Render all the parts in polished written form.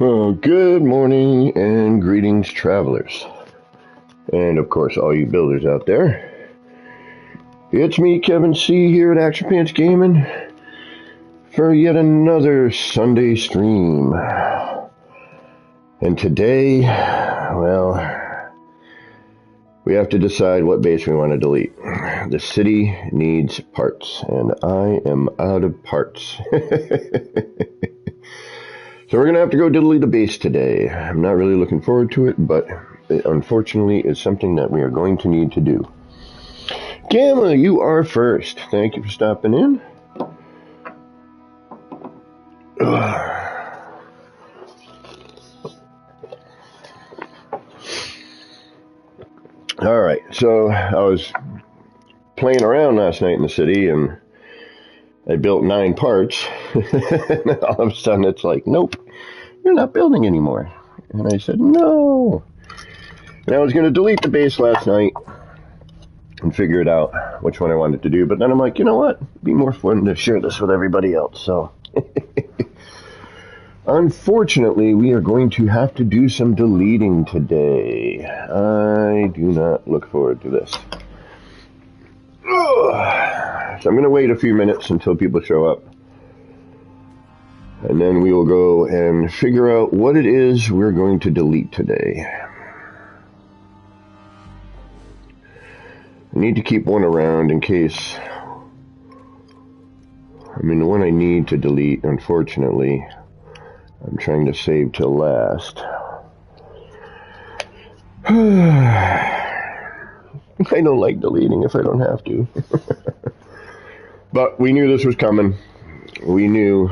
Oh, good morning and greetings, travelers. And of course, all you builders out there. It's me, Kevin C., here at Action Pants Gaming for yet another Sunday stream. And today, well, we have to decide what base we want to delete. The city needs parts, and I am out of parts. So we're going to have to go delete a base today. I'm not really looking forward to it, but it, unfortunately, is something that we are going to need to do. Gamma, you are first. Thank you for stopping in. All right, so I was playing around last night in the city, and I built 9 parts. And all of a sudden, it's like, nope, you're not building anymore. And I said, no. And I was going to delete the base last night and figure it out which one I wanted to do. But then I'm like, you know what? It'd be more fun to share this with everybody else. So, unfortunately, we are going to have to do some deleting today. I do not look forward to this. So I'm going to wait a few minutes until people show up. And then we will go and figure out what it is we're going to delete today. I need to keep one around in case. I mean, the one I need to delete, unfortunately, I'm trying to save till last. I don't like deleting if I don't have to. But we knew this was coming. We knew.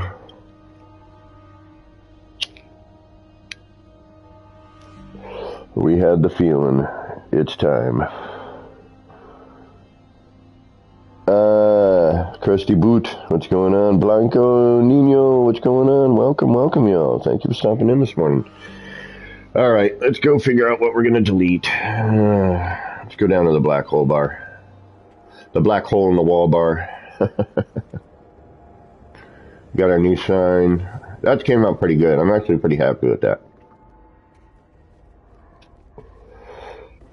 We had the feeling. It's time. Krusty Boot, what's going on? Blanco Nino, what's going on? Welcome, y'all. Thank you for stopping in this morning. All right, let's go figure out what we're going to delete. Let's go down to the black hole bar. The black hole in the wall bar. Got our new sign. That came out pretty good. I'm actually pretty happy with that.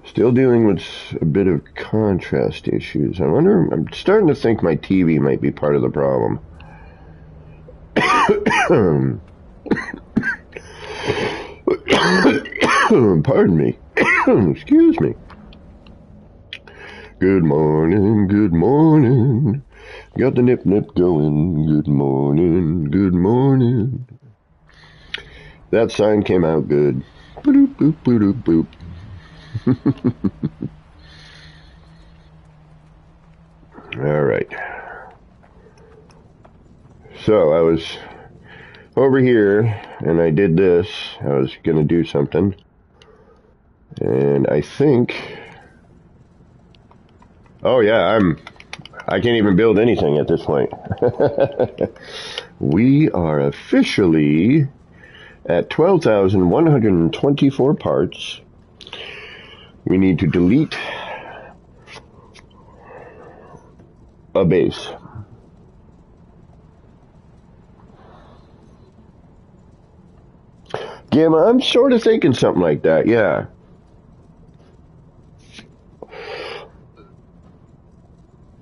Still dealing with a bit of contrast issues. I'm starting to think my TV might be part of the problem. Pardon me. Excuse me. Good morning. Got the nip going. Good morning. That sign came out good. Boop, boop, boop, boop. All right. So I was over here and I did this. I was going to do something. And I think, oh yeah, I can't even build anything at this point. We are officially at 12,124 parts. We need to delete a base. Gamma, I'm sort of thinking something like that, yeah.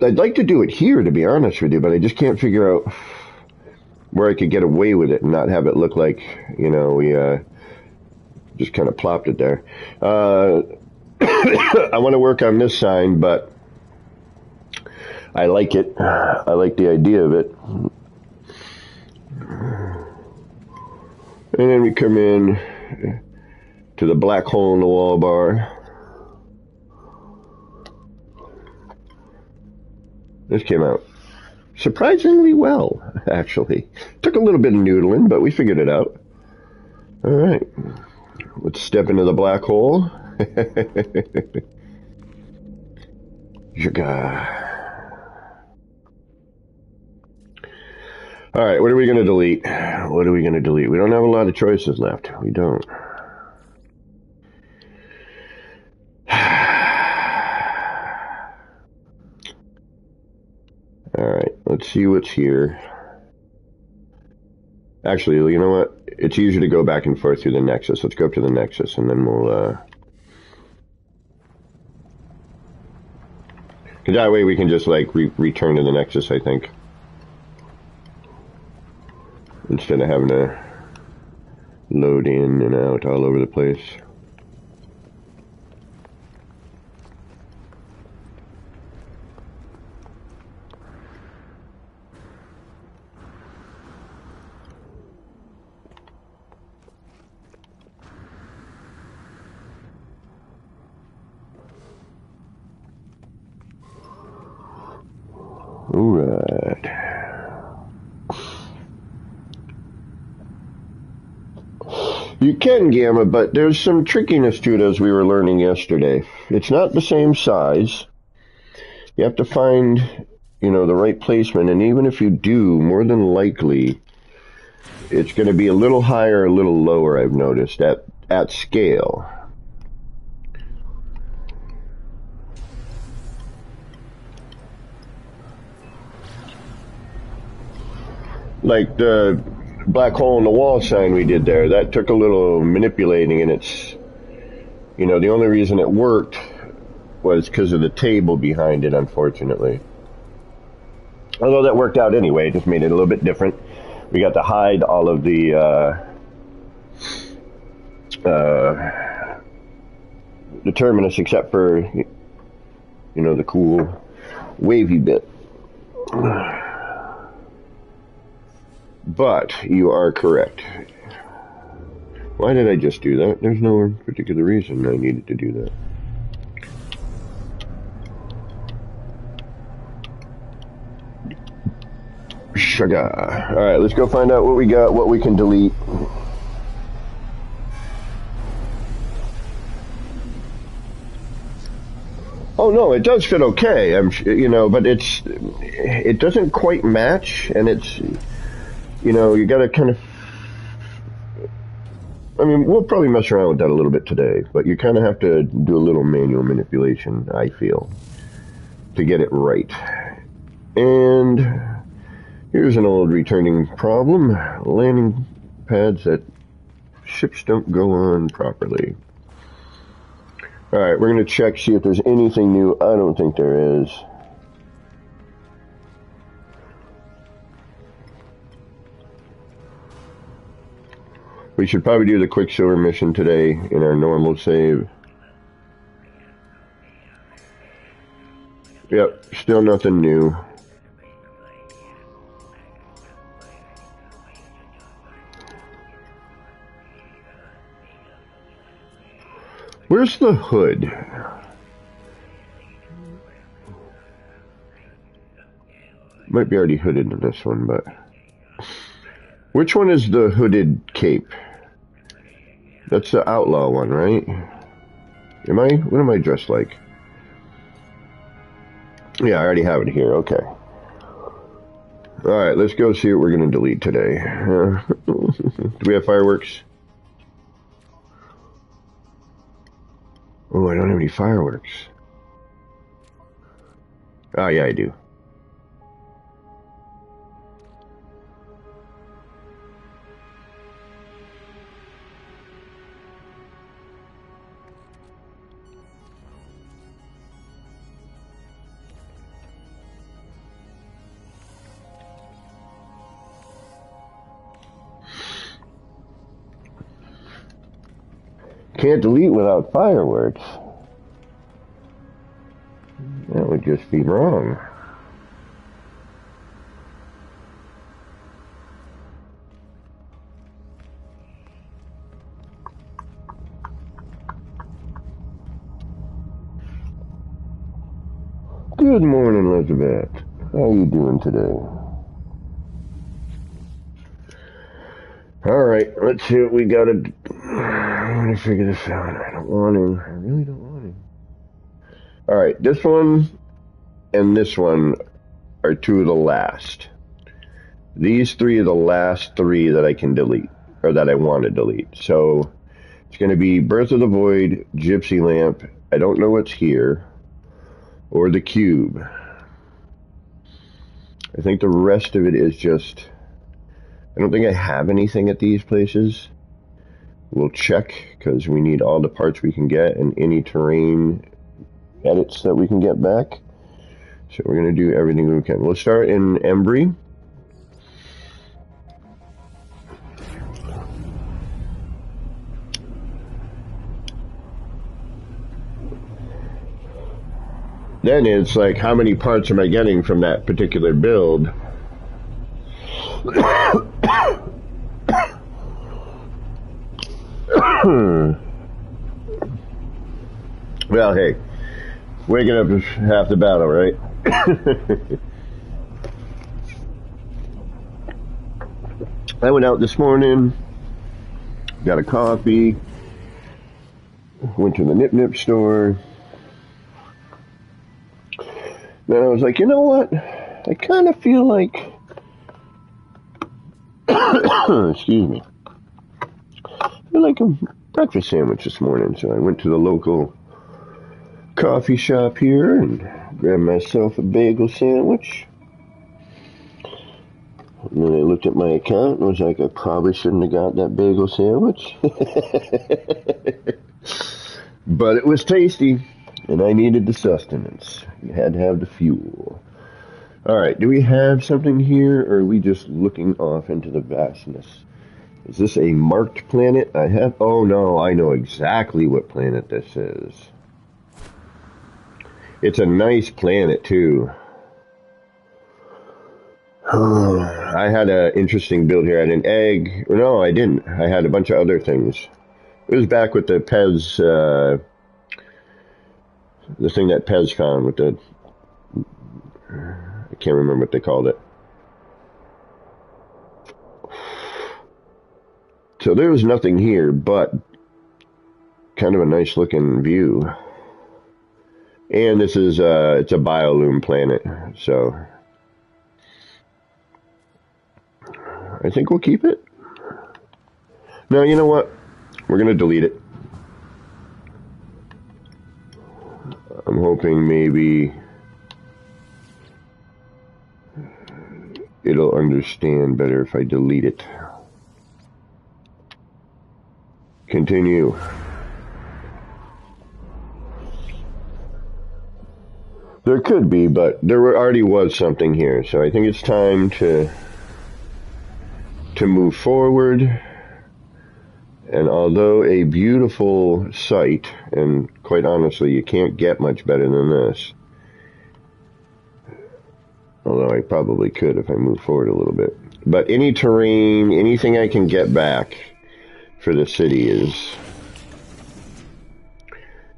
I'd like to do it here, to be honest with you, but I just can't figure out where I could get away with it and not have it look like, you know, we just kind of plopped it there. I want to work on this sign, but I like it. I like the idea of it. And then we come in to the black hole in the wall bar. This came out surprisingly well, actually. Took a little bit of noodling, but we figured it out. All right. Let's step into the black hole. All right, what are we going to delete? We don't have a lot of choices left. We don't. All right, let's see what's here. Actually, you know what? It's easier to go back and forth through the Nexus. Let's go up to the Nexus, and then we'll... Because that way we can just, like, return to the Nexus, I think. Instead of having to load in and out all over the place. Alright. You can gamma, but there's some trickiness to it as we were learning yesterday. It's not the same size. You have to find, you know, the right placement, and even if you do, more than likely, it's going to be a little higher, a little lower, I've noticed, at scale. Like the black hole in the wall sign we did there, that took a little manipulating, and it's, you know, the only reason it worked was because of the table behind it, unfortunately. Although that worked out anyway, just made it a little bit different. We got to hide all of the terminus except for, you know, the cool wavy bit. But you are correct. Why did I just do that? There's no particular reason I needed to do that. Sugar. Alright, let's go find out what we got, what we can delete. Oh no, it does fit okay. You know, but it doesn't quite match, and it's, you know, you gotta kind of, I mean, we'll probably mess around with that a little bit today, but you kind of have to do a little manual manipulation, I feel, to get it right. And here's an old returning problem. Landing pads that ships don't go on properly. Alright, we're going to check, see if there's anything new. I don't think there is. We should probably do the Quicksilver mission today in our normal save. Yep, still nothing new. Where's the hood? Might be already hooded in this one, but... Which one is the hooded cape? That's the outlaw one, right? What am I dressed like? Yeah, I already have it here, okay. Alright, let's go see what we're going to delete today. Do we have fireworks? Oh, I don't have any fireworks. Oh, yeah, I do. Can't delete without fireworks. That would just be wrong. Good morning, Elizabeth. How are you doing today? Alright, let's see what we gotta do. I'm gonna figure this out. I don't want to. I really don't want to. Alright, this one and this one are two of the last. These three are the last three that I can delete, or that I want to delete. So, it's gonna be Birth of the Void, Gypsy Lamp, I don't know what's here, or the Cube. I think the rest of it is just I don't think I have anything at these places. We'll check, because we need all the parts we can get and any terrain edits that we can get back. So we're going to do everything we can. We'll start in Embry. Then it's like, how many parts am I getting from that particular build? Well, hey, waking up is half the battle, right? I went out this morning, got a coffee, went to the Nip Nip store. Then I was like, you know what? I kind of feel like, excuse me, I feel like a breakfast sandwich this morning. So I went to the local coffee shop here and grabbed myself a bagel sandwich. And then I looked at my account and was like, I probably shouldn't have got that bagel sandwich. But it was tasty, and I needed the sustenance. You had to have the fuel. All right, do we have something here, or are we just looking off into the vastness? Is this a marked planet? Oh no, I know exactly what planet this is. It's a nice planet, too. I had an interesting build here. I had an egg. No, I didn't. I had a bunch of other things. It was back with the Pez, the thing that Pez found with the, I can't remember what they called it. So there was nothing here, but kind of a nice looking view. And this is, it's a biolume planet, so I think we'll keep it. No, you know what? We're going to delete it. I'm hoping maybe it'll understand better if I delete it. Continue. There could be, but there already was something here, so I think it's time to move forward. And although a beautiful sight, and quite honestly, you can't get much better than this. Although I probably could if I move forward a little bit. But any terrain, anything I can get back for the city is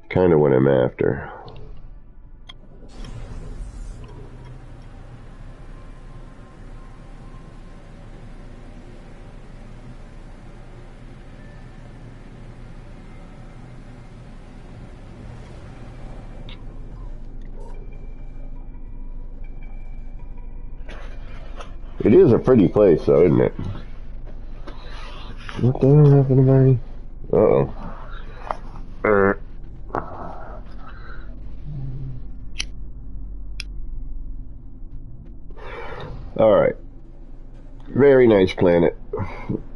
kind of what I'm after. It is a pretty place, though, isn't it? What the hell happened to my... Uh-oh. Alright. Very nice planet.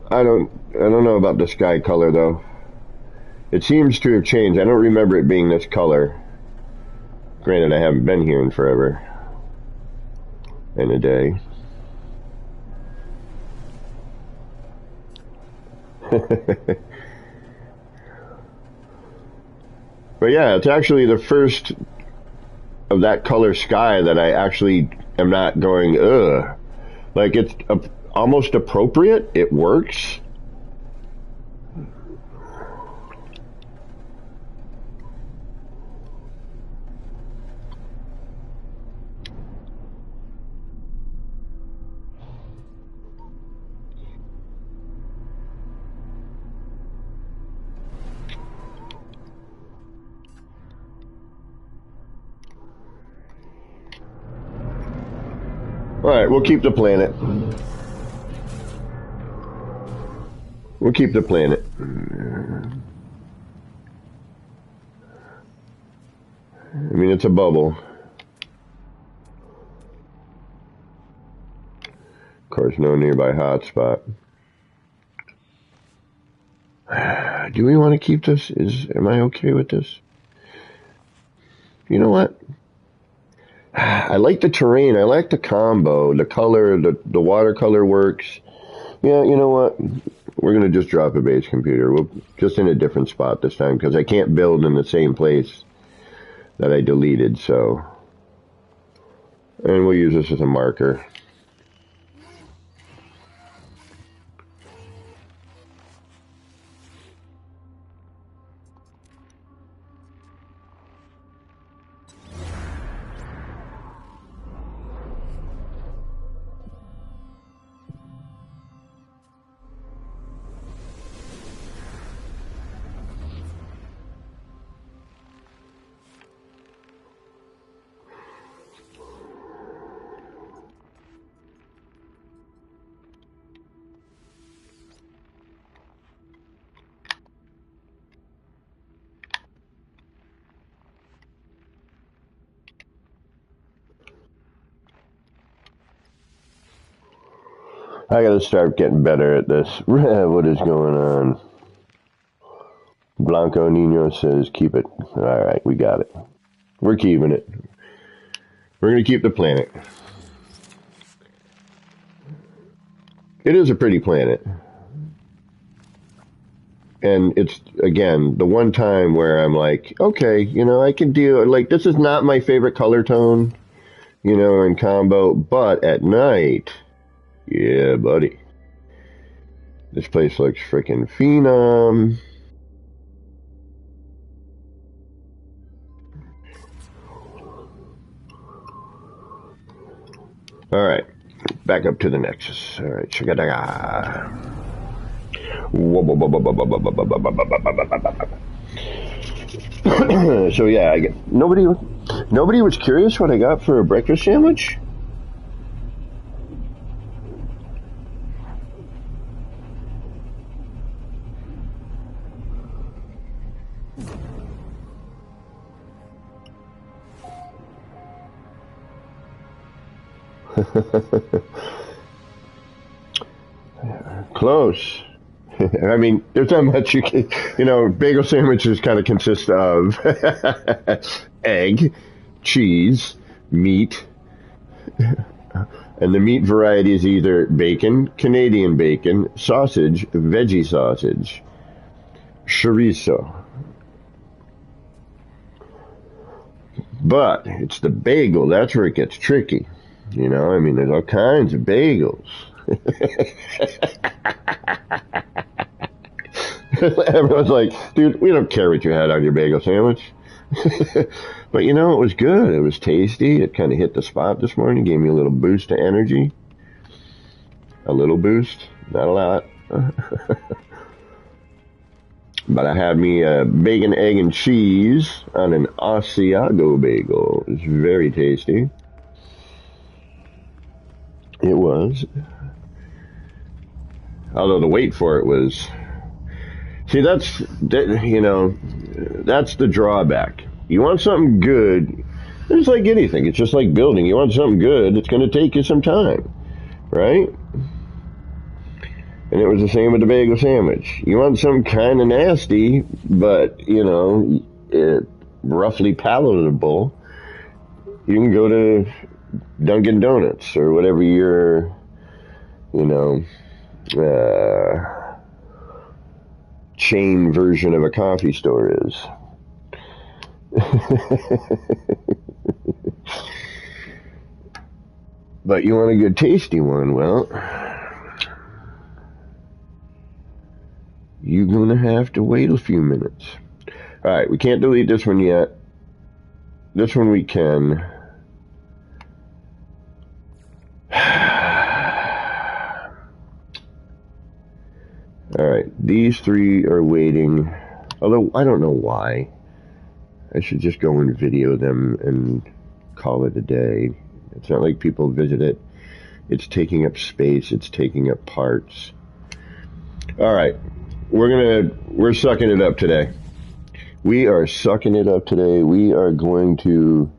I don't know about the sky color, though. It seems to have changed. I don't remember it being this color. Granted, I haven't been here in forever. In a day. But yeah, it's actually the first of that color sky that I actually am not going, ugh. Like, it's almost appropriate. It works. Alright, we'll keep the planet. We'll keep the planet. I mean, it's a bubble. course, no nearby hotspot. Do we want to keep this? Am I okay with this? You know what? I like the terrain. I like the combo. The color, the watercolor works. Yeah, you know what? We're going to just drop a base computer. We'll just in a different spot this time because I can't build in the same place that I deleted, so. And we'll use this as a marker. I gotta start getting better at this. What is going on? Blanco Nino says, keep it. Alright, we got it. We're keeping it. We're gonna keep the planet. It is a pretty planet. And it's, again, the one time where I'm like, okay, you know, I can deal, like, this is not my favorite color tone, you know, in combo, but at night, yeah, buddy. This place looks freaking phenom. All right, back up to the Nexus. All right, shagadaga. So yeah, nobody was curious what I got for a breakfast sandwich. Close. I mean, there's not much you can, you know, bagel sandwiches kind of consist of egg, cheese, meat, and the meat variety is either bacon, Canadian bacon, sausage, veggie sausage, chorizo. But it's the bagel, that's where it gets tricky. You know, I mean, there's all kinds of bagels. Everyone's like, dude, we don't care what you had on your bagel sandwich. But you know, it was good. It was tasty. It kind of hit the spot this morning. Gave me a little boost of energy. A little boost, not a lot. But I had me bacon, egg, and cheese on an Asiago bagel. It was very tasty. It was. Although the wait for it was... See, that's, you know, that's the drawback. You want something good, it's like anything. It's just like building. You want something good, it's going to take you some time, right? And it was the same with the bagel sandwich. You want something kind of nasty, but, you know, roughly palatable, you can go to Dunkin' Donuts or whatever your, you know, chain version of a coffee store is. But you want a good tasty one, well, you're gonna have to wait a few minutes. Alright, we can't delete this one yet. This one we can. Alright, these three are waiting. Although, I don't know why. I should just go and video them and call it a day. It's not like people visit it. It's taking up space. It's taking up parts. Alright, we're sucking it up today. We are sucking it up today. We are going to...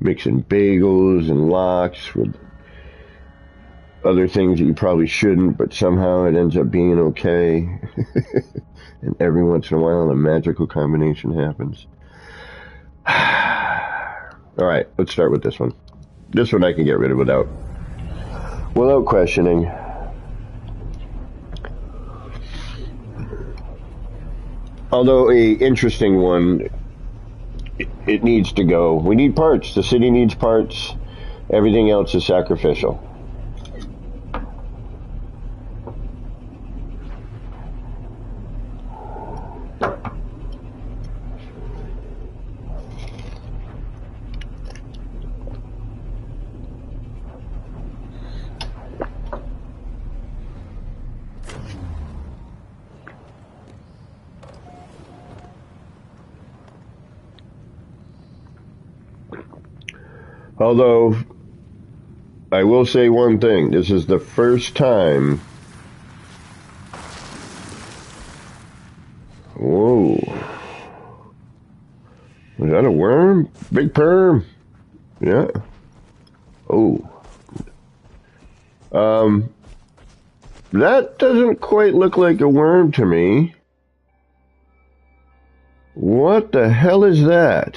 Mixing bagels and lox with other things that you probably shouldn't, but somehow it ends up being okay. And every once in a while, a magical combination happens. All right, let's start with this one. This one I can get rid of without questioning. Although a interesting one, it needs to go. We need parts. The city needs parts. Everything else is sacrificial. Although, I will say one thing. This is the first time... Whoa. Was that a worm? Big perm. Yeah. Oh. That doesn't quite look like a worm to me. What the hell is that?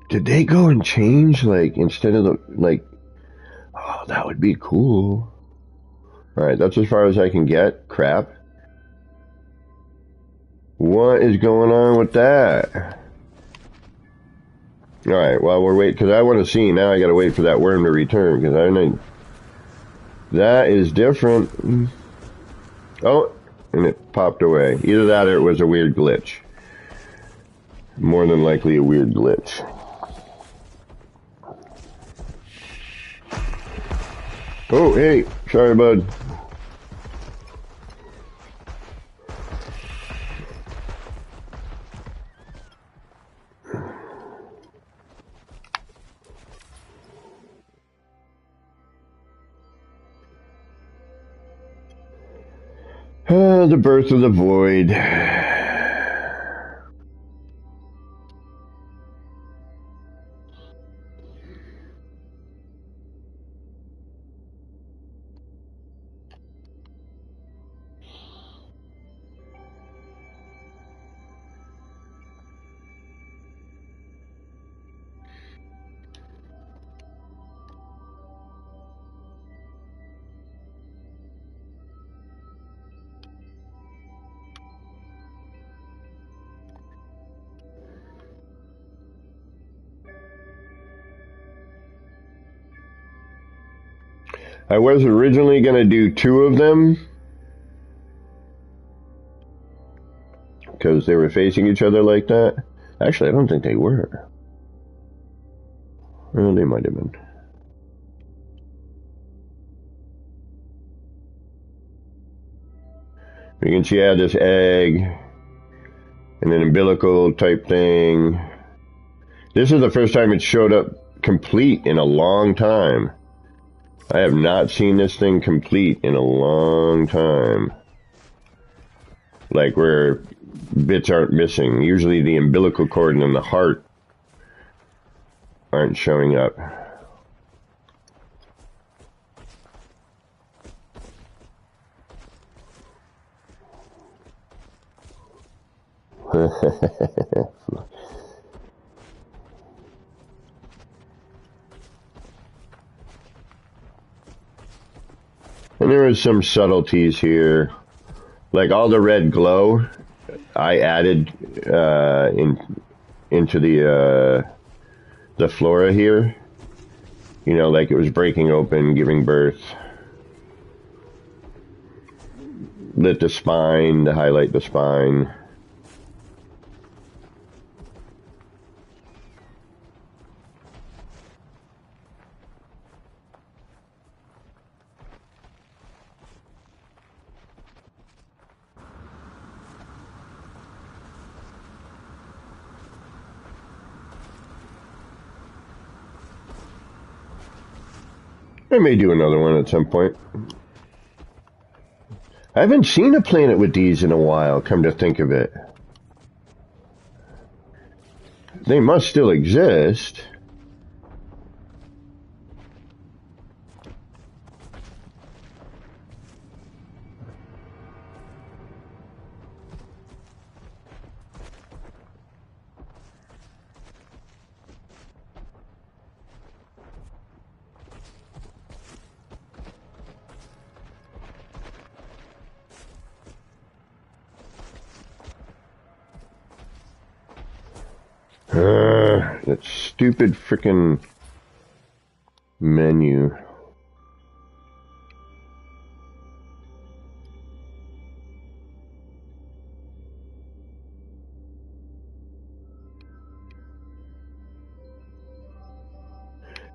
Did they go and change, like, instead of the, like, oh, that would be cool. Alright, that's as far as I can get. Crap. What is going on with that? Alright, well, we're waiting, because I want to see. Now I gotta wait for that worm to return, because I know that is different. Oh, and it popped away. Either that or it was a weird glitch. More than likely a weird glitch. Oh, hey, sorry, bud. The birth of the void. I was originally going to do 2 of them because they were facing each other like that. Actually, I don't think they were. Well, they might have been. You can see I had this egg and an umbilical type thing. This is the first time it showed up complete in a long time. I have not seen this thing complete in a long time. Like where bits aren't missing. Usually the umbilical cord and the heart aren't showing up. And there was some subtleties here. Like all the red glow, I added into the flora here. You know, like it was breaking open, giving birth. Lit the spine to highlight the spine. I may do another one at some point. I haven't seen a planet with these in a while, come to think of it. They must still exist. That stupid frickin' menu.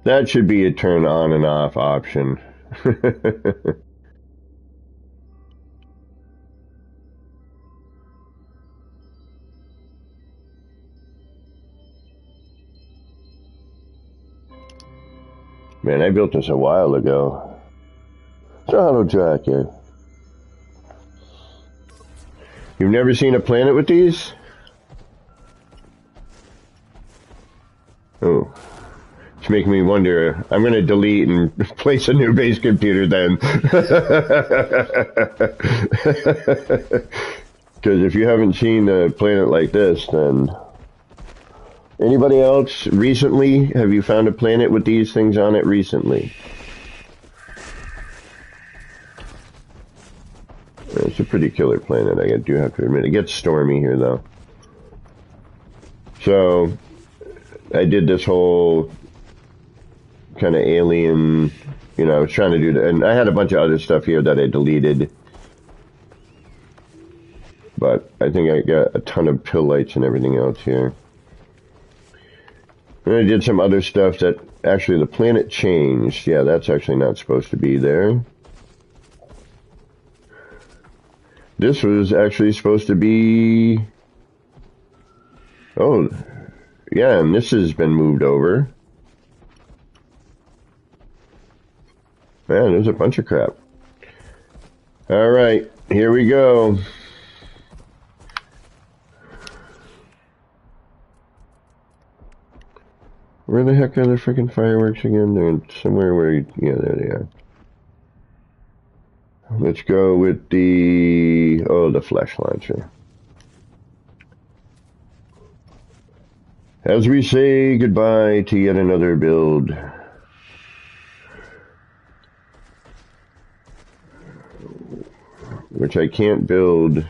That should be a turn on and off option. Man, I built this a while ago. Throttle jacket. You've never seen a planet with these? Oh. It's making me wonder. I'm going to delete and place a new base computer then. Because if you haven't seen a planet like this, then... Anybody else recently? Have you found a planet with these things on it recently? It's a pretty killer planet, I do have to admit. It gets stormy here, though. So, I did this whole kind of alien, you know, I was trying to do that. And I had a bunch of other stuff here that I deleted. But I think I got a ton of pill lights and everything else here. And I did some other stuff that actually the planet changed. Yeah, that's actually not supposed to be there. This was actually supposed to be... Oh, yeah, and this has been moved over. Man, there's a bunch of crap. All right, here we go. Where the heck are the freaking fireworks again? They're somewhere where, yeah, there they are. Let's go with the, the flash launcher. As we say goodbye to yet another build. Which I can't build.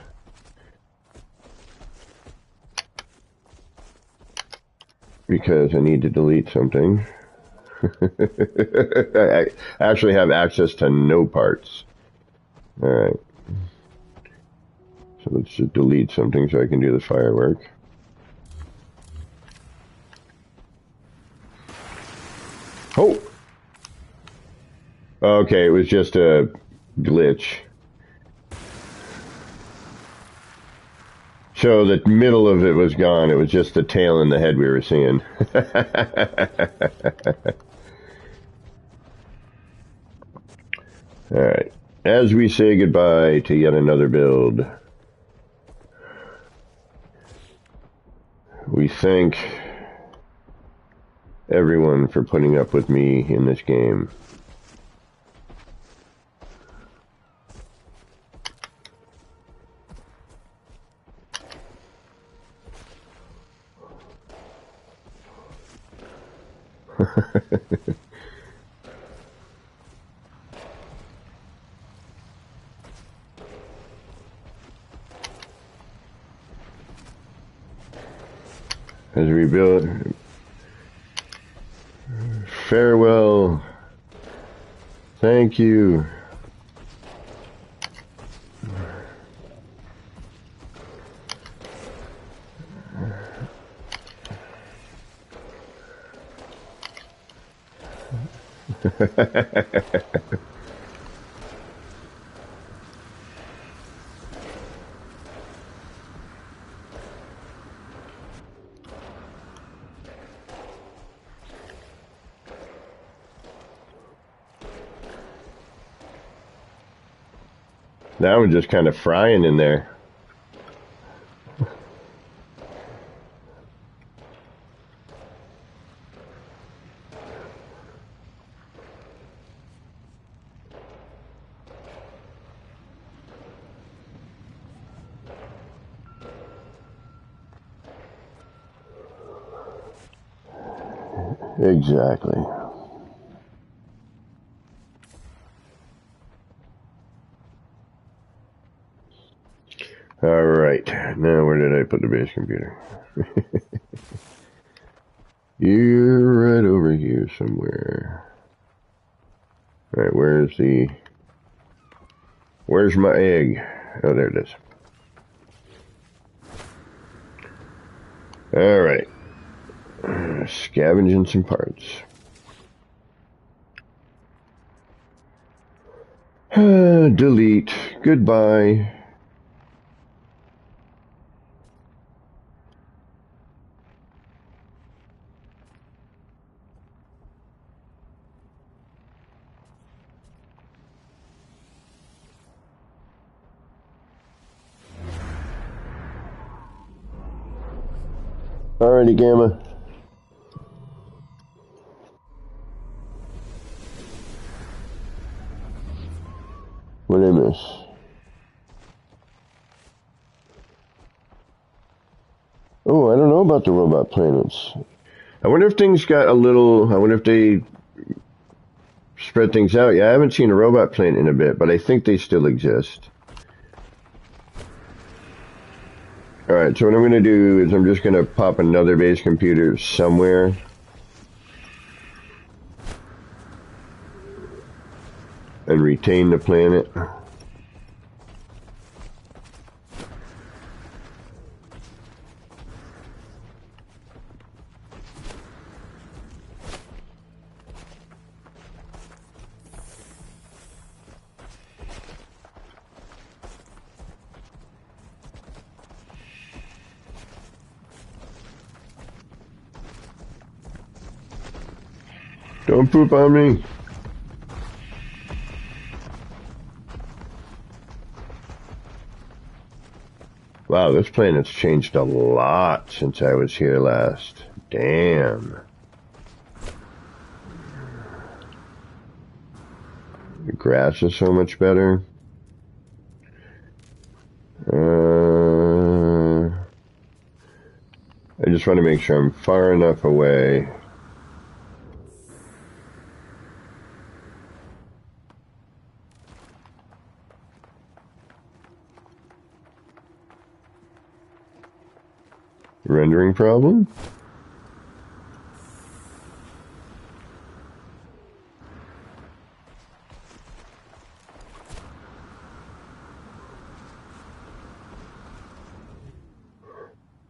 Because I need to delete something. I actually have access to no parts. Alright. So let's just delete something so I can do the firework. Oh! Okay, it was just a glitch. So the middle of it was gone. It was just the tail and the head we were seeing. Alright. As we say goodbye to yet another build, we thank everyone for putting up with me in this game. As we build, farewell, thank you. That one's just kind of frying in there. Exactly. All right. Now, where did I put the base computer? You're right over here somewhere. All right, where's my egg? Oh, there it is. All right. Scavenging some parts. Delete. Goodbye. Alrighty, Gamma. What did I miss? Oh, I don't know about the robot planets. I wonder if things got a little... I wonder if they spread things out. Yeah, I haven't seen a robot planet in a bit, but I think they still exist. Alright, so what I'm going to do is I'm just going to pop another base computer somewhere. And retain the planet. Don't poop on me. Wow, this planet's changed a lot since I was here last. Damn. The grass is so much better. I just want to make sure I'm far enough away. Rendering problem?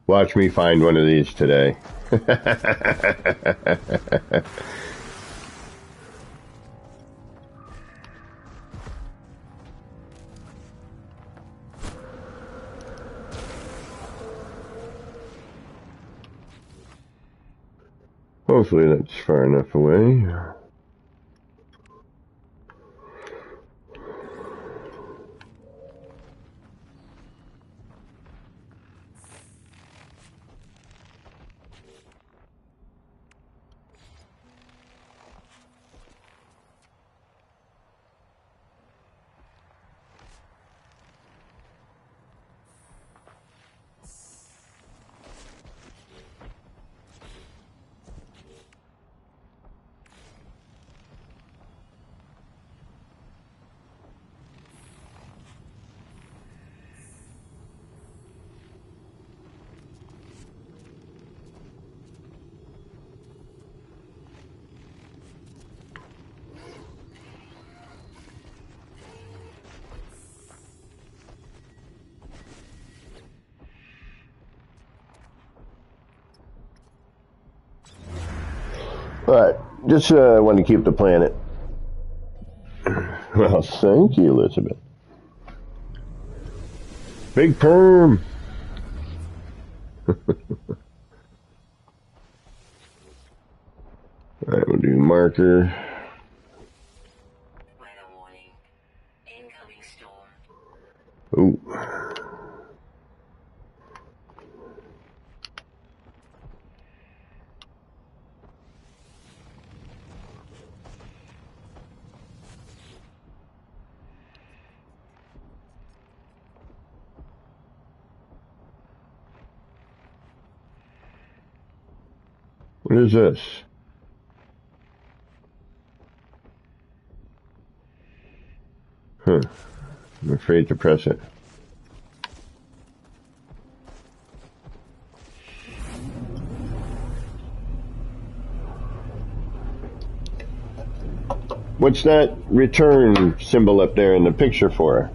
Watch me find one of these today. Hopefully that's far enough away. Alright, just want to keep the planet. Well, thank you, Elizabeth. Big perm. Alright, we'll do marker. Weather warning. Incoming storm. Ooh. What is this? Huh. I'm afraid to press it. What's that return symbol up there in the picture for?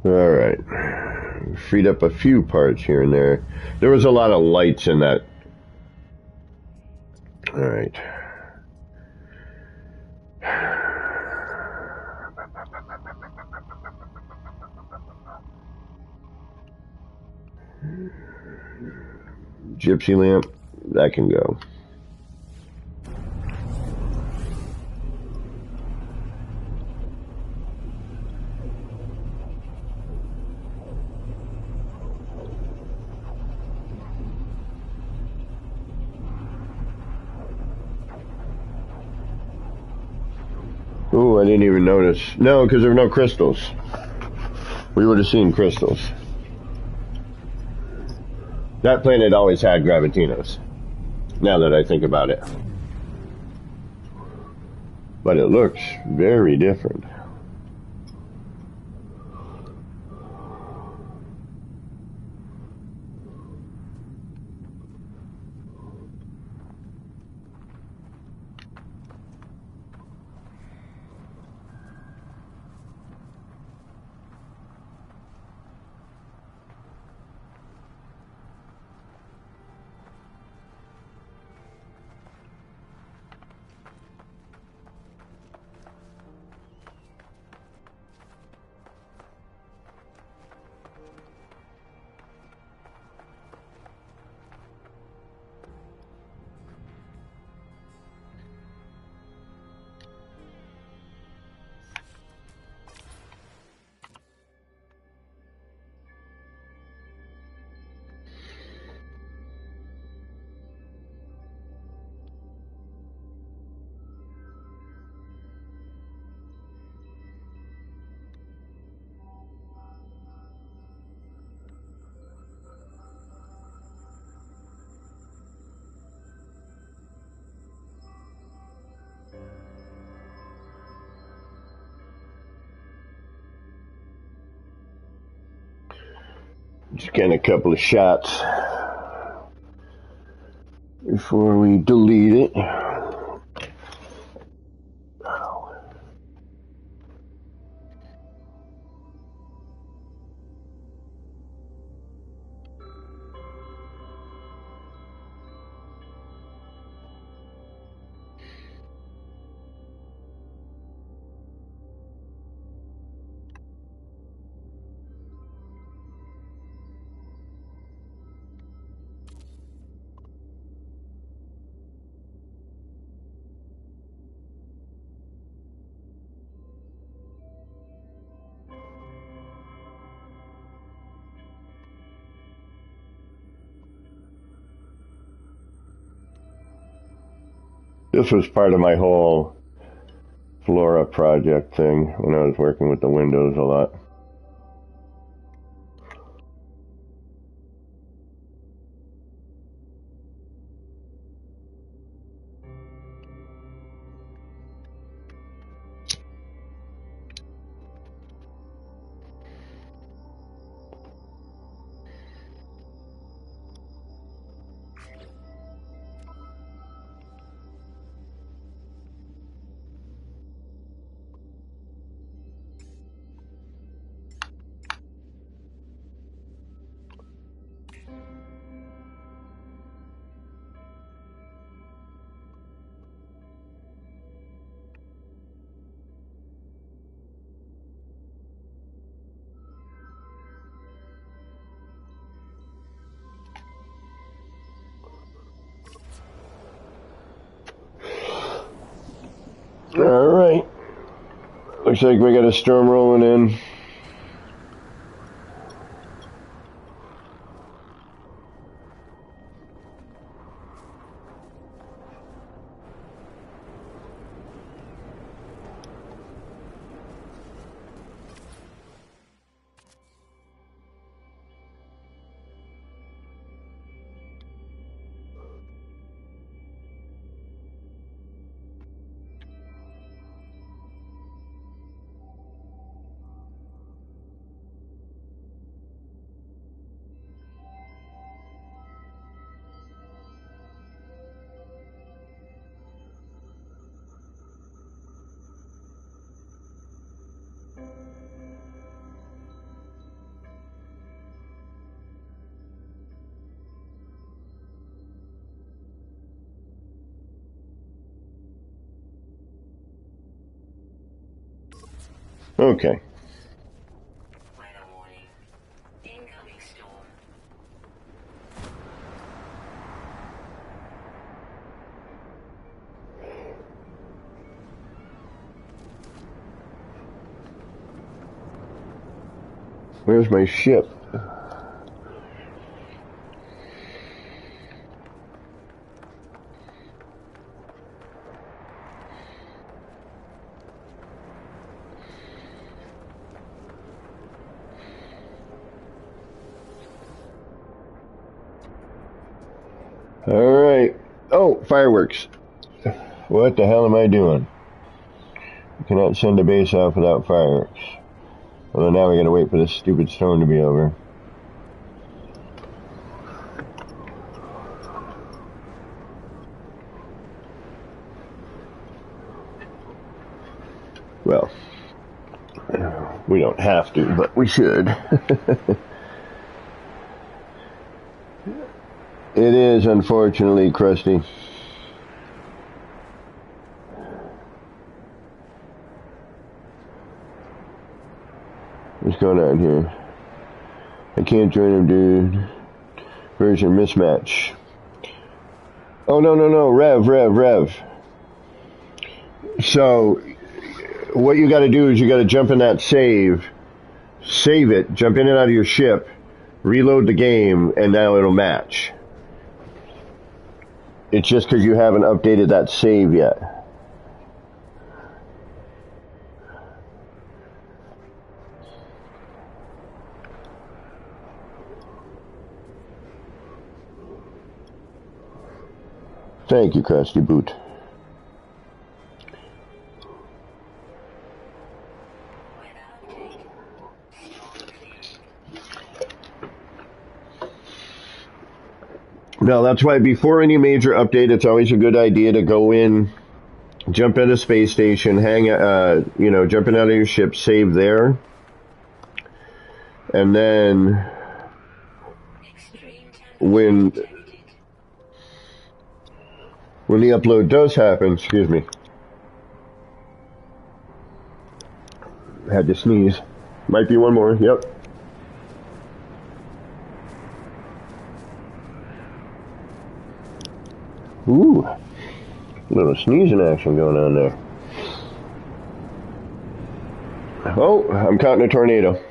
Alright. Freed up a few parts here and there. There was a lot of lights in that. Alright. Gypsy lamp. That can go. Ooh, I didn't even notice. No, because there were no crystals. We would have seen crystals. That planet always had gravitinos, now that I think about it. But it looks very different. Just getting a couple of shots before we delete it. This was part of my whole Flora project thing when I was working with the windows a lot. Alright. Looks like we got a storm rolling in. Okay. Where's my ship? Alright. Oh, fireworks. What the hell am I doing? You cannot send a base off without fireworks. Well, now we gotta wait for this stupid storm to be over. Well, we don't have to, but we should. It is, unfortunately, crusty. What's going on here? I can't join him, dude. Version mismatch. Oh, no. Rev. So, what you gotta do is you gotta jump in that save it, jump in and out of your ship, reload the game, and now it'll match. It's just because you haven't updated that save yet. Thank you, Crusty Boot. Now, that's why before any major update, it's always a good idea to go in, jump at a space station, jump in out of your ship, save there, and then when the upload does happen, excuse me, had to sneeze. Might be one more, yep. Ooh, a little sneezing action going on there. Oh, I'm caught in a tornado.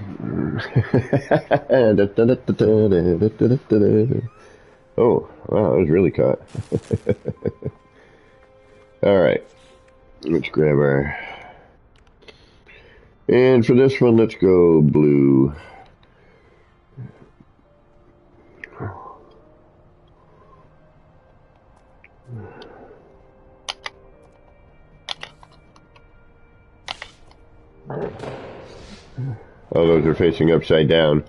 Oh, wow, I was really caught. Alright, let's grab our... And for this one, let's go blue. Oh, those are facing upside down.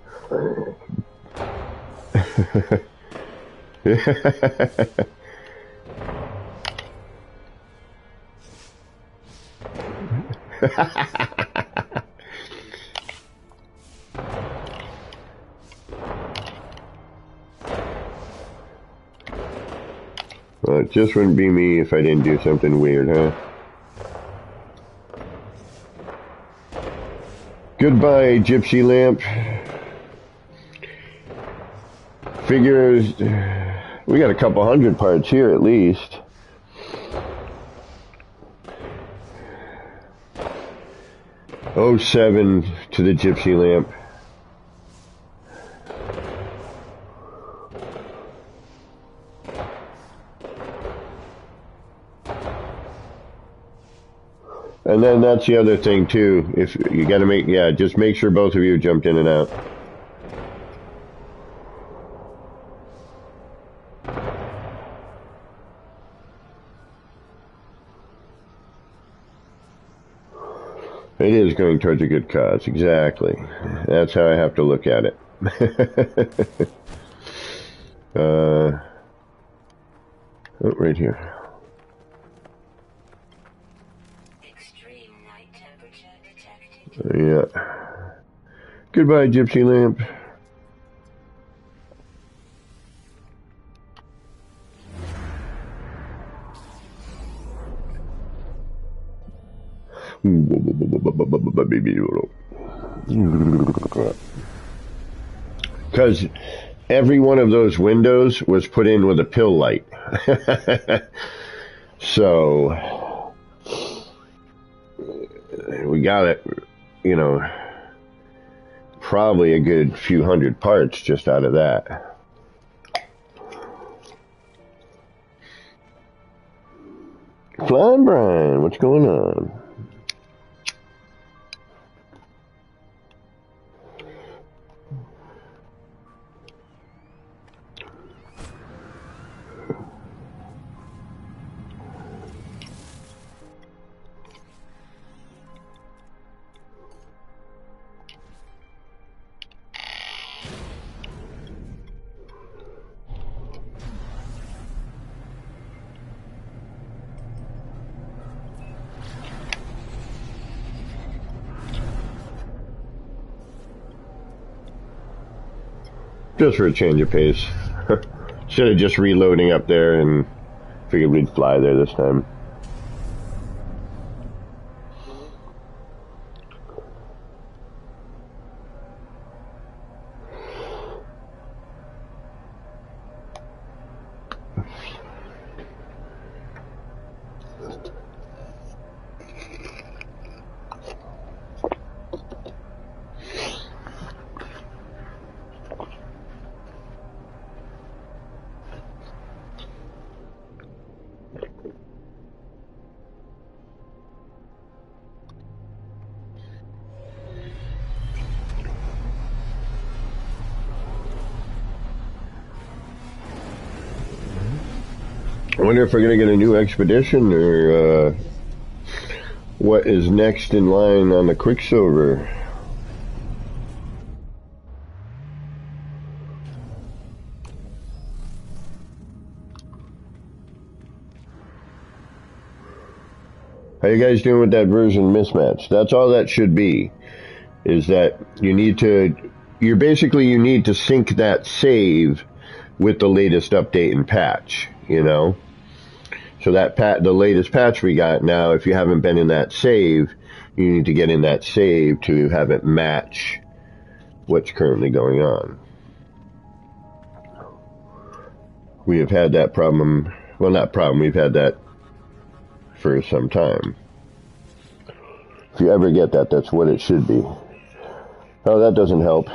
Well, it just wouldn't be me if I didn't do something weird, huh? Goodbye, Gypsy Lamp. Figures, we got a couple hundred parts here at least. 07 to the gypsy lamp. And then that's the other thing too. If you got to make, yeah, just make sure both of you jumped in and out. It is going towards a good cause, exactly. That's how I have to look at it. Oh, right here. Extreme night temperature detected. Yeah. Goodbye, gypsy lamp. Because every one of those windows was put in with a pill light. So we got it, you know, probably a good few hundred parts just out of that. Flying Brian, what's going on? Just for a change of pace. Instead of just reloading up there, and figured we'd fly there this time. I wonder if we're going to get a new expedition, or what is next in line on the Quicksilver. How you guys doing with that version mismatch? That's all that should be, is that you need to sync that save with the latest update and patch, you know? So that the latest patch we got now, if you haven't been in that save, you need to get in that save to have it match what's currently going on. We have had that problem, well, not problem, we've had that for some time. If you ever get that, that's what it should be. Oh, that doesn't help.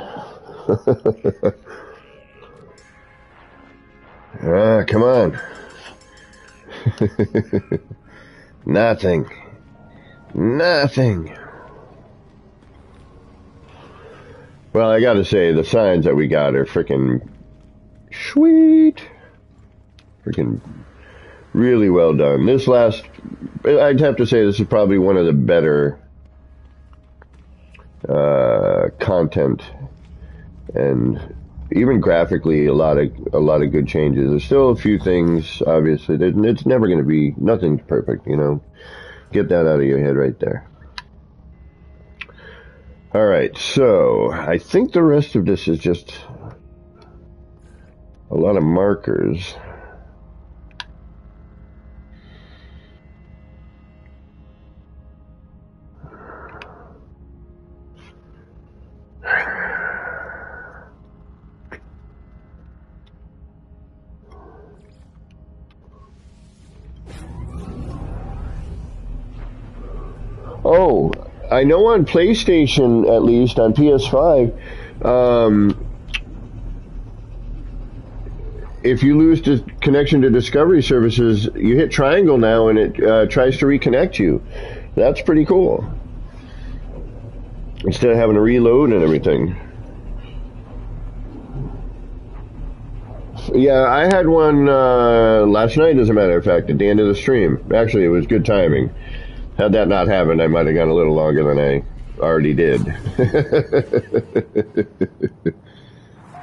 Come on. Nothing. Well, I gotta say, the signs that we got are freaking sweet. Freaking really well done. I'd have to say this is probably one of the better content, and even graphically a lot of good changes. There's still a few things, obviously. It's never going to be, nothing's perfect, you know. Get that out of your head right there. All right, so I think the rest of this is just a lot of markers. Oh, I know on PlayStation, at least on PS5, if you lose the connection to Discovery services, you hit triangle now and it tries to reconnect you. That's pretty cool. Instead of having to reload and everything. Yeah, I had one last night, as a matter of fact, at the end of the stream. Actually, it was good timing. Had that not happened, I might have gone a little longer than I already did.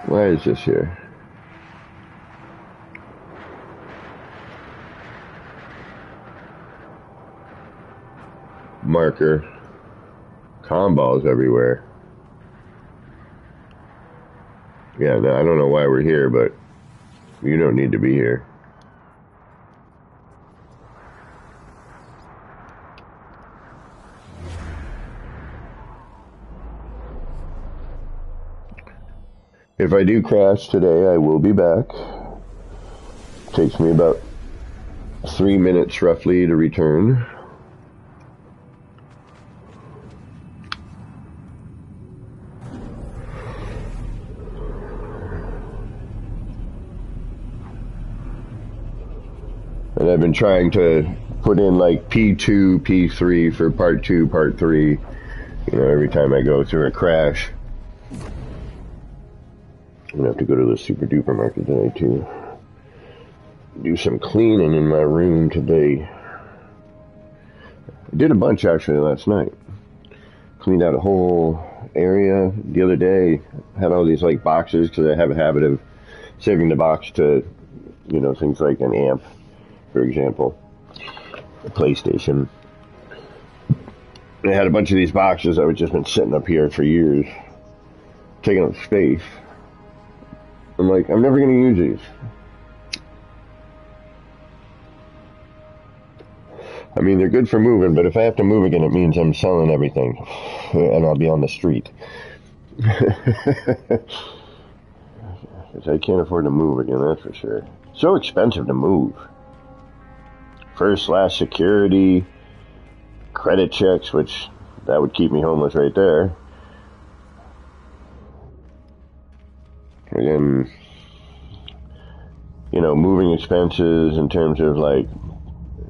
Why is this here? Marker. Comballs everywhere. Yeah, no, I don't know why we're here, but you don't need to be here. If I do crash today, I will be back. Takes me about 3 minutes roughly to return. And I've been trying to put in like P2, P3 for part 2, part 3, you know, every time I go through a crash. I'm gonna have to go to the super duper market today too. Do some cleaning in my room today. I did a bunch actually last night. Cleaned out a whole area the other day. Had all these like boxes because I have a habit of saving the box to, you know, things like an amp, for example, a PlayStation. I had a bunch of these boxes that have just been sitting up here for years, taking up space. I'm like, I'm never going to use these. I mean, they're good for moving, but if I have to move again, it means I'm selling everything, and I'll be on the street. Because I can't afford to move again, that's for sure. So expensive to move. First, last security, credit checks, which that would keep me homeless right there. Again, you know, moving expenses in terms of like,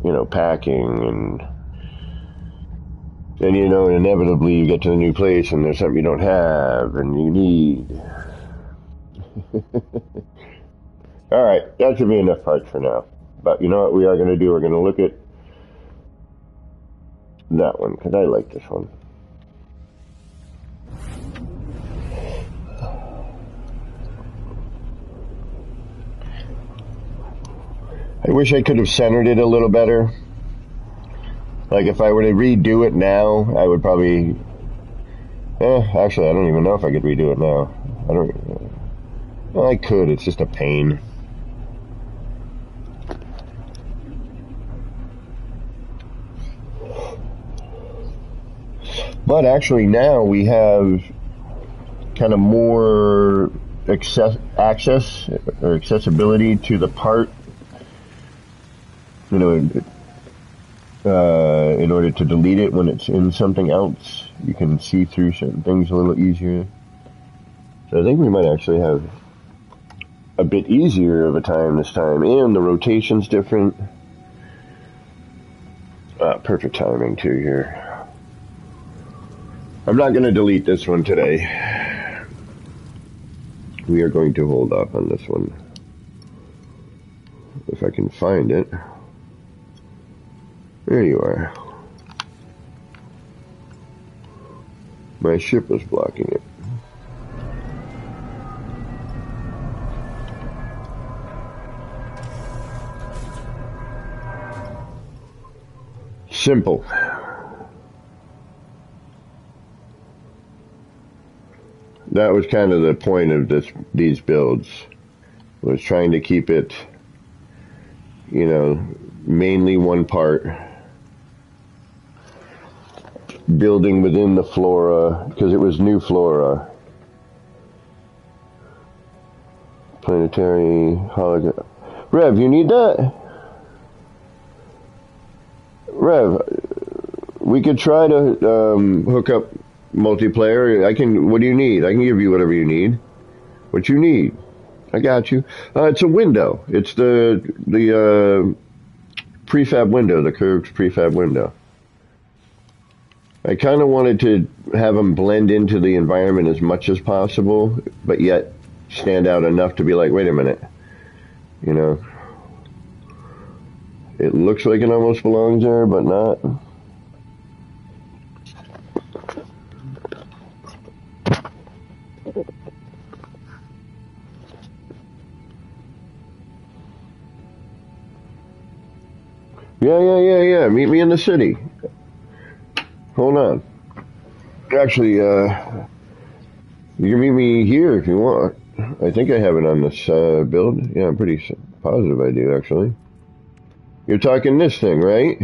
you know, packing and you know, inevitably you get to the new place and there's something you don't have and you need. Alright, that should be enough parts for now. But you know what we are going to do? We're going to look at that one, because I like this one. I wish I could have centered it a little better. Like if I were to redo it now, I would probably... actually, I don't even know if I could redo it now. Well, I could, it's just a pain. But actually now we have kind of more access or accessibility to the part, you know, in order to delete it when it's in something else. You can see through certain things a little easier. So I think we might actually have a bit easier of a time this time, and the rotation's different. Perfect timing too here. I'm not going to delete this one today. We are going to hold off on this one. If I can find it. There you are. My ship was blocking it. Simple. That was kind of the point of these builds, was trying to keep it, you know, mainly one part, building within the flora, because it was new flora. Planetary hologram. Rev, you need that? Rev, We could try to hook up multiplayer. I can. What do you need? I can give you whatever you need. What you need? I got you. It's a window. It's the prefab window, the curved prefab window. I kind of wanted to have them blend into the environment as much as possible, but yet stand out enough to be like, wait a minute, you know, it looks like it almost belongs there, but not. Yeah. Meet me in the city. Hold on. Actually, you can meet me here if you want. I think I have it on this build. Yeah, I'm pretty positive I do, actually. You're talking this thing, right?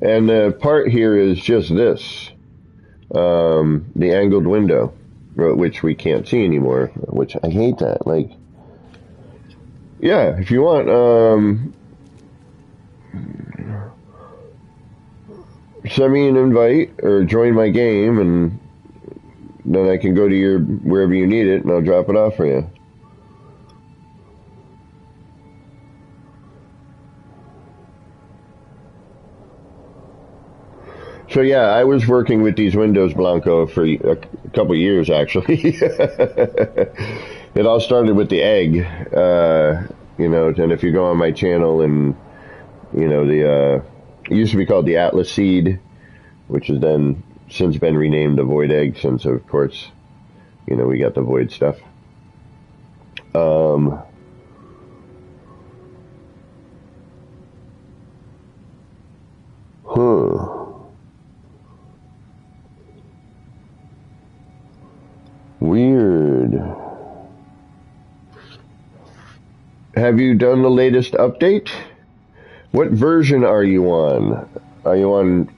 And the part here is just this. The angled window, which we can't see anymore, which I hate that. Like, yeah, if you want, send me an invite or join my game, and then I can go to your wherever you need it, and I'll drop it off for you. So yeah, I was working with these windows, Blanco, for a couple years, actually. It all started with the egg, you know, and if you go on my channel and, you know, it used to be called the Atlas Seed, which has then since been renamed the Void Egg, since, of course, you know, we got the Void stuff. Weird. Have you done the latest update? What version are you on? Are you on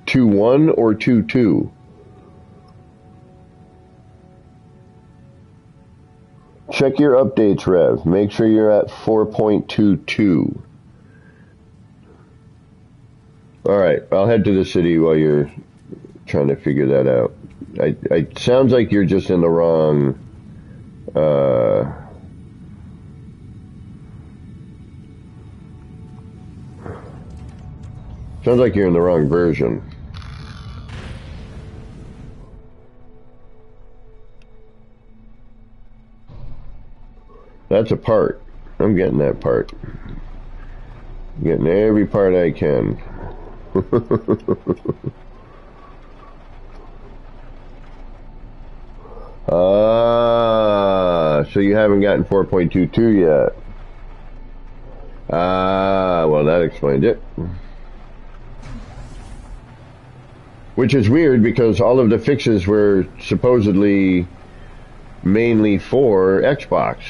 2.1 or 2.2? Check your updates, Rev. Make sure you're at 4.22. Alright, I'll head to the city while you're trying to figure that out. It sounds like you're just in the wrong, sounds like you're in the wrong version. That's a part. I'm getting that part. I'm getting every part I can. So you haven't gotten 4.22 yet. Well, that explains it. Which is weird because all of the fixes were supposedly mainly for Xbox.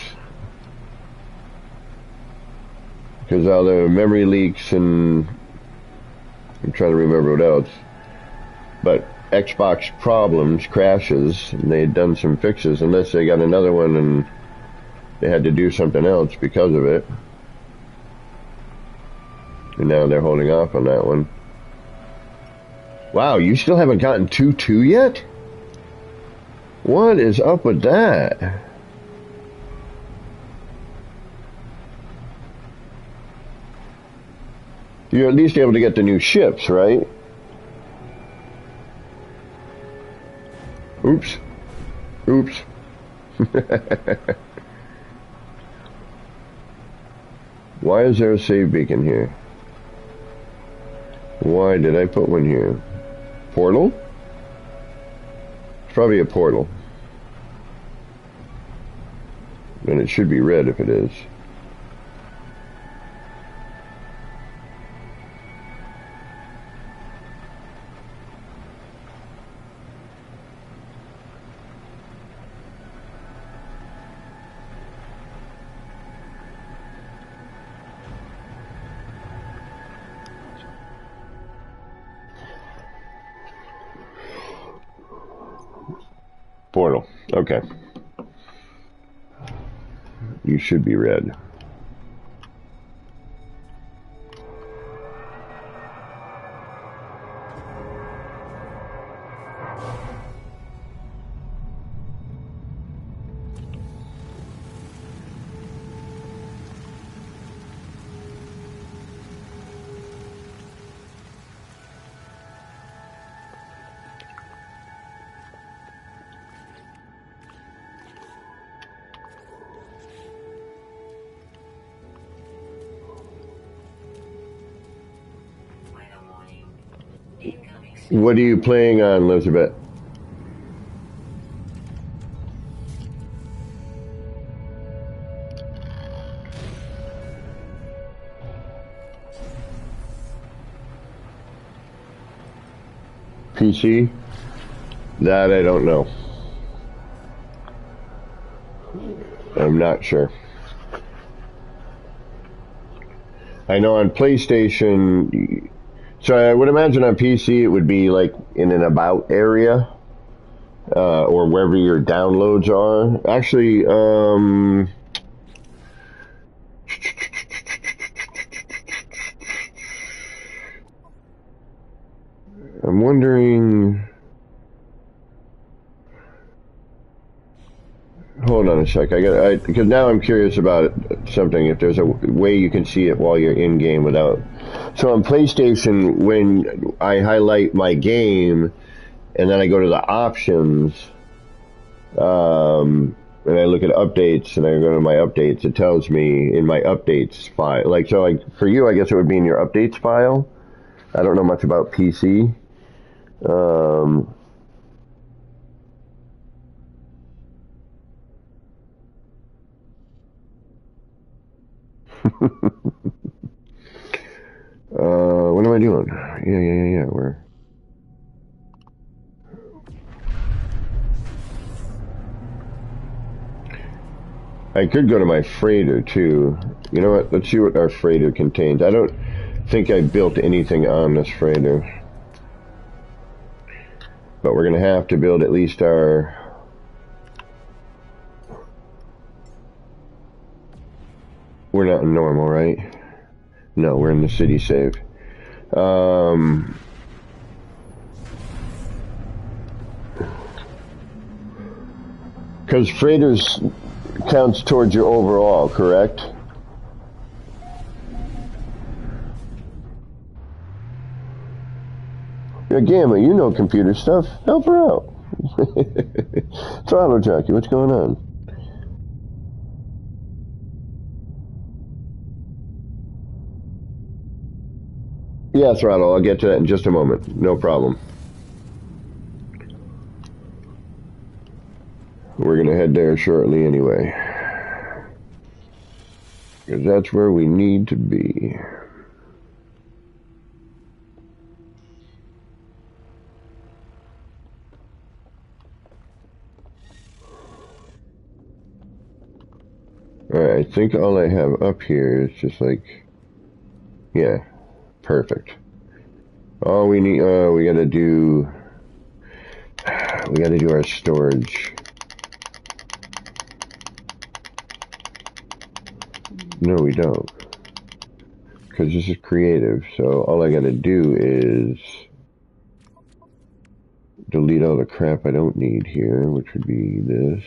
Because all the memory leaks and I'm trying to remember what else. But Xbox problems, crashes, and they had done some fixes, unless they got another one and they had to do something else because of it. And now they're holding off on that one. Wow, you still haven't gotten 2.2 yet? What is up with that? You're at least able to get the new ships, right? Oops. Why is there a save beacon here? Why did I put one here? Portal? It's probably a portal. And it should be red if it is. Portal. Okay. You should be red. What are you playing on, Elizabeth? PC? That I don't know. I'm not sure. I know on PlayStation, so I would imagine on PC it would be like in an about area, or wherever your downloads are. Actually, I'm wondering. Hold on a sec. Because now I'm curious about something. If there's a way you can see it while you're in game without. So on PlayStation, when I highlight my game, and then I go to the options, and I look at updates, and I go to my updates, it tells me in my updates file. Like, so like for you, I guess it would be in your updates file. I don't know much about PC. What am I doing? Yeah. Where? I could go to my freighter too. You know what? Let's see what our freighter contains. I don't think I built anything on this freighter, but we're gonna have to build at least our. We're not in normal, right? No, we're in the city save. Because freighters counts towards your overall, correct? Yeah, Gamma, you know computer stuff. Help her out. Throttle Jockey, what's going on? Yeah, Throttle, I'll get to that in just a moment. No problem. We're going to head there shortly anyway. Because that's where we need to be. Alright, I think all I have up here is just like, yeah, perfect. All we need, we gotta do our storage. No, we don't. Because this is creative, so all I gotta do is delete all the crap I don't need here, which would be this.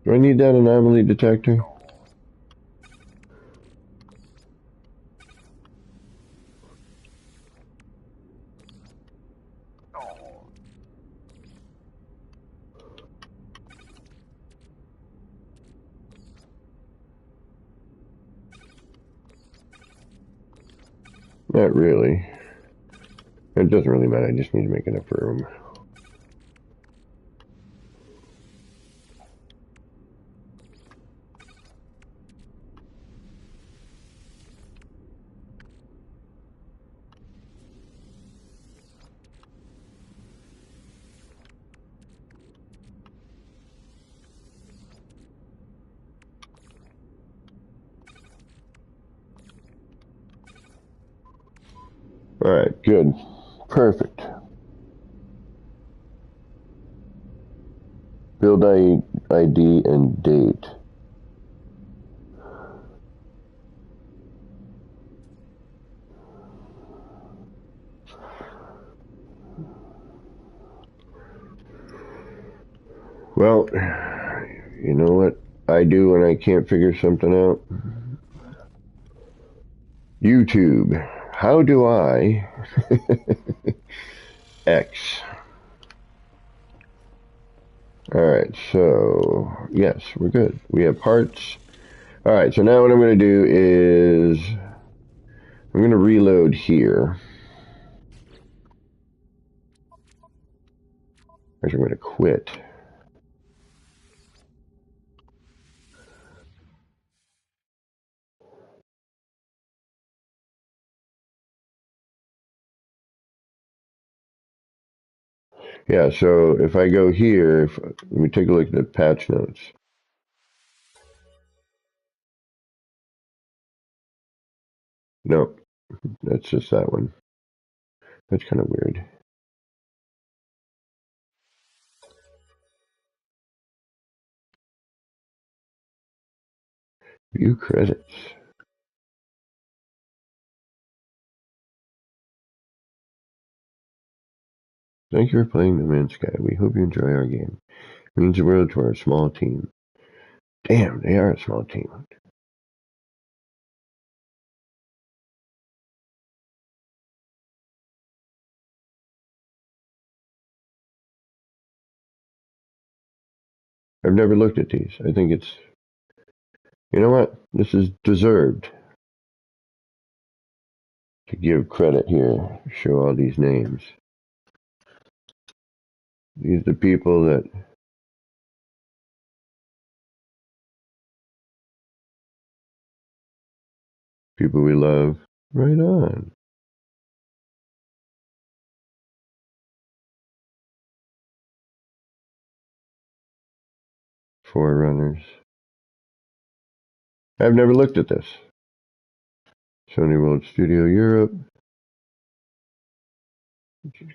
Do I need that anomaly detector? Not really. It doesn't really matter, I just need to make enough room. Alright, good. Perfect. Build ID and date. Well, you know what I do when I can't figure something out? YouTube. How do I X? Alright, so yes, we're good. We have parts. Alright, so now what I'm going to do is I'm going to reload here. Actually, I'm going to quit. Yeah, so if I go here, let me take a look at the patch notes. No, that's just that one. That's kind of weird. View credits. Thank you for playing No Man's Sky. We hope you enjoy our game. It means the world to our small team. Damn, they are a small team. I've never looked at these. I think it's... You know what? This is deserved. To give credit here, show all these names. These are the people that... People we love. Right on. Forerunners. I've never looked at this. Sony World Studio Europe.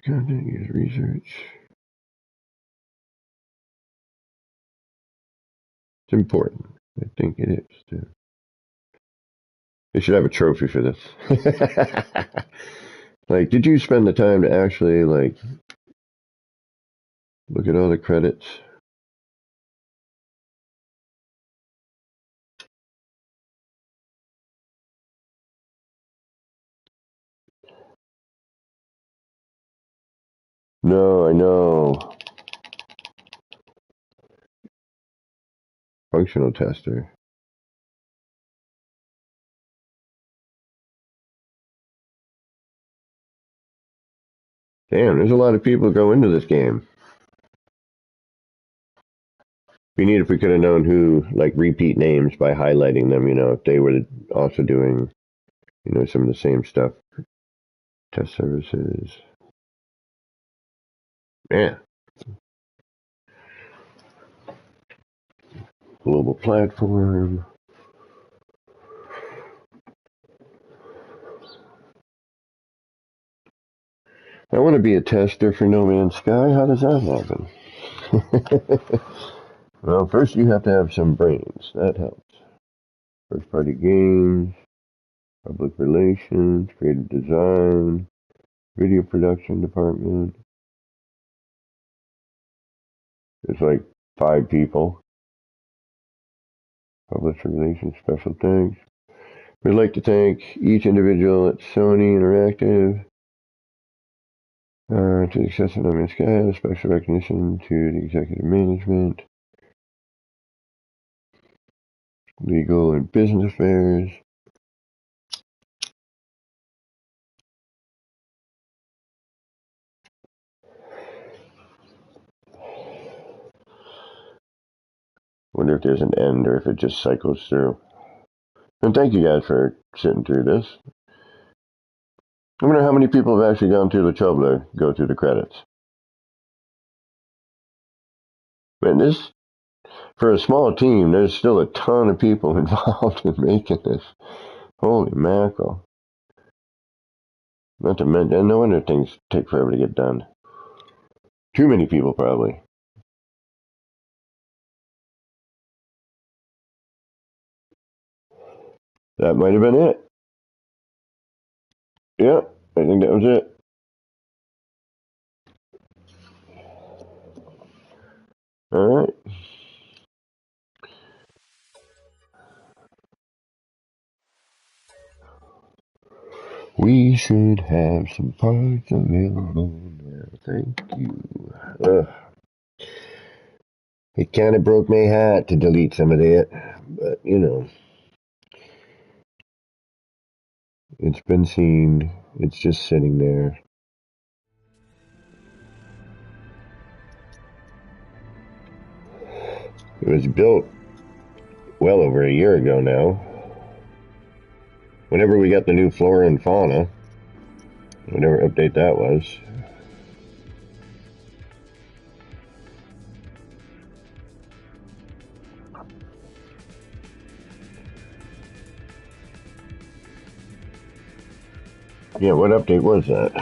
Content, use research. It's important. I think it is too. They should have a trophy for this. Like, did you spend the time to actually, like, look at all the credits? No, I know. Functional tester. Damn, there's a lot of people who go into this game. Be neat if we could have known who, like, repeat names by highlighting them, you know, if they were also doing, you know, some of the same stuff. Test services. Yeah. Global platform. I want to be a tester for No Man's Sky. How does that happen? Well, first you have to have some brains. That helps. First party games, public relations, creative design, video production department. There's like 5 people. Publisher relations, special thanks. We'd like to thank each individual at Sony Interactive to the success of No Man's Sky. Special recognition to the executive management, legal and business affairs. Wonder if there's an end or if it just cycles through. And thank you guys for sitting through this. I wonder how many people have actually gone through the trouble to go through the credits. Man, this, for a small team, there's still a ton of people involved in making this. Holy mackerel. Not to mention, no wonder things take forever to get done. Too many people, probably. That might have been it. Yeah, I think that was it. All right. We should have some parts available now. Thank you. It kind of broke my heart to delete some of that, but you know, it's been seen. It's just sitting there. It was built well over a year ago now. Whenever we got the new flora and fauna, whatever update that was. Yeah, what update was that?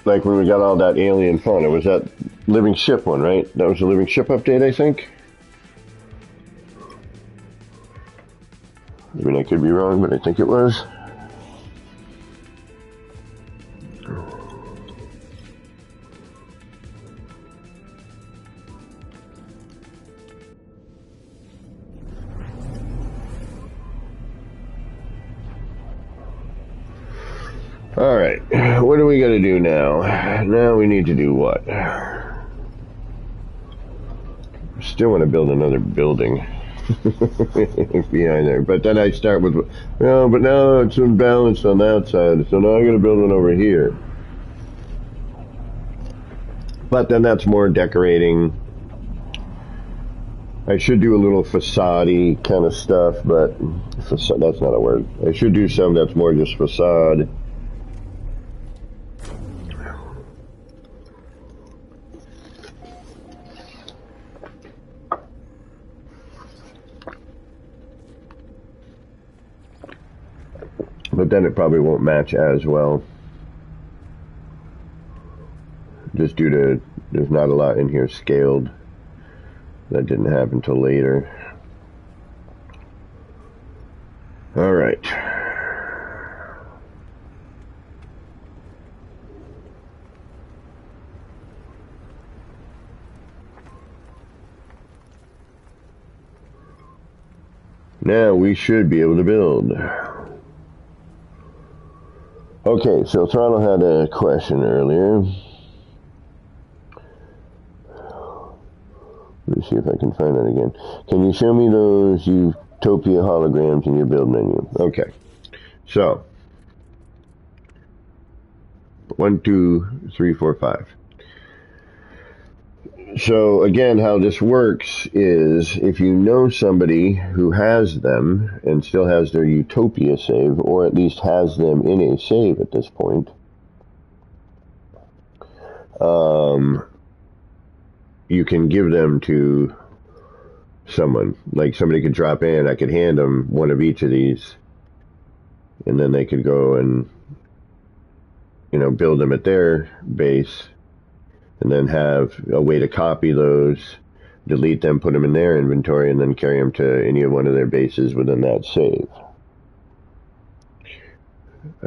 Like when we got all that alien fauna, was that living ship one, right? That was the living ship update, I think. I mean, I could be wrong, but I think it was. Alright, what do we gotta do now? Now we need to do what? Still want to build another building behind there. But then I start with, well, but now it's imbalanced on that side, so now I gotta build one over here. But then that's more decorating. I should do a little facade-y kind of stuff, but that's not a word. I should do some that's more just facade. But then it probably won't match as well. Just due to, there's not a lot in here scaled. That didn't happen till later. Alright. Now we should be able to build. Okay, so Throttle had a question earlier. Let me see if I can find that again. Can you show me those Utopia holograms in your build menu? Okay. So, 1, 2, 3, 4, 5. So again, how this works is if you know somebody who has them and still has their Utopia save, or at least has them in a save at this point, you can give them to someone. Like somebody could drop in, I could hand them one of each of these, and then they could go and, you know, build them at their base, and then have a way to copy those, delete them, put them in their inventory, and then carry them to any one of their bases within that save.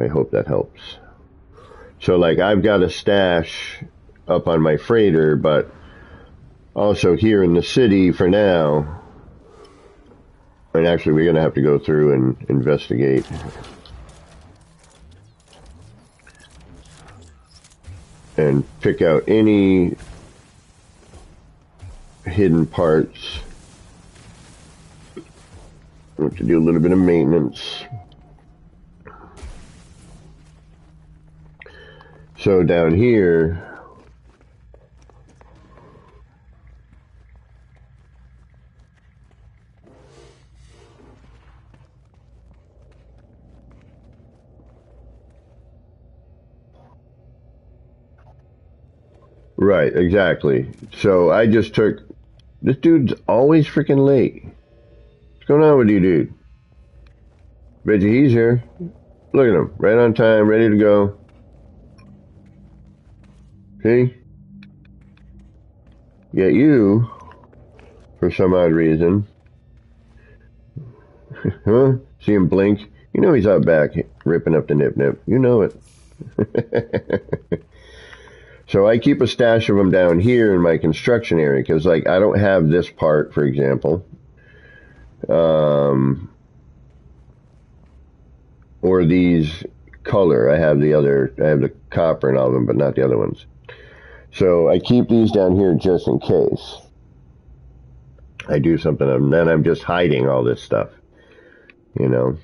I hope that helps. So like I've got a stash up on my freighter, but also here in the city for now. And actually we're going to have to go through and investigate. And pick out any hidden parts. We have to do a little bit of maintenance. So down here, right, exactly. So I just took, this dude's always freaking late. What's going on with you, dude? Bet you he's here. Look at him. Right on time, ready to go. See? Yet you, for some odd reason, huh? See him blink? You know he's out back ripping up the nip-nip. You know it. So I keep a stash of them down here in my construction area because, like, I don't have this part, for example. Or these color. I have the copper and all of them, but not the other ones. So I keep these down here just in case I do something, and then I'm just hiding all this stuff, you know.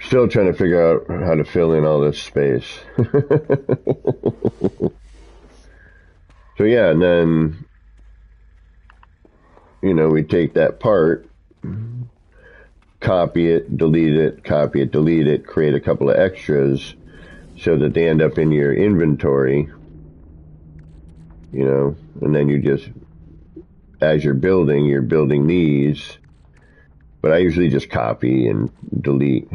Still trying to figure out how to fill in all this space. So yeah, and then, you know, we take that part, copy it, delete it, copy it, delete it, create a couple of extras so that they end up in your inventory, you know, and then you just, as you're building these, but I usually just copy and delete.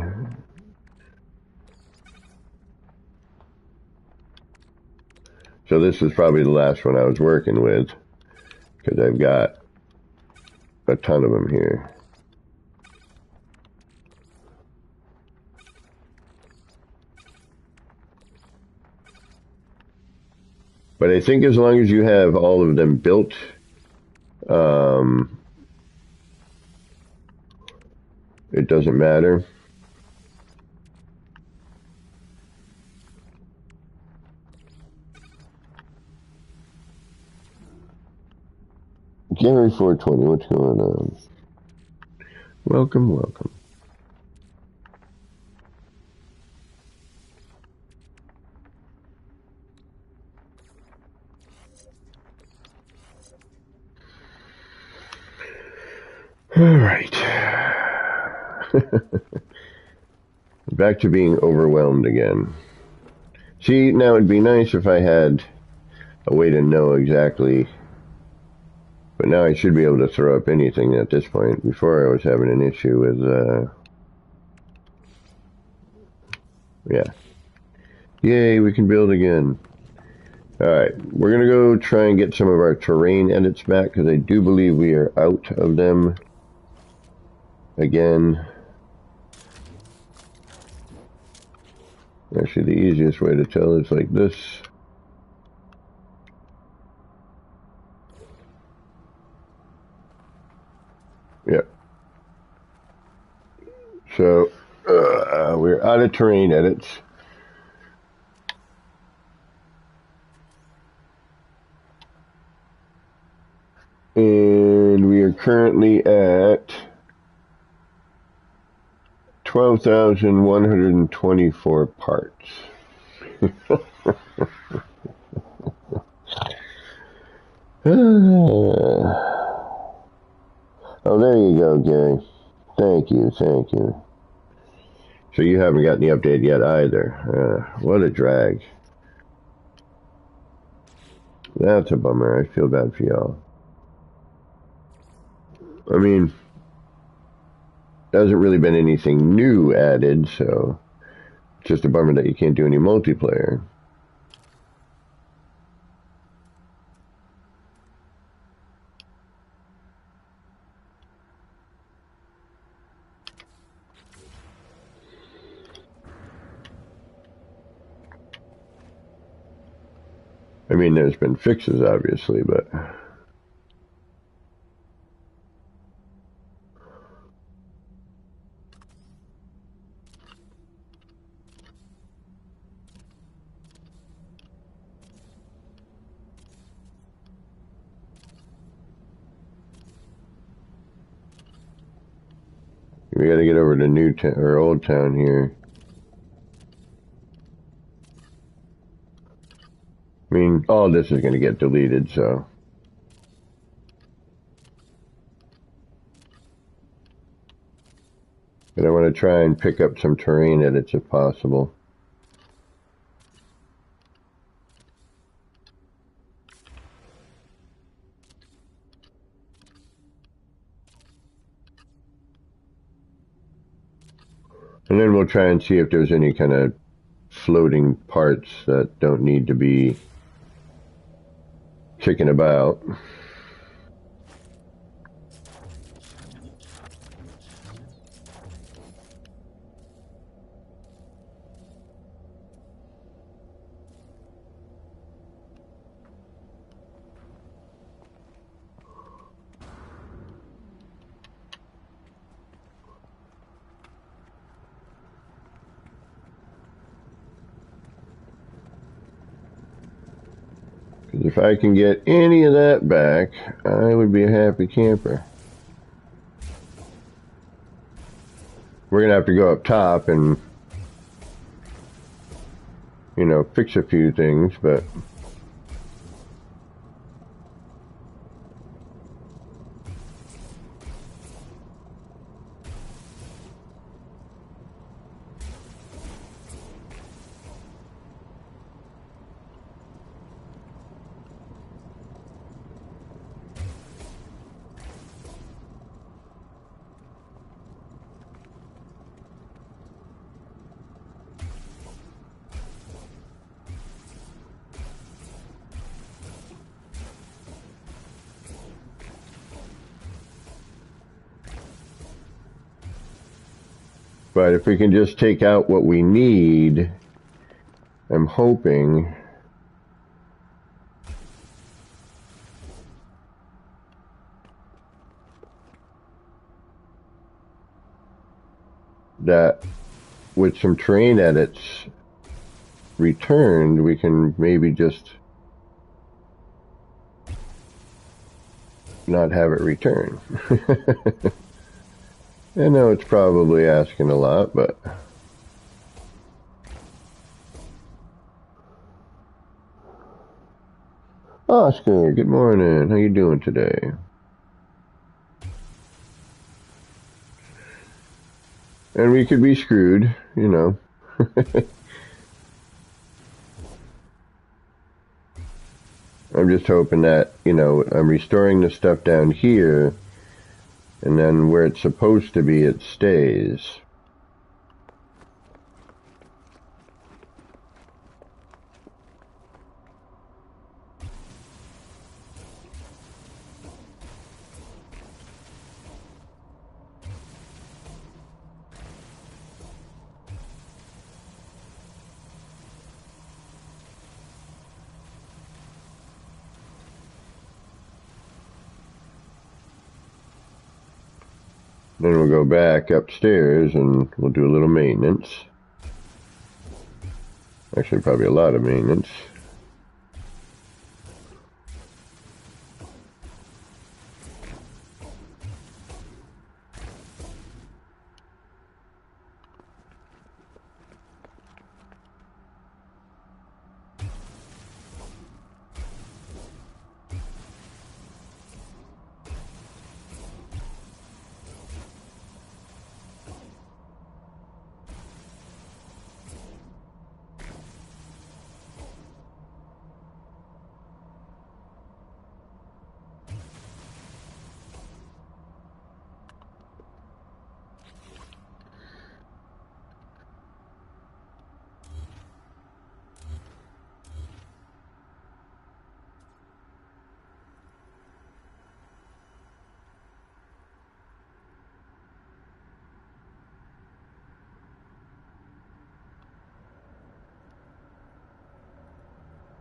So this is probably the last one I was working with because I've got a ton of them here. But I think as long as you have all of them built, it doesn't matter. January 420, what's going on? Welcome, welcome. All right. Back to being overwhelmed again. See, now it'd be nice if I had a way to know exactly, but now I should be able to throw up anything at this point. Before I was having an issue with, yeah. Yay, we can build again. Alright, we're going to go try and get some of our terrain edits back because I do believe we are out of them again. Actually, the easiest way to tell is like this. Yep. So, we're out of terrain edits. And we are currently at 12,124 parts. Oh, there you go, Gary. Thank you, thank you. So you haven't gotten the update yet either. What a drag. That's a bummer. I feel bad for y'all. I mean, there hasn't really been anything new added, so it's just a bummer that you can't do any multiplayer. I mean, there's been fixes, obviously, but... We gotta get over to New Town or Old Town here. I mean, all this is gonna get deleted, so. But I want to try and pick up some terrain edits if possible. And then we'll try and see if there's any kind of floating parts that don't need to be kicking about. Because if I can get any of that back, I would be a happy camper. We're going to have to go up top and, you know, fix a few things, but... But if we can just take out what we need, I'm hoping that with some terrain edits returned, we can maybe just not have it return. I know it's probably asking a lot, but Oscar, good morning. How you doing today? And we could be screwed, you know. I'm just hoping that, you know, I'm restoring the stuff down here, and then where it's supposed to be, it stays. Then we'll go back upstairs and we'll do a little maintenance. Actually, probably a lot of maintenance.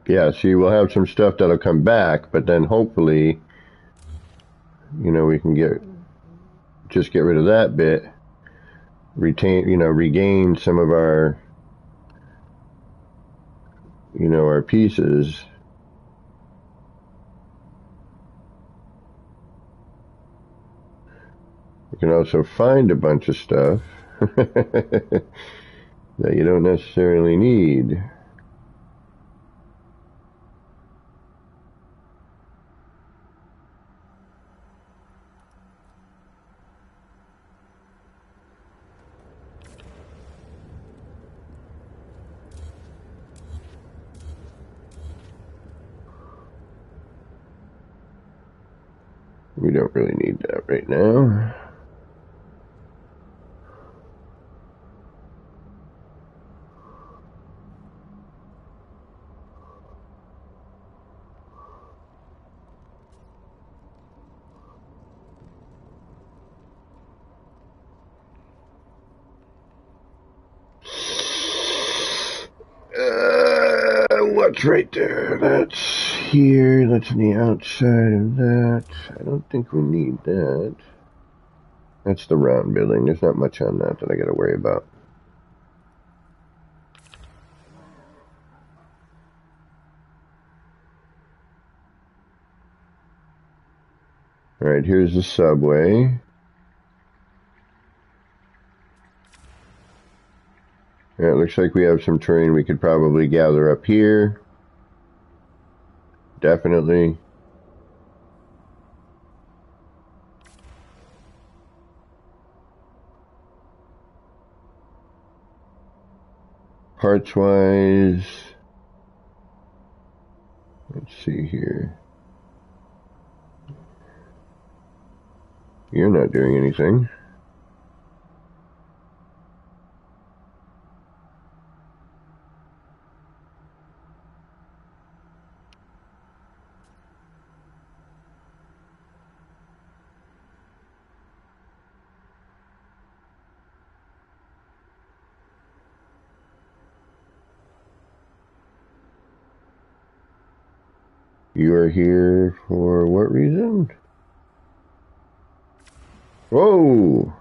Yeah, see, we'll have some stuff that'll come back, but then hopefully, you know, we can just get rid of that bit, regain some of our, you know, our pieces. can also find a bunch of stuff that you don't necessarily need. We don't really need that right now. What's right there? That's here. That's on the outside of that. I don't think we need that. That's the round building. There's not much on that I gotta worry about. Alright, here's the subway. Yeah, it looks like we have some terrain we could probably gather up here. Definitely. Parts wise, let's see here. You're not doing anything. You are here for what reason? Whoa!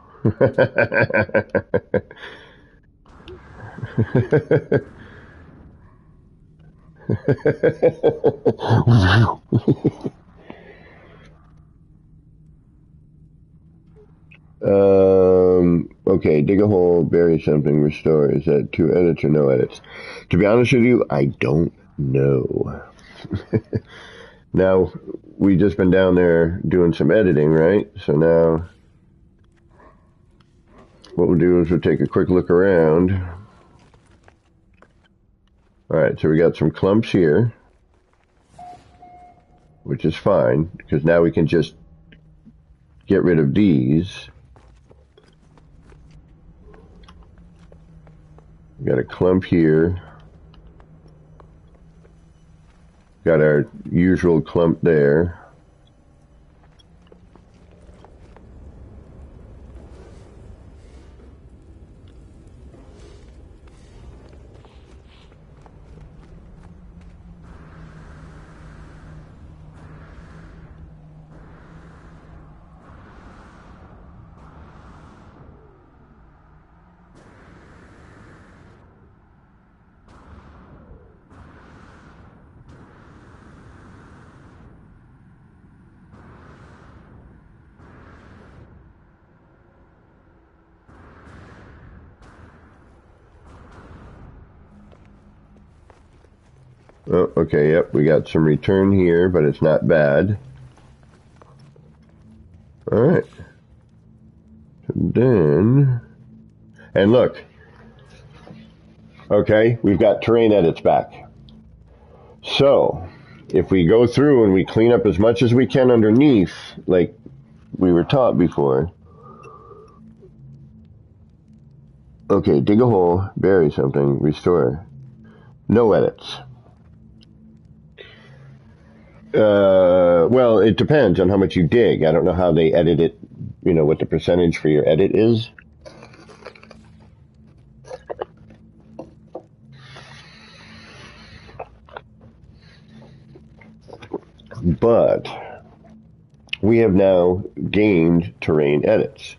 Okay, dig a hole, bury something, restore. Is that 2 edits or no edits? To be honest with you, I don't know. Now, we just been down there doing some editing, right? So now, what we'll do is we'll take a quick look around. Alright, so we got some clumps here, which is fine, because now we can just get rid of these. We got a clump here. Got our usual clump there. Oh, okay, yep, we got some return here, but it's not bad. Alright. Then, and look, okay, we've got terrain edits back. So, if we go through and we clean up as much as we can underneath, like we were taught before. Okay, dig a hole, bury something, restore. No edits. Well, it depends on how much you dig. I don't know how they edit it, you know, what the percentage for your edit is. But we have now gained terrain edits.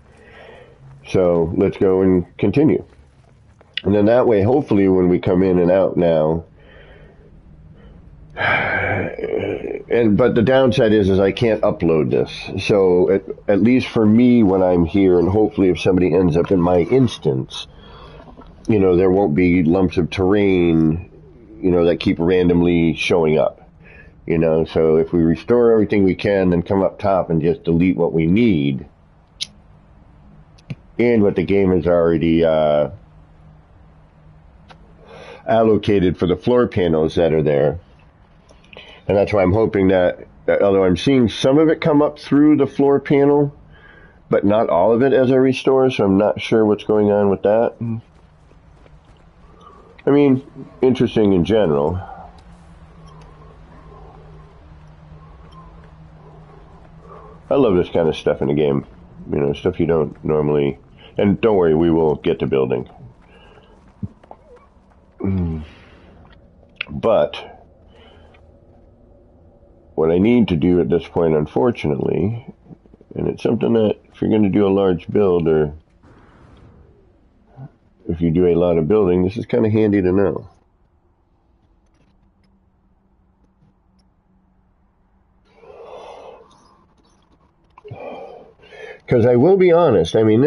So let's go and continue. And then that way, hopefully, when we come in and out now, But the downside is I can't upload this. So at least for me when I'm here, and hopefully if somebody ends up in my instance, there won't be lumps of terrain, that keep randomly showing up. So if we restore everything we can, then come up top and just delete what we need, and what the game has already allocated for the floor panels that are there. And that's why I'm hoping that, although I'm seeing some of it come up through the floor panel, but not all of it as I restore, so I'm not sure what's going on with that. I mean, interesting in general. I love this kind of stuff in a game. Stuff you don't normally... And don't worry, we will get to building. But what I need to do at this point, unfortunately, and it's something that if you're going to do a large build, or if you do a lot of building, this is kind of handy to know. Because I will be honest, I mean,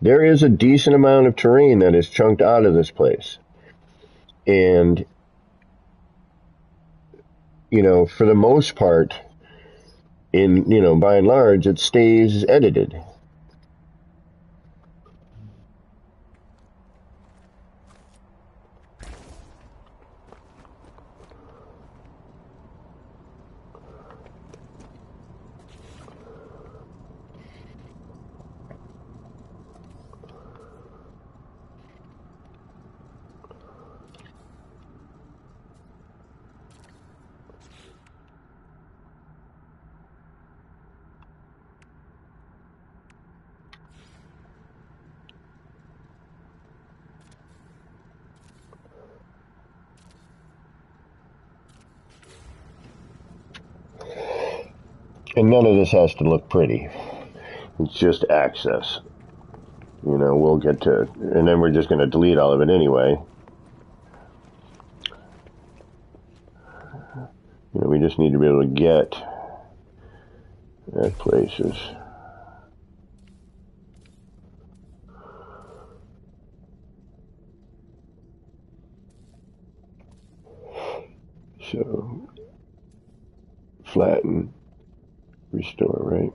there is a decent amount of terrain that is chunked out of this place. And, for the most part, by and large, it stays edited. And none of this has to look pretty. It's just access. We'll get to... And then we're just going to delete all of it anyway. We just need to be able to get at places. So, flatten, restore, right?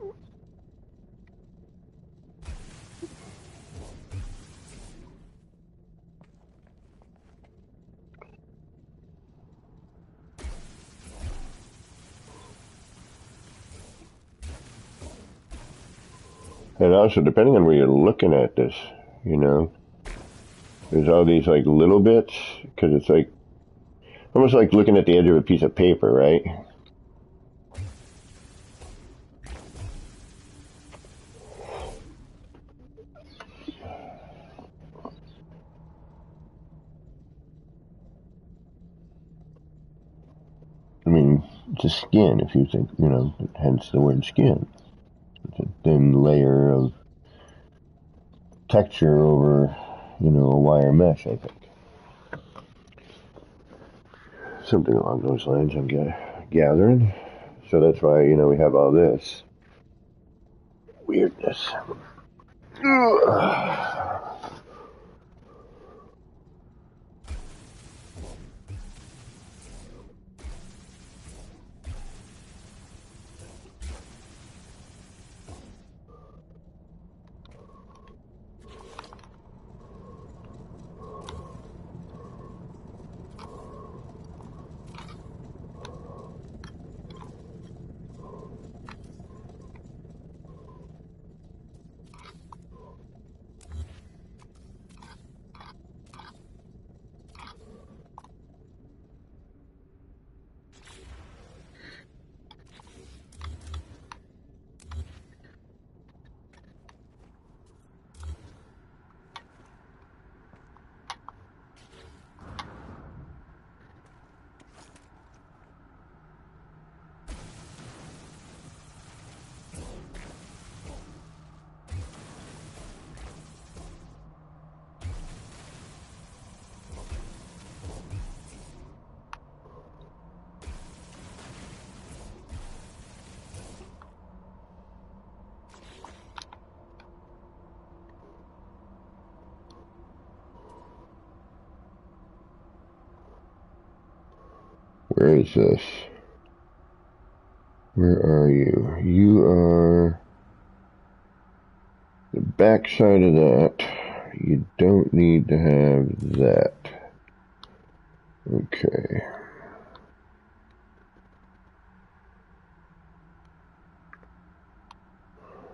And also, depending on where you're looking at this, there's all these like little bits, because it's like almost like looking at the edge of a piece of paper, right? I mean, it's a skin, if you think, hence the word skin. It's a thin layer of texture over, a wire mesh, I think. Something along those lines, I'm gathering. So that's why, we have all this weirdness. Where is this? Where are you? You are the back side of that. You don't need to have that. Okay.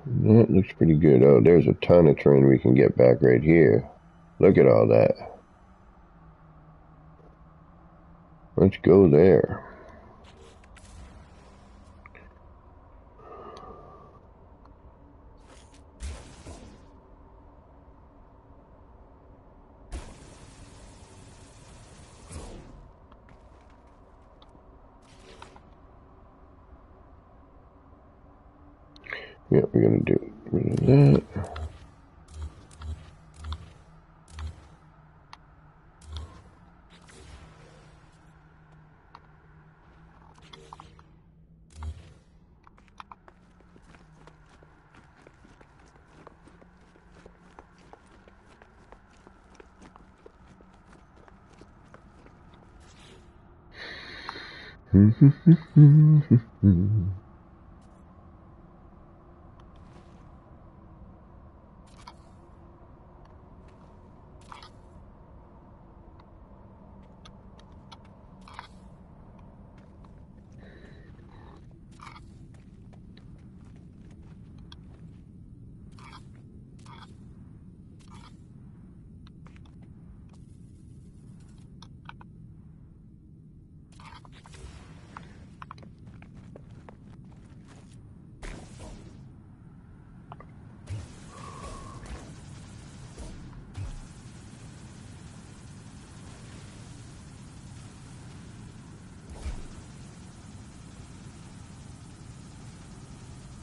That looks pretty good. Oh, there's a ton of terrain we can get back right here. Look at all that. Let's go there. Yeah, we're gonna do rid of that.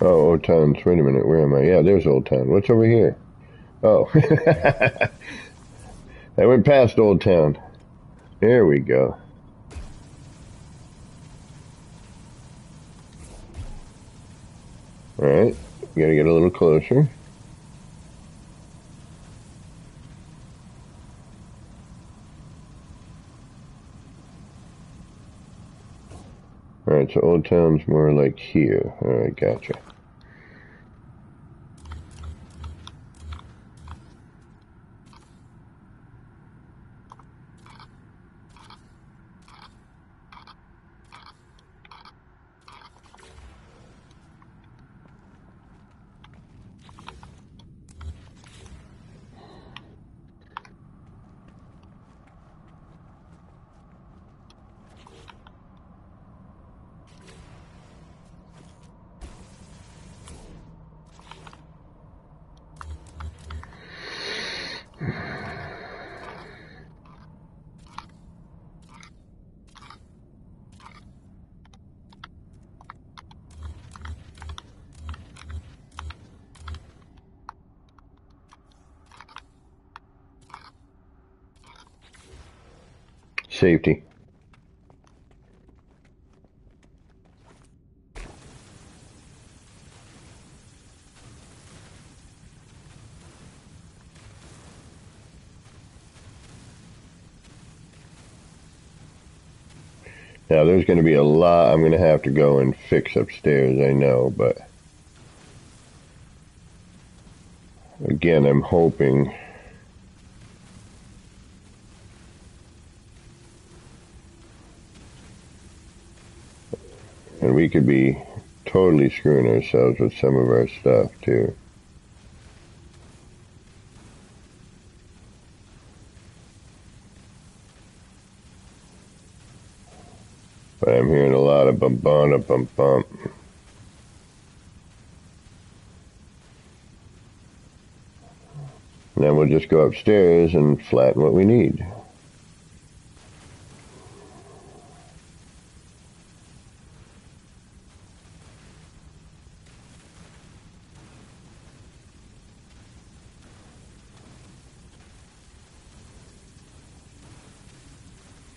Oh, Old Towns. Wait a minute. Where am I? Yeah, there's Old Town. What's over here? Oh. I went past Old Town. There we go. Alright. You gotta get a little closer. Alright, so Old Town's more like here. Alright, gotcha. Safety. Now, there's going to be a lot I'm going to have to go and fix upstairs, I know, but again, I'm hoping and we could be totally screwing ourselves with some of our stuff, too. But I'm hearing a lot of bump. And then we'll just go upstairs and flatten what we need.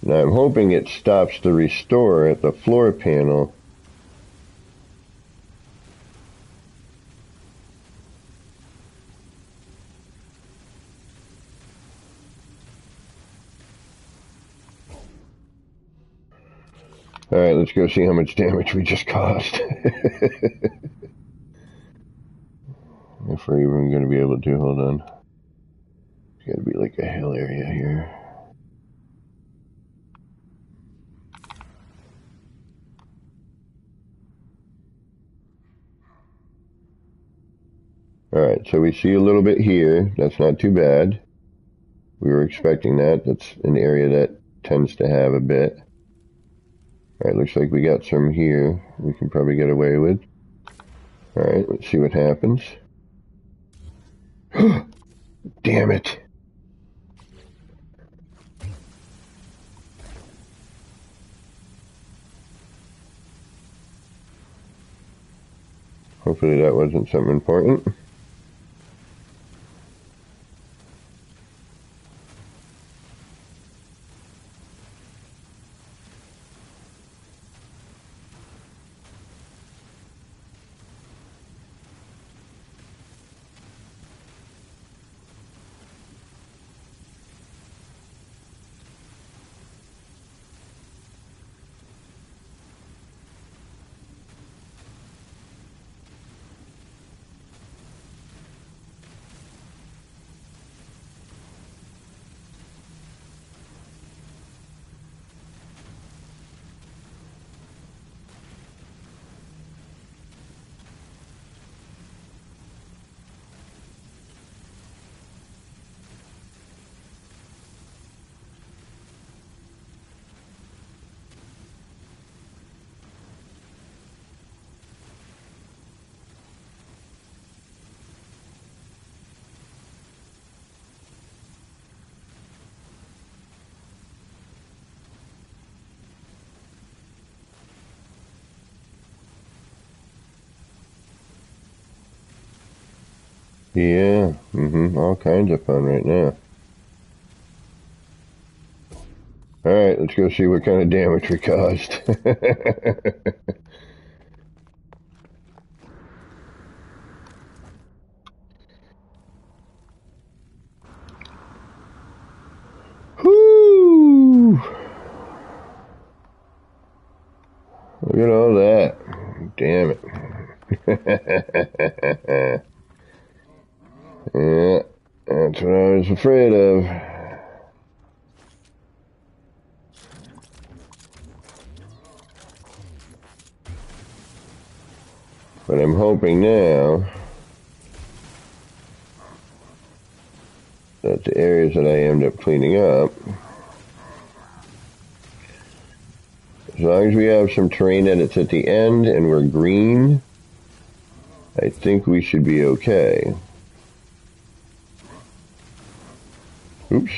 Now I'm hoping it stops the restore at the floor panel. Alright, let's go see how much damage we just caused. If we're even going to be able to, hold on. It's got to be like a hill area here. Alright, so we see a little bit here. That's not too bad. We were expecting that. That's an area that tends to have a bit. Alright, looks like we got some here we can probably get away with. Alright, let's see what happens. Damn it. Hopefully that wasn't something important. Yeah, all kinds of fun right now. Alright, let's go see what kind of damage we caused. Whoo! Look at all that. Damn it. Yeah, that's what I was afraid of. But I'm hoping now that the areas that I end up cleaning up, as long as we have some terrain edits at the end and we're green, I think we should be okay. Oops.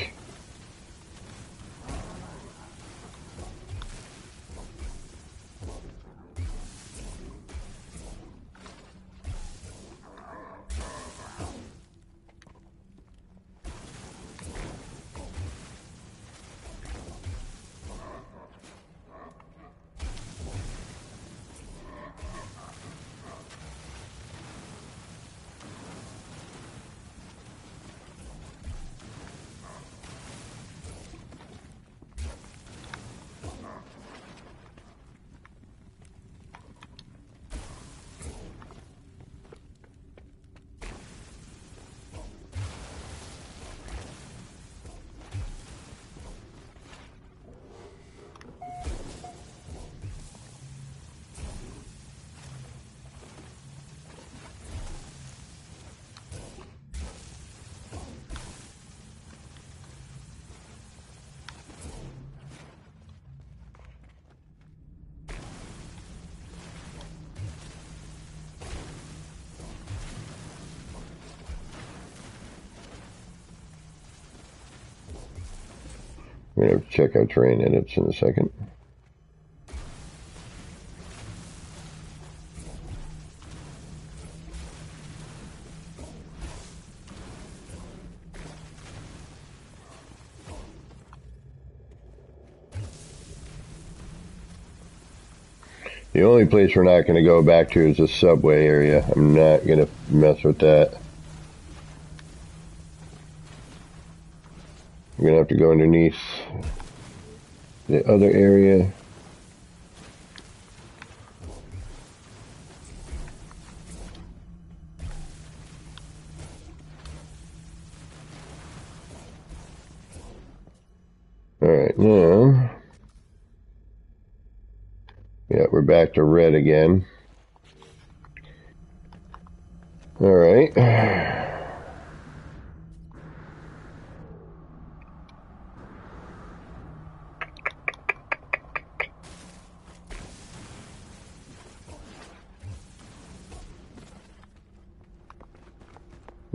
We're going to have to check out terrain edits in a second. The only place we're not going to go back to is the subway area. I'm not going to mess with that. We're going to have to go underneath the other area. Alright, now... Yeah, we're back to red again. Alright.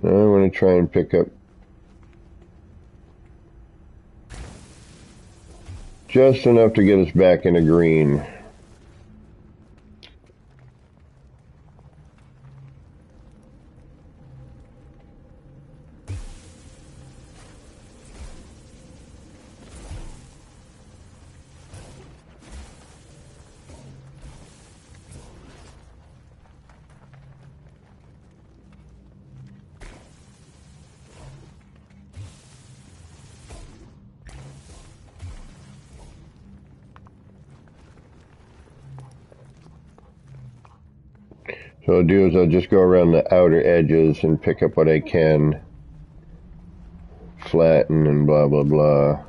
Now I want to try and pick up just enough to get us back into green. So what I'll do is I'll just go around the outer edges and pick up what I can, flatten and blah blah blah.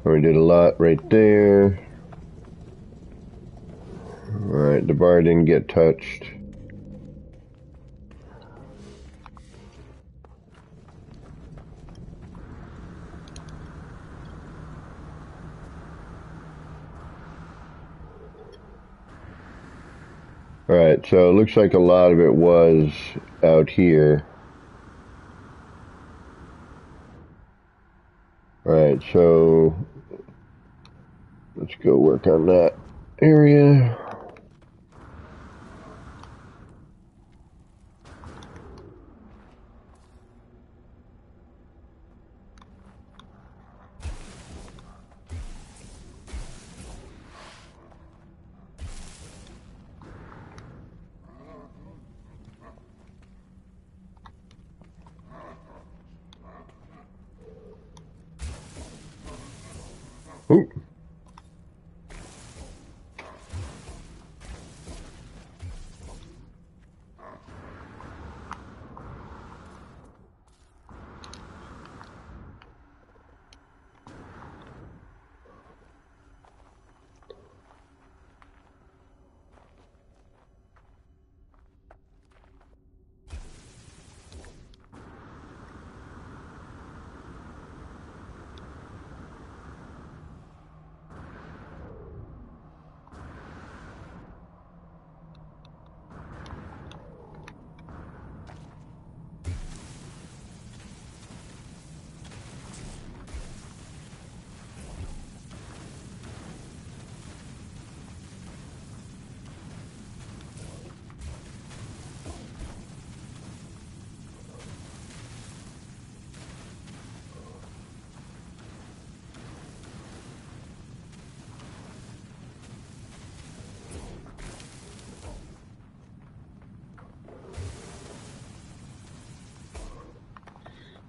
We did a lot right there. Alright, the bar didn't get touched. Alright, so it looks like a lot of it was out here. Alright, so let's go work on that area. Ooh.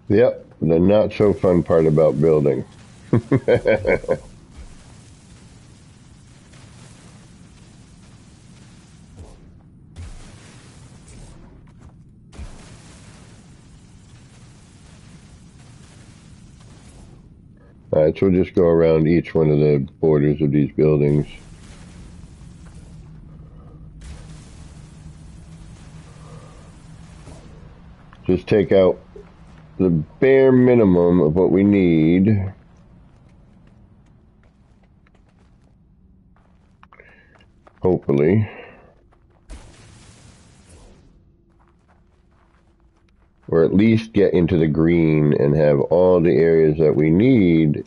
Yep, the not so fun part about building. Alright, so we'll just go around each one of the borders of these buildings. Just take out the bare minimum of what we need. Hopefully. Or at least get into the green and have all the areas that we need.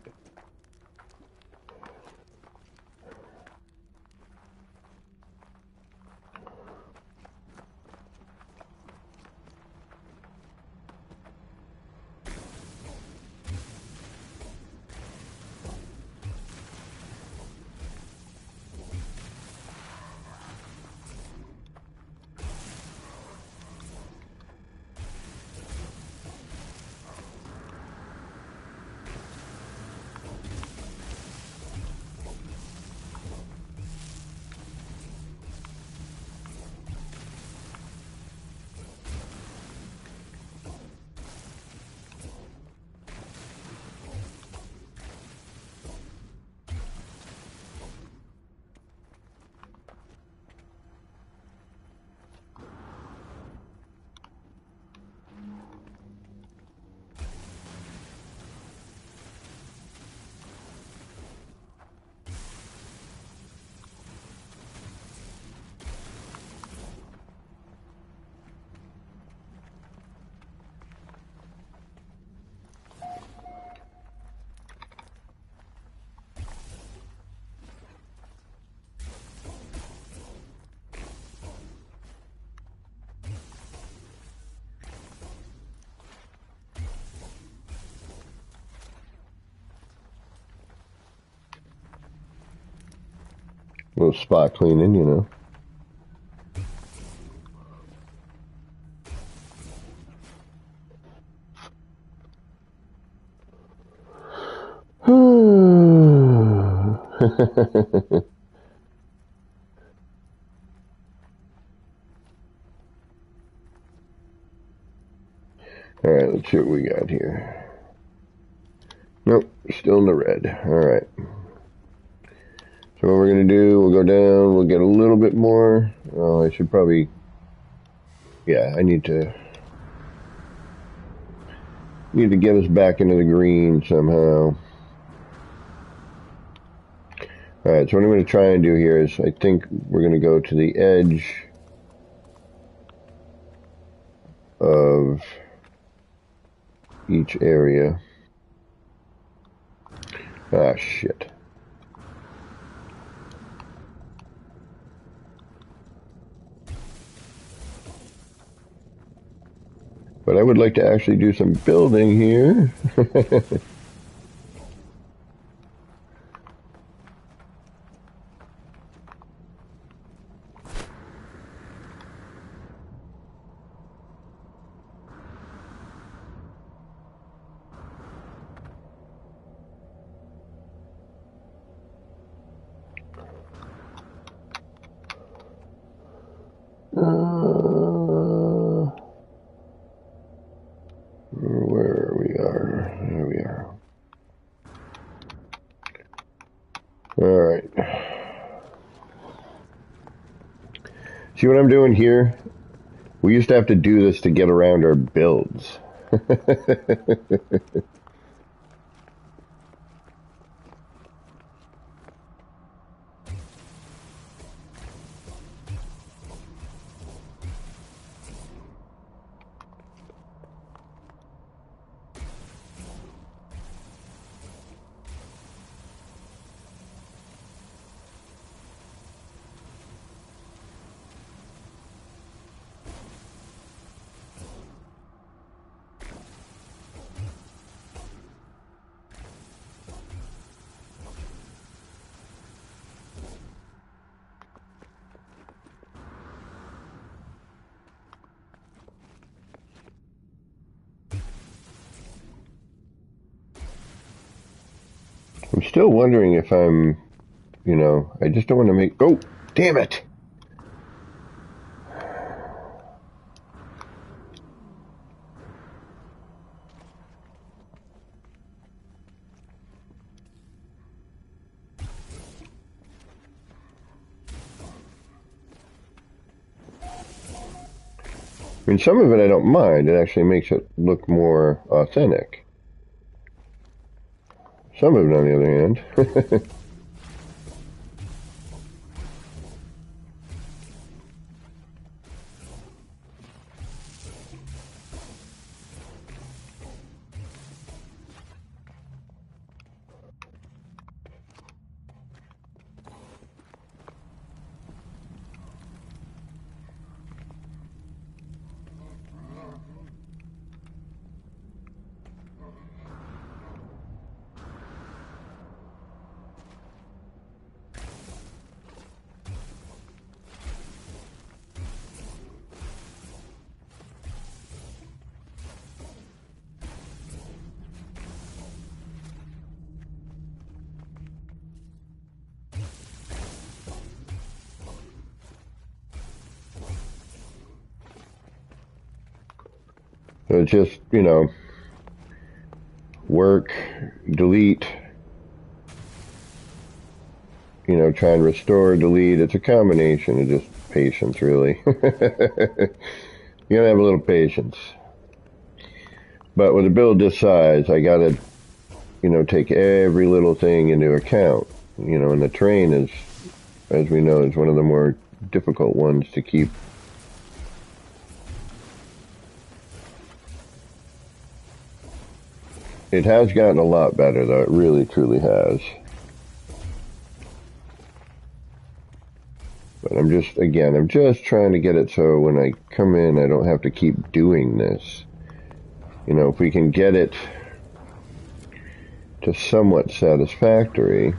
little spot cleaning, you know. Alright, let's see what we got here. Nope, still in the red. Alright. So what we're going to do, we'll go down, we'll get a little bit more. Oh, I should probably... Yeah, I need to get us back into the green somehow. Alright, so what I'm going to try and do here is, I think we're going to go to the edge of each area. Ah, shit. But I would like to actually do some building here. Where we are. There we are. Alright. See what I'm doing here? We used to have to do this to get around our builds. I'm still wondering if I'm, you know, I just don't want to make... Oh, damn it! I mean, some of it I don't mind. It actually makes it look more authentic. Some of it, on the other hand. So it's just, you know, work, delete, you know, try and restore, delete. It's a combination of just patience, really. You gotta have a little patience. But with a build this size, I gotta, you know, take every little thing into account. You know, and the terrain is, as we know, is one of the more difficult ones to keep. It has gotten a lot better, though. It really, truly has. But I'm just trying to get it so when I come in, I don't have to keep doing this. You know, if we can get it to somewhat satisfactory.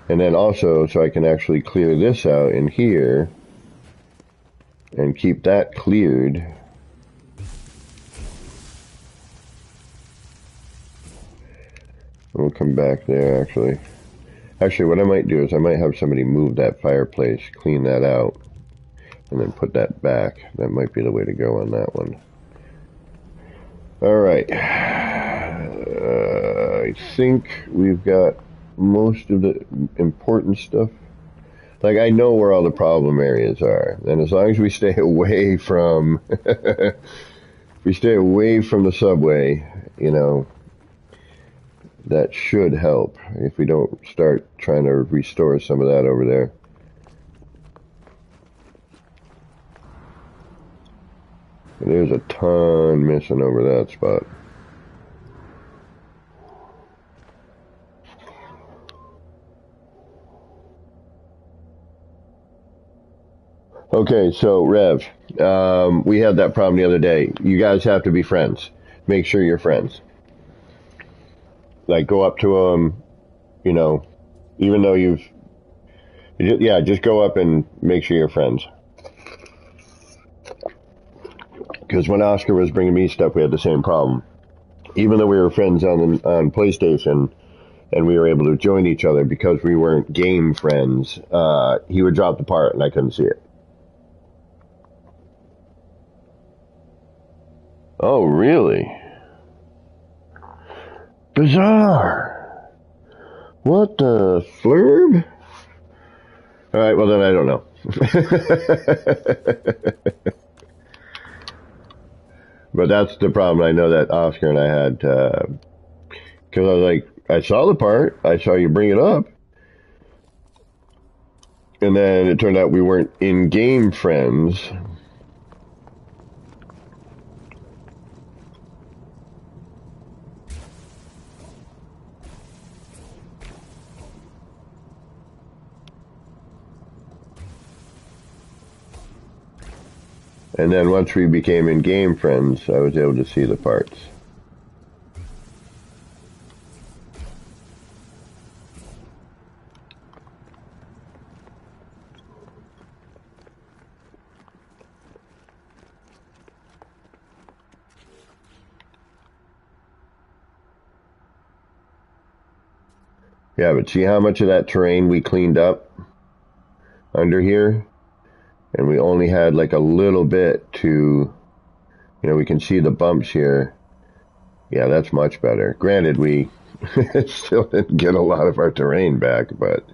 And then also, so I can actually clear this out in here and keep that cleared. We'll come back there, actually. Actually, what I might do is I might have somebody move that fireplace, clean that out, and then put that back. That might be the way to go on that one. All right. I think we've got most of the important stuff. Like, I know where all the problem areas are, and as long as we stay away from, if we stay away from the subway, you know, that should help if we don't start trying to restore some of that over there. There's a ton missing over that spot. Okay, so Rev, we had that problem the other day. You guys have to be friends. Make sure you're friends. Like, go up to them, you know, even though yeah, just go up and make sure you're friends. Because when Oscar was bringing me stuff, we had the same problem. Even though we were friends on PlayStation, and we were able to join each other because we weren't game friends, he would drop the part and I couldn't see it. Oh, really? Bizarre. What the flurb? All right, well then I don't know. But that's the problem I know that Oscar and I had, because I was like, I saw the part, I saw you bring it up, and then it turned out we weren't in-game friends. And then once we became in-game friends, I was able to see the parts. Yeah, but see how much of that terrain we cleaned up under here? And we only had like a little bit to, you know, we can see the bumps here. Yeah, that's much better. Granted, we still didn't get a lot of our terrain back, but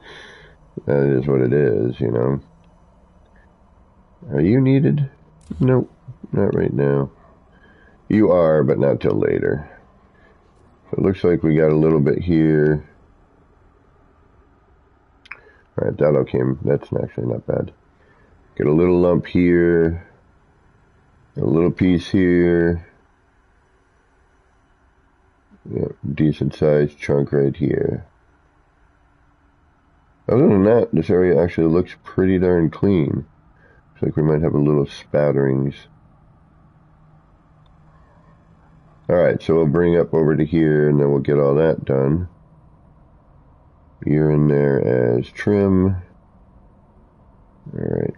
that is what it is, you know. Are you needed? Nope, not right now. You are, but not till later. So it looks like we got a little bit here. Alright, that okay. That's actually not bad. Get a little lump here. A little piece here. Yep, decent sized chunk right here. Other than that, this area actually looks pretty darn clean. Looks like we might have a little spatterings. Alright, so we'll bring up over to here and then we'll get all that done. You're in there as trim. Alright.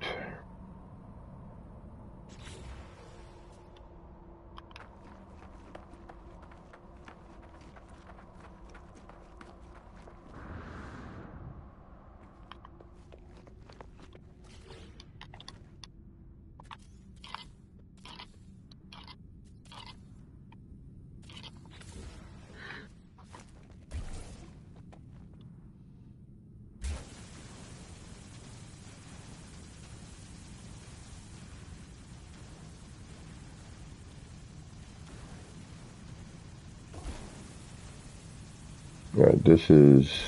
Alright, this is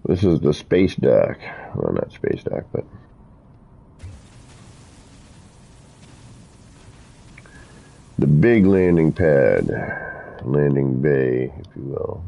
the space dock. Well, not space dock, but the big landing pad, landing bay, if you will.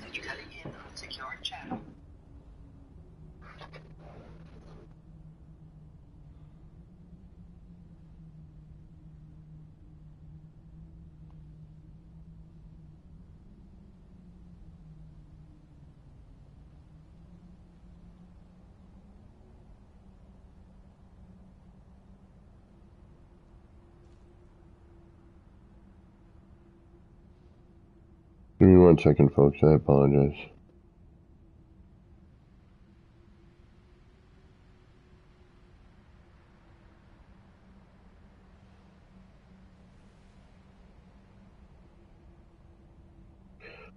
Message coming in on secured channel. Give me 1 second, folks. I apologize.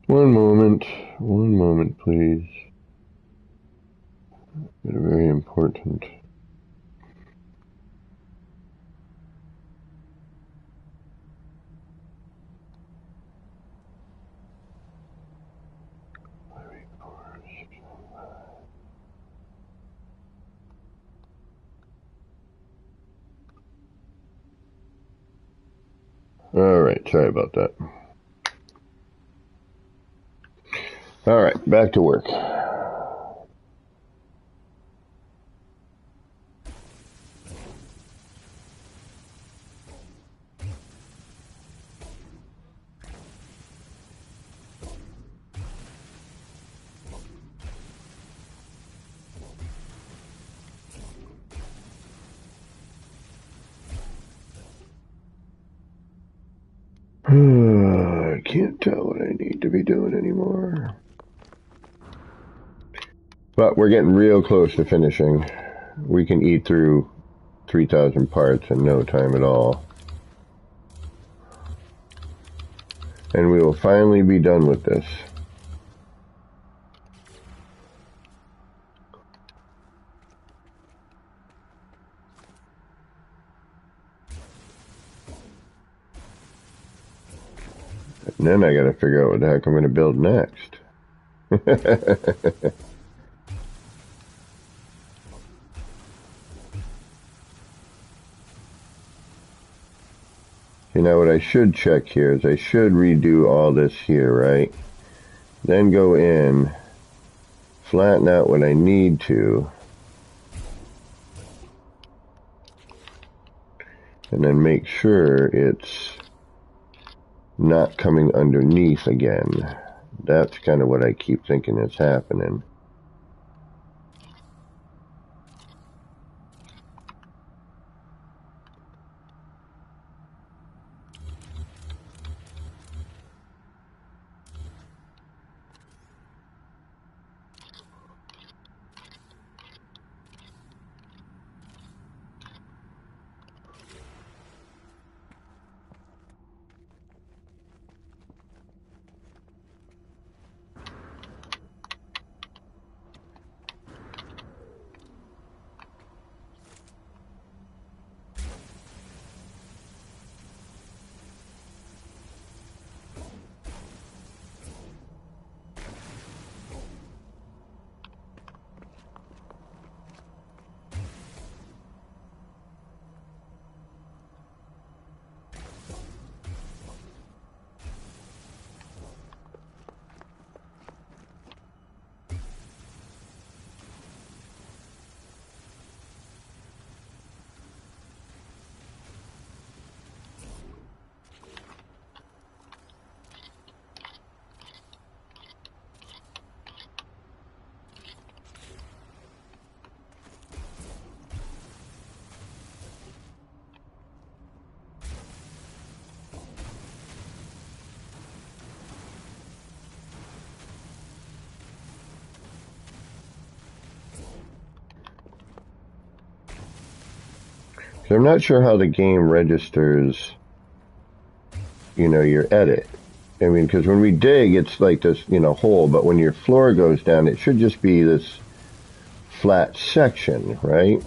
One moment, please. They're very important. Alright, sorry about that. Alright, back to work. I can't tell what I need to be doing anymore. But we're getting real close to finishing. We can eat through 3,000 parts in no time at all. And we will finally be done with this. And then I gotta figure out what the heck I'm gonna build next. You know what I should check here is I should redo all this here, right? Then go in, flatten out what I need to, and then make sure it's not coming underneath again. That's kind of what I keep thinking is happening. So I'm not sure how the game registers, you know, your edit. I mean, because when we dig, it's like this, you know, hole, but when your floor goes down, it should just be this flat section, right?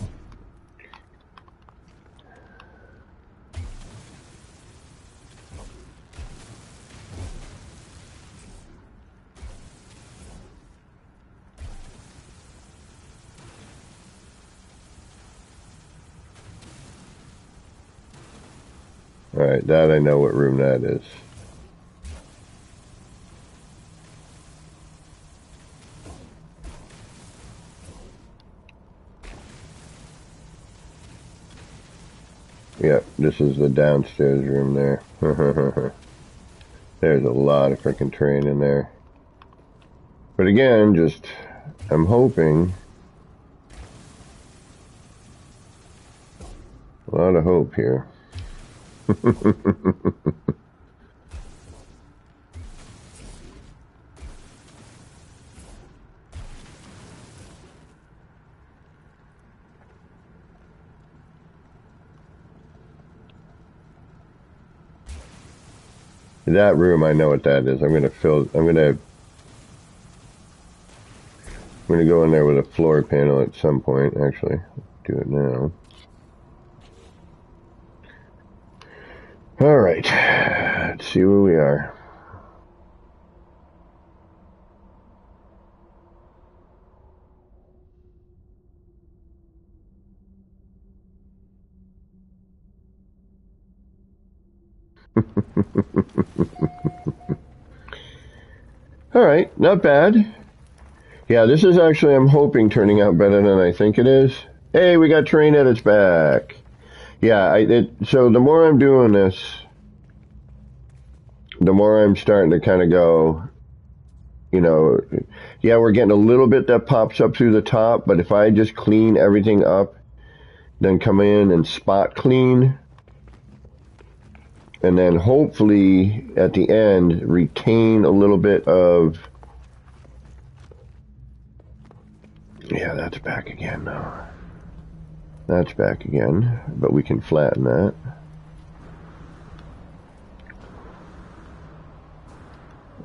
Alright, that I know what room that is. Yep, this is the downstairs room there. There's a lot of freaking terrain in there. But again, just, I'm hoping. A lot of hope here. That room, I know what that is. I'm gonna go in there with a floor panel at some point. Actually, do it now. All right, let's see where we are. All right, not bad. Yeah, this is actually, I'm hoping, turning out better than I think it is. Hey, we got terrain edits back. Yeah, so the more I'm doing this, the more I'm starting to kind of go, you know, yeah, we're getting a little bit that pops up through the top, but if I just clean everything up, then come in and spot clean, and then hopefully at the end retain a little bit of, yeah, that's back again now. That's back again, but we can flatten that.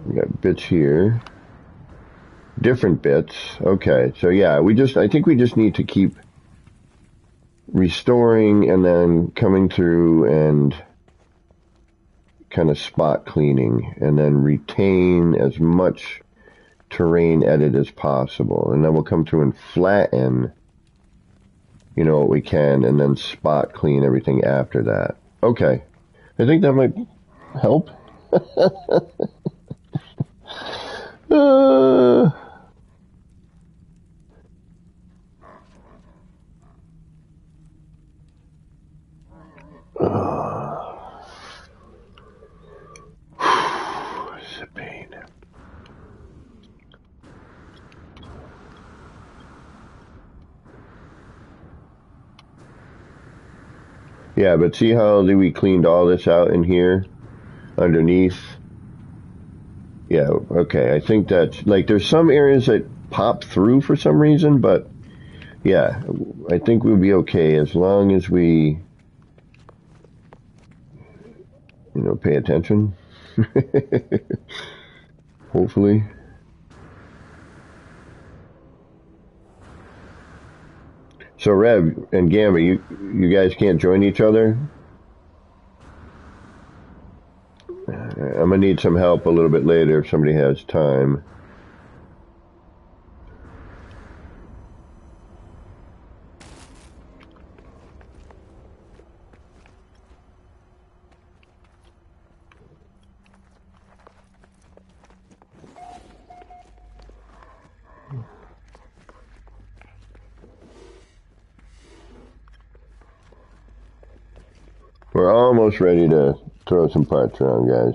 We got bits here. Different bits. Okay, so yeah, I think we just need to keep restoring and then coming through and kind of spot cleaning and then retain as much terrain edit as possible. And then we'll come through and flatten, you know, what we can, and then spot clean everything after that. Okay. I think that might help. It's a pain. Yeah, but see how we cleaned all this out in here underneath? Yeah, okay. I think that's, like, there's some areas that pop through for some reason, but yeah, I think we'll be okay as long as we, you know, pay attention. Hopefully. So Rev and Gamma, you guys can't join each other? I'm gonna need some help a little bit later if somebody has time. We're almost ready to throw some parts around, guys.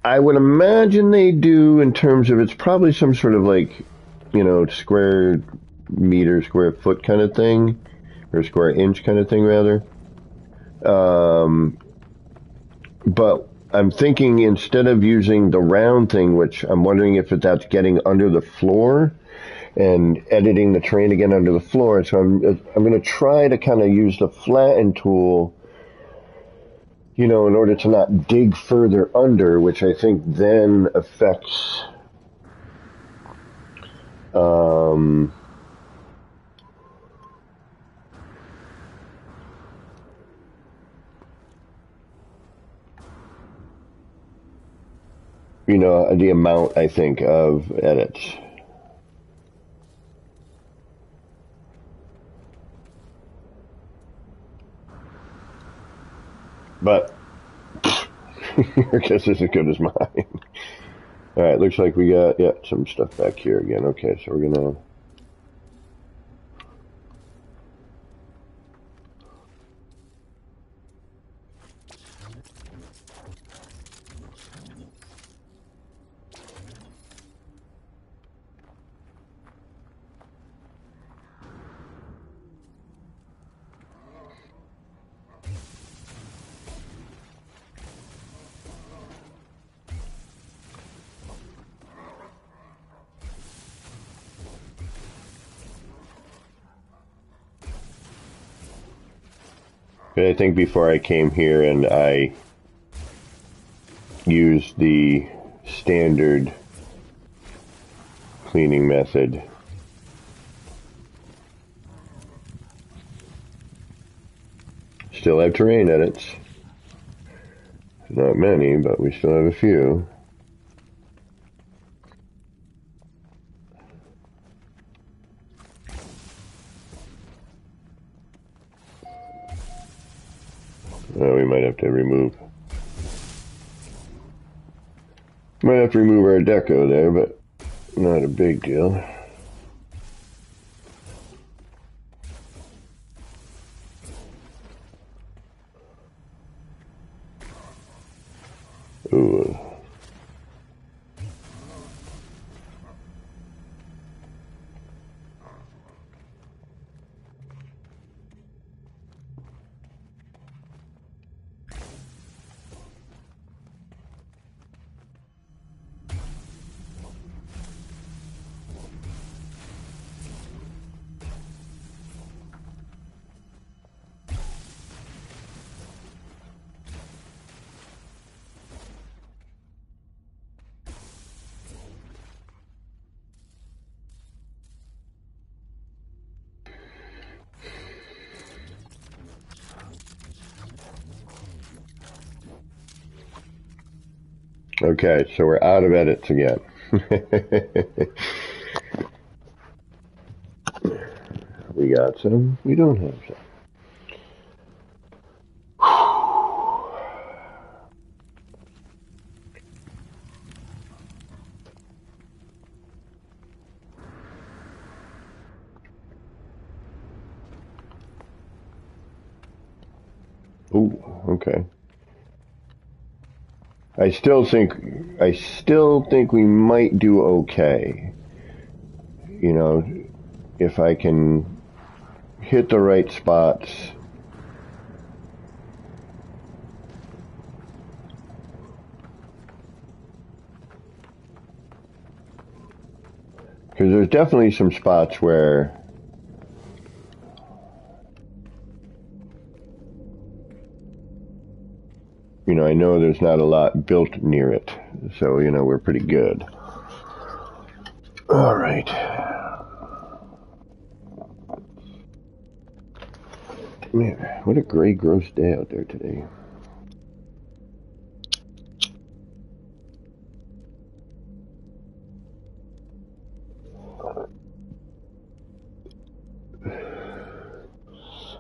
I would imagine they do in terms of, it's probably some sort of, like, you know, square meter, square foot kind of thing, or square inch kind of thing, rather. But I'm thinking instead of using the round thing, which I'm wondering if that's getting under the floor and editing the terrain again under the floor. So I'm going to try to kind of use the flatten tool, you know, in order to not dig further under, which I think then affects you know, the amount, I think, of edits. But your guess is as good as mine. All right, looks like we got, yeah, some stuff back here again. Okay, so we're gonna I think before I came here and I used the standard cleaning method. Still have terrain edits. Not many, but we still have a few. We might have to remove. Might have to remove our deco there, but not a big deal. Ooh. Okay, so we're out of edits again. We got some, we don't have some. Ooh, okay. I still think we might do okay. You know, if I can hit the right spots. Because there's definitely some spots where I know there's not a lot built near it. So, we're pretty good. All right. Man, what a gray, gross day out there today.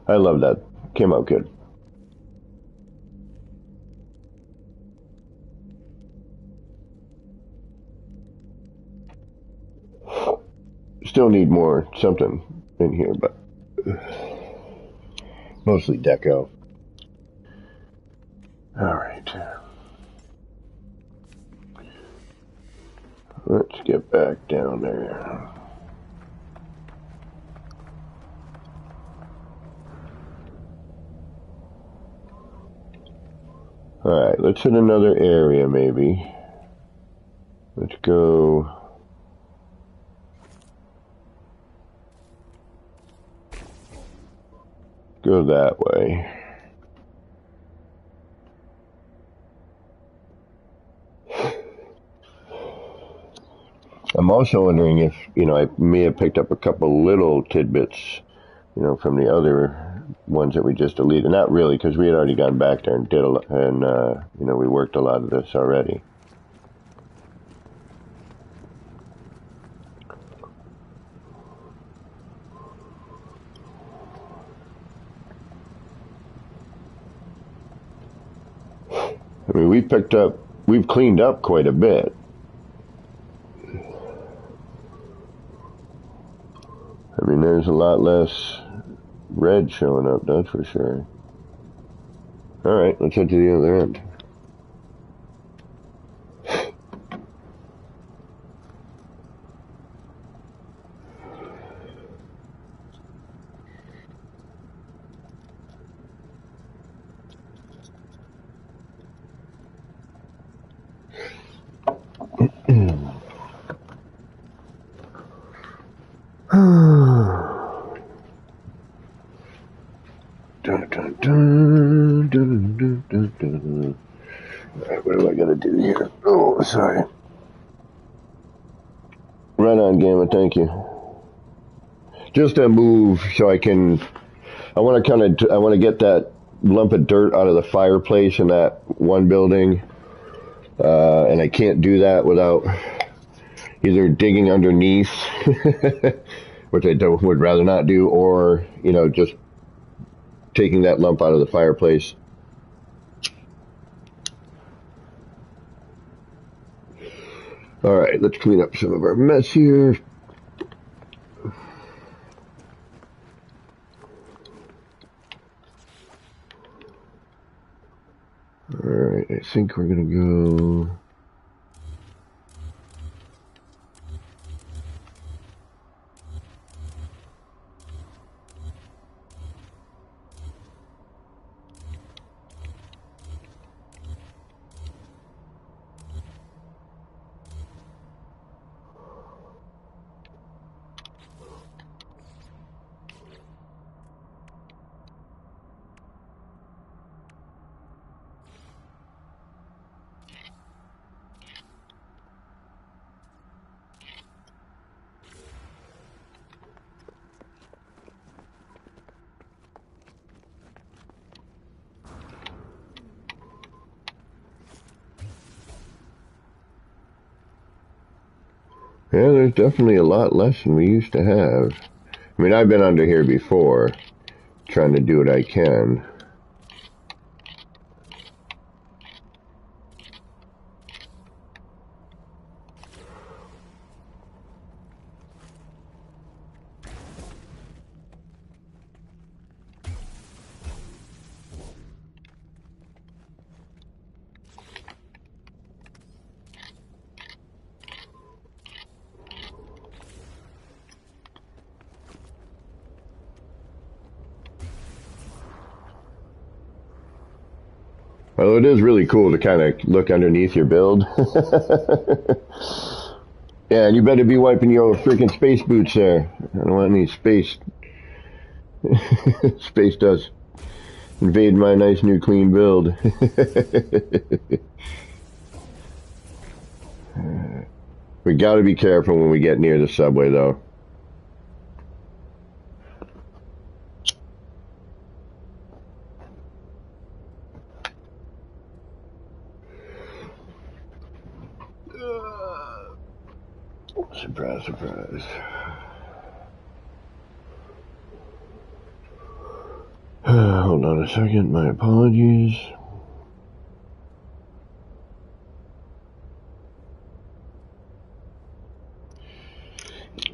I love that. Came out good. Still need more something in here, but mostly deco. All right. Let's get back down there. All right, let's hit another area maybe. Let's go. Go that way. I'm also wondering if, I may have picked up a couple little tidbits, from the other ones that we just deleted. Not really, because we had already gone back there and did a lot, and, we worked a lot of this already. I mean, we've cleaned up quite a bit. I mean, there's a lot less red showing up, that's for sure. All right, let's head to the other end. Dun, dun, dun. Alright, what do I gotta do here? Oh, sorry. Right on, Gamma, thank you. Just to move so I want to get that lump of dirt out of the fireplace in that one building. And I can't do that without either digging underneath, which I would rather not do, or, just taking that lump out of the fireplace. All right, let's clean up some of our mess here. All right, I think we're going to go... Yeah, there's definitely a lot less than we used to have. I mean, I've been under here before, trying to do what I can. Well, it is really cool to kind of look underneath your build. Yeah, and you better be wiping your freaking space boots there. I don't want any space. Space dust invade my nice new clean build. We gotta be careful when we get near the subway, though. Surprise, surprise. Hold on a second, my apologies.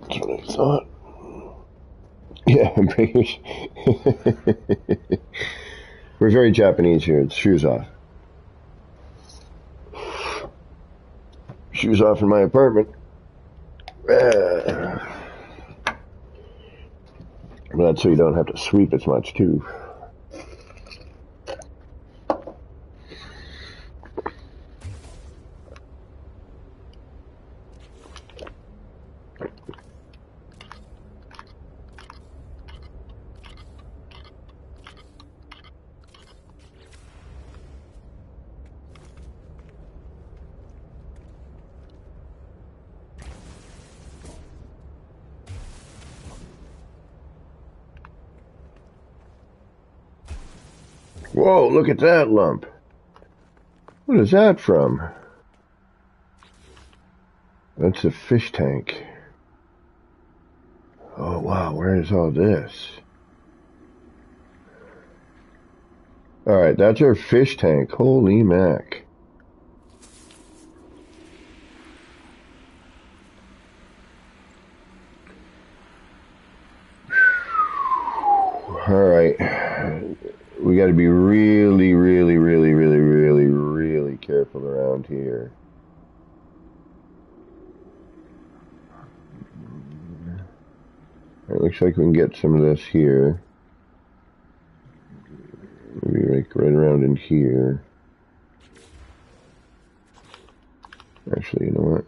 That's what I thought. Yeah, we're very Japanese here. It's shoes off. Shoes off in my apartment. But that's so you don't have to sweep as much, too. Whoa, look at that lump. What is that from? That's a fish tank. Oh, wow, where is all this? Alright, that's our fish tank. Holy mac. Alright. We gotta be really, really, really, really, really, really careful around here. It looks like we can get some of this here. Maybe like right around in here. Actually, you know what?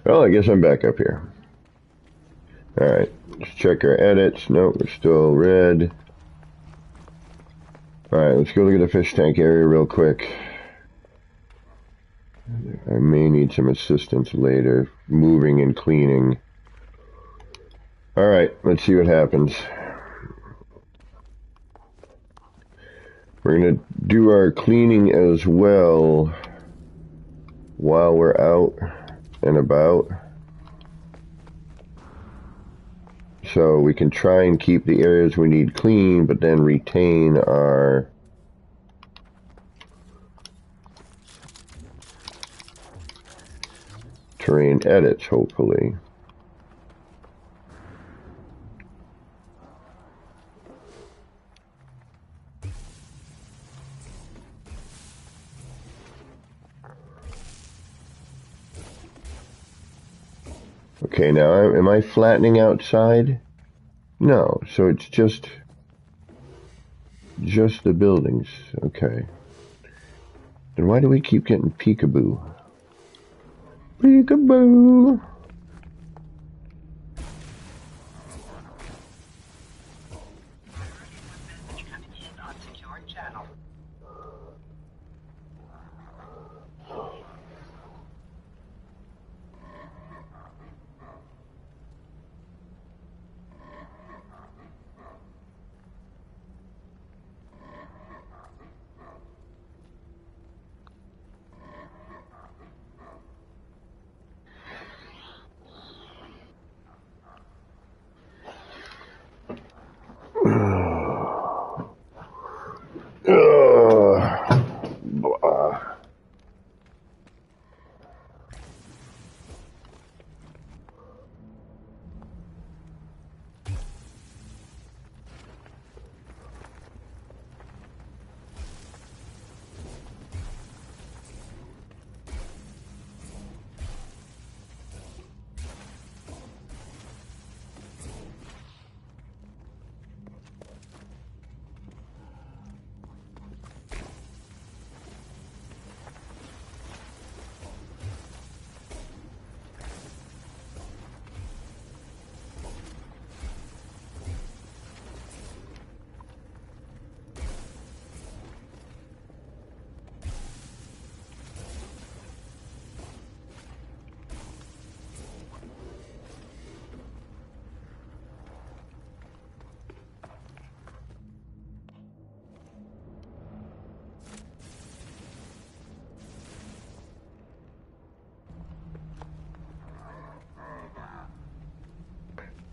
Well, I guess I'm back up here. Alright, let's check our edits. Nope, we're still red. Alright, let's go look at the fish tank area real quick. I may need some assistance later, moving and cleaning. Alright, let's see what happens. We're going to do our cleaning as well while we're out and about. So we can try and keep the areas we need clean, but then retain our terrain edits, hopefully. Okay, now am I flattening outside? No, so it's just the buildings. Okay. Then why do we keep getting peekaboo? Peekaboo! Coming in on secure channel.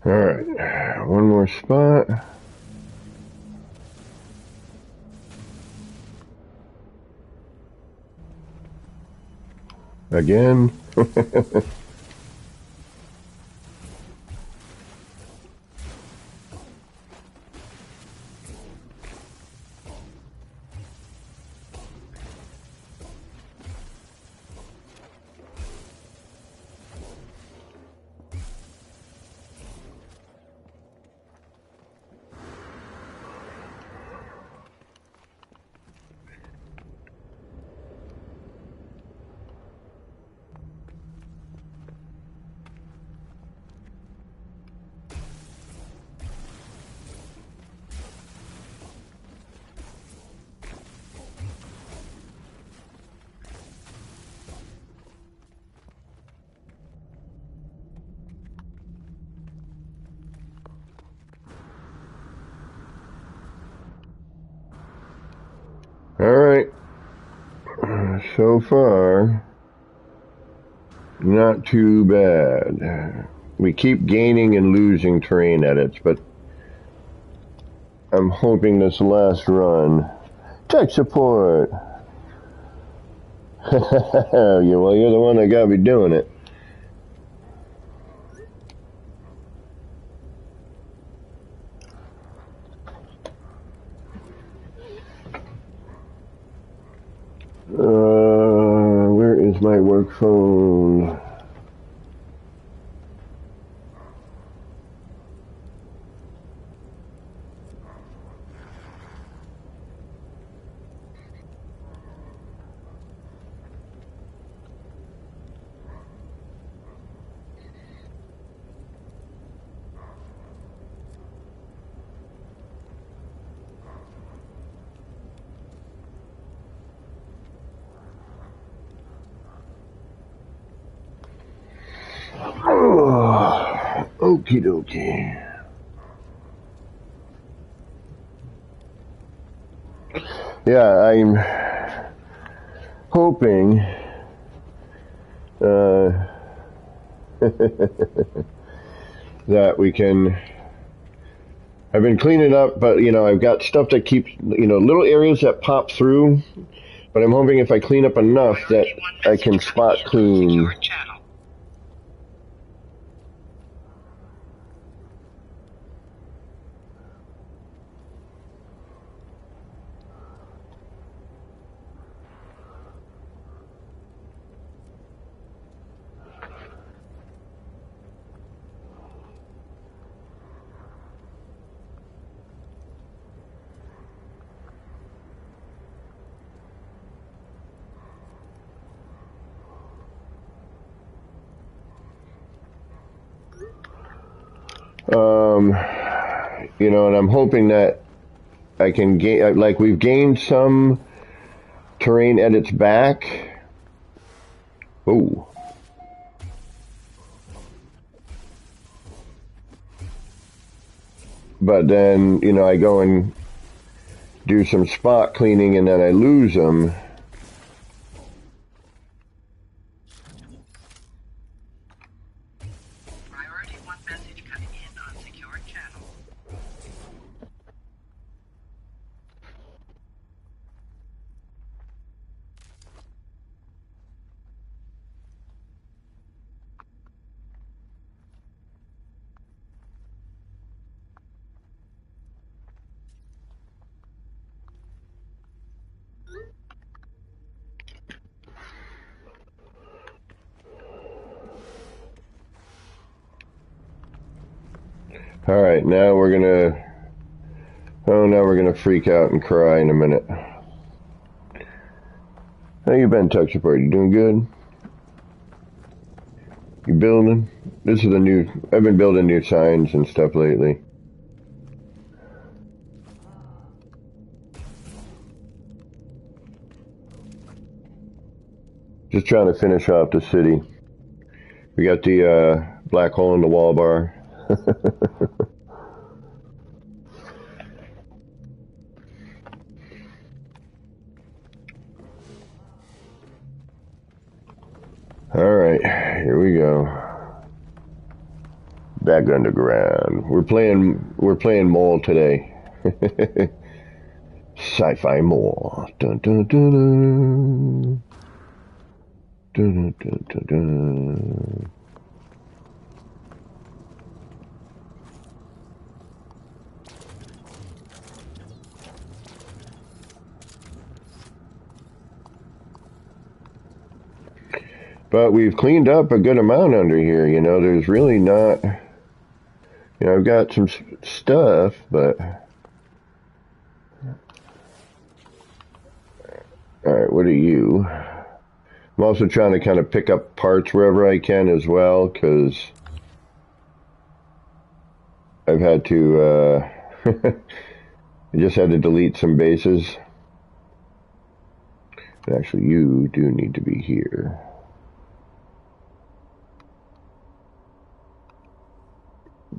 Alright, one more spot. Again. Alright, so far, not too bad. We keep gaining and losing terrain edits, but I'm hoping this last run... Tech support! Well, you're the one that gotta be doing it. Where is my work phone? Okie dokie. Yeah, I'm hoping that we can. I've been cleaning up, but I've got stuff that keeps little areas that pop through. But I'm hoping if I clean up enough that I can spot clean. And I'm hoping that I can gain, like we've gained some terrain at its back. Oh. But then, I go and do some spot cleaning and then I lose them. Priority 1 message coming in on secured channel. Alright, now we're gonna freak out and cry in a minute. How you been, Tech Support? You doing good? You building? This is I've been building new signs and stuff lately. Just trying to finish off the city. We got the black hole in the wall bar. Alright, here we go. Back underground. We're playing Mole today. Sci-fi Mole. Dun dun dun dun. Dun dun dun dun. But we've cleaned up a good amount under here, there's really not, I've got some stuff, but, alright, what are you? I'm also trying to kind of pick up parts wherever I can as well, because I've had to, I just had to delete some bases. Actually, you do need to be here.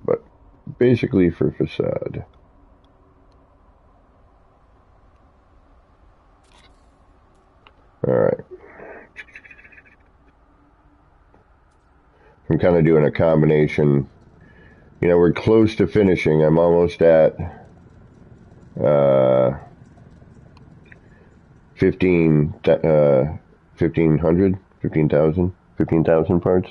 But basically for facade. Alright. I'm kind of doing a combination. We're close to finishing. I'm almost at 15,000 parts.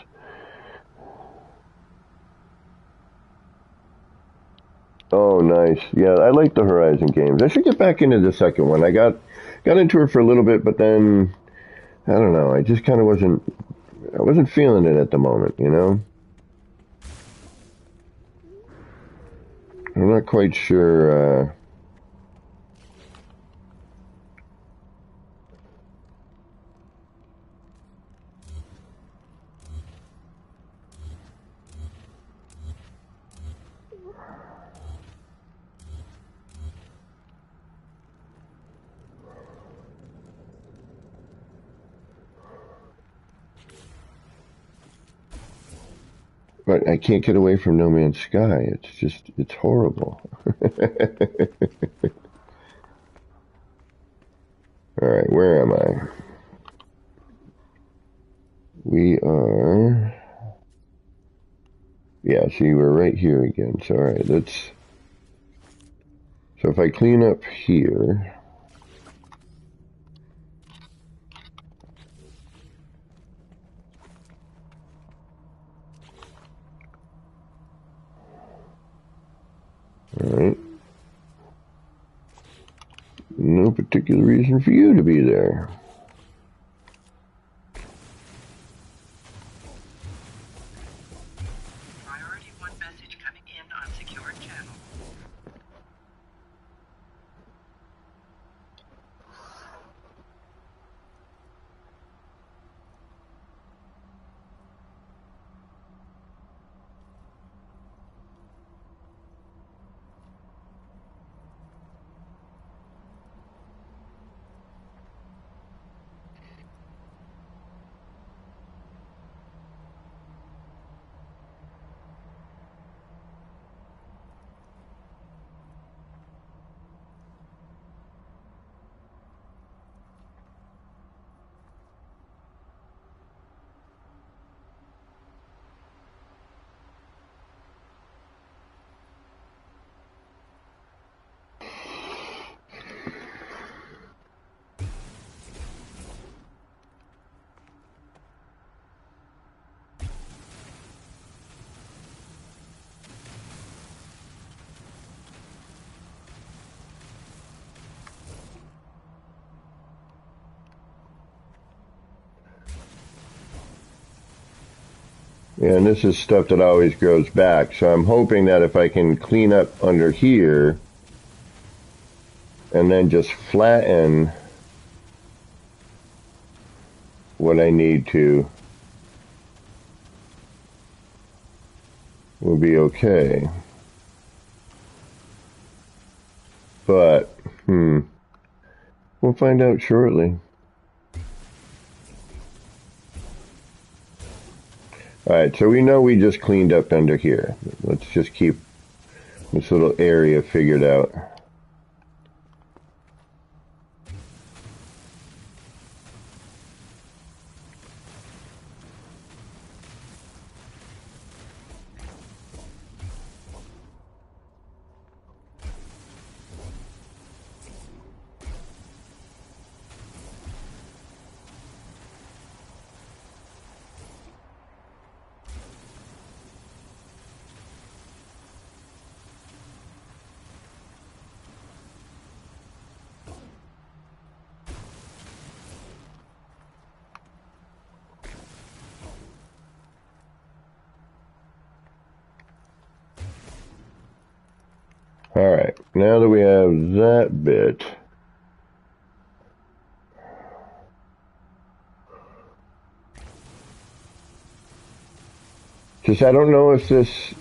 Oh, nice. Yeah, I like the Horizon games. I should get back into the second one. I got into it for a little bit, but then I don't know. I just kind of wasn't feeling it at the moment, I'm not quite sure. But I can't get away from No Man's Sky. It's horrible. Alright, where am I? We are... Yeah, see, we're right here again. So, alright, let's... So if I clean up here... Alright. No particular reason for you to be there. Priority 1 message coming in on secured channel. Yeah, and this is stuff that always grows back. So I'm hoping that if I can clean up under here and then just flatten what I need to, we'll be okay. But, we'll find out shortly. Alright, so we know we just cleaned up under here. Let's just keep this little area figured out. Alright, now that we have that bit, just I don't know if this,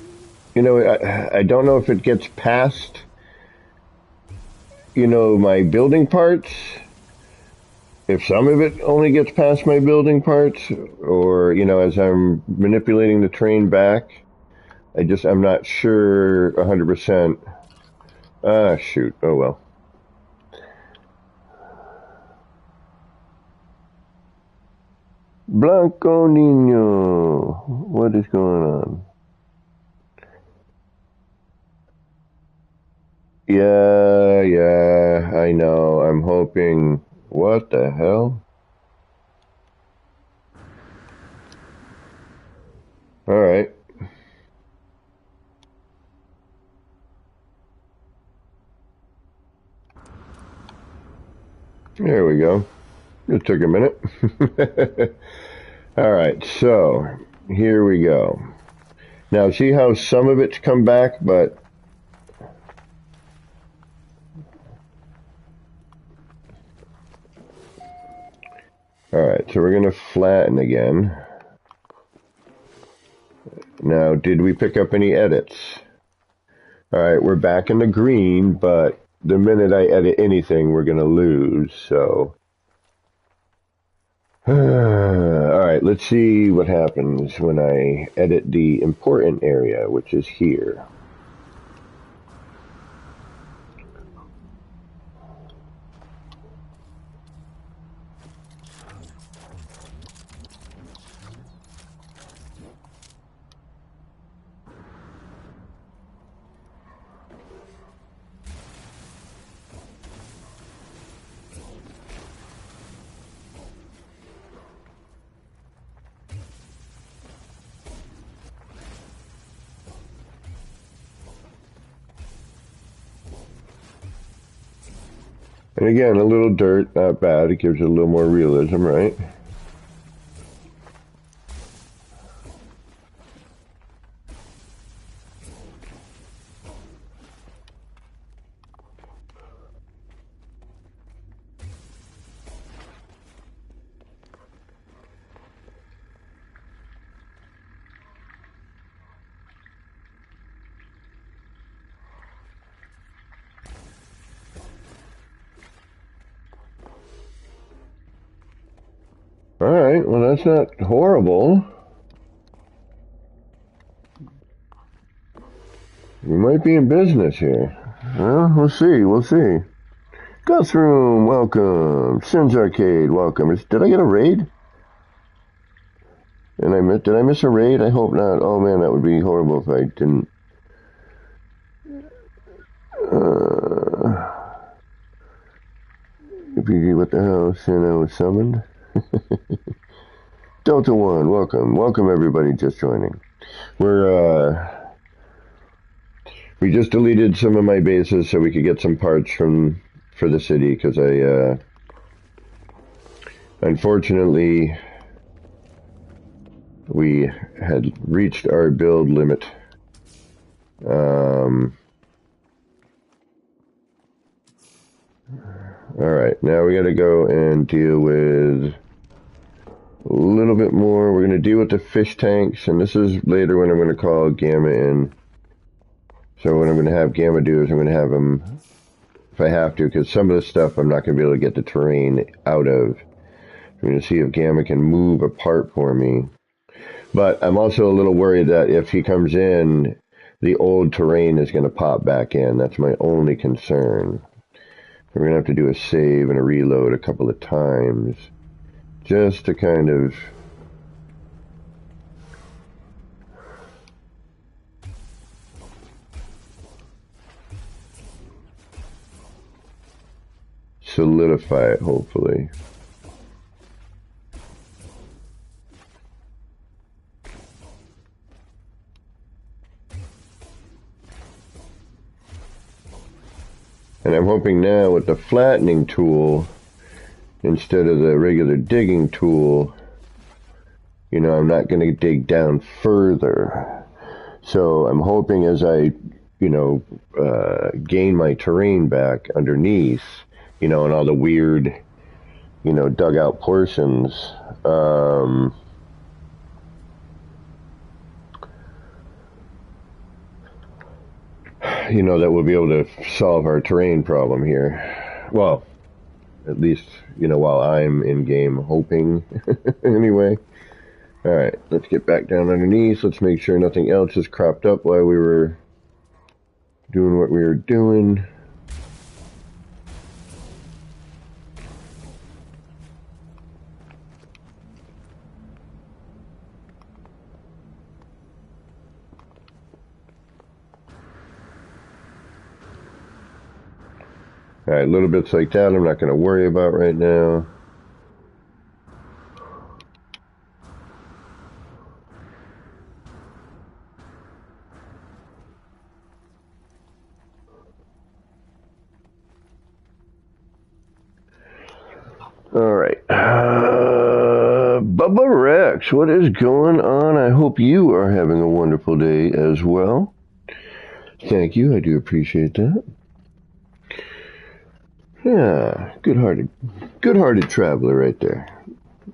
I don't know if it gets past, my building parts, if some of it only gets past my building parts, or, as I'm manipulating the train back, I'm not sure 100%. Ah, shoot. Oh, well. Blanco Niño. What is going on? Yeah, I know. I'm hoping... What the hell? Alright. There we go. It took a minute. Alright, so here we go. Now see how some of it's come back, but alright, so we're going to flatten again. Now, did we pick up any edits? Alright, we're back in the green, but the minute I edit anything, we're going to lose, so... Alright, Alright, let's see what happens when I edit the important area, which is here. And again, a little dirt, not bad. It gives it a little more realism, right? Alright, well that's not horrible. We might be in business here. Well, we'll see. Gus Room, welcome. Sins Arcade, welcome. Did I get a raid? And did I miss a raid? I hope not. Oh man, that would be horrible if I didn't. What the hell? Santa was summoned? Delta One, welcome. Welcome everybody just joining. We just deleted some of my bases so we could get some parts for the city, because unfortunately we had reached our build limit. Alright, now we gotta go and deal with a little bit more. We're gonna deal with the fish tanks, and this is later when I'm gonna call Gamma in. So what I'm gonna have Gamma do is I'm gonna have him, if I have to, because some of the stuff I'm not gonna be able to get the terrain out of. I'm gonna see if Gamma can move a part for me. But I'm also a little worried that if he comes in, the old terrain is gonna pop back in. That's my only concern. We're going to have to do a save and a reload a couple of times just to kind of solidify it, hopefully. And I'm hoping now with the flattening tool, instead of the regular digging tool, you know, I'm not going to dig down further. So I'm hoping as I, you know, gain my terrain back underneath, you know, and all the weird, you know, dugout portions, you know, that we'll be able to solve our terrain problem here. Well, at least, you know, while I'm in game, hoping. Anyway. Alright, let's get back down underneath. Let's make sure nothing else is cropped up while we were doing what we were doing. Alright, little bits like that I'm not going to worry about right now. Alright. Bubba Rex, what is going on? I hope you are having a wonderful day as well. Thank you, I do appreciate that. Yeah, good-hearted traveler right there.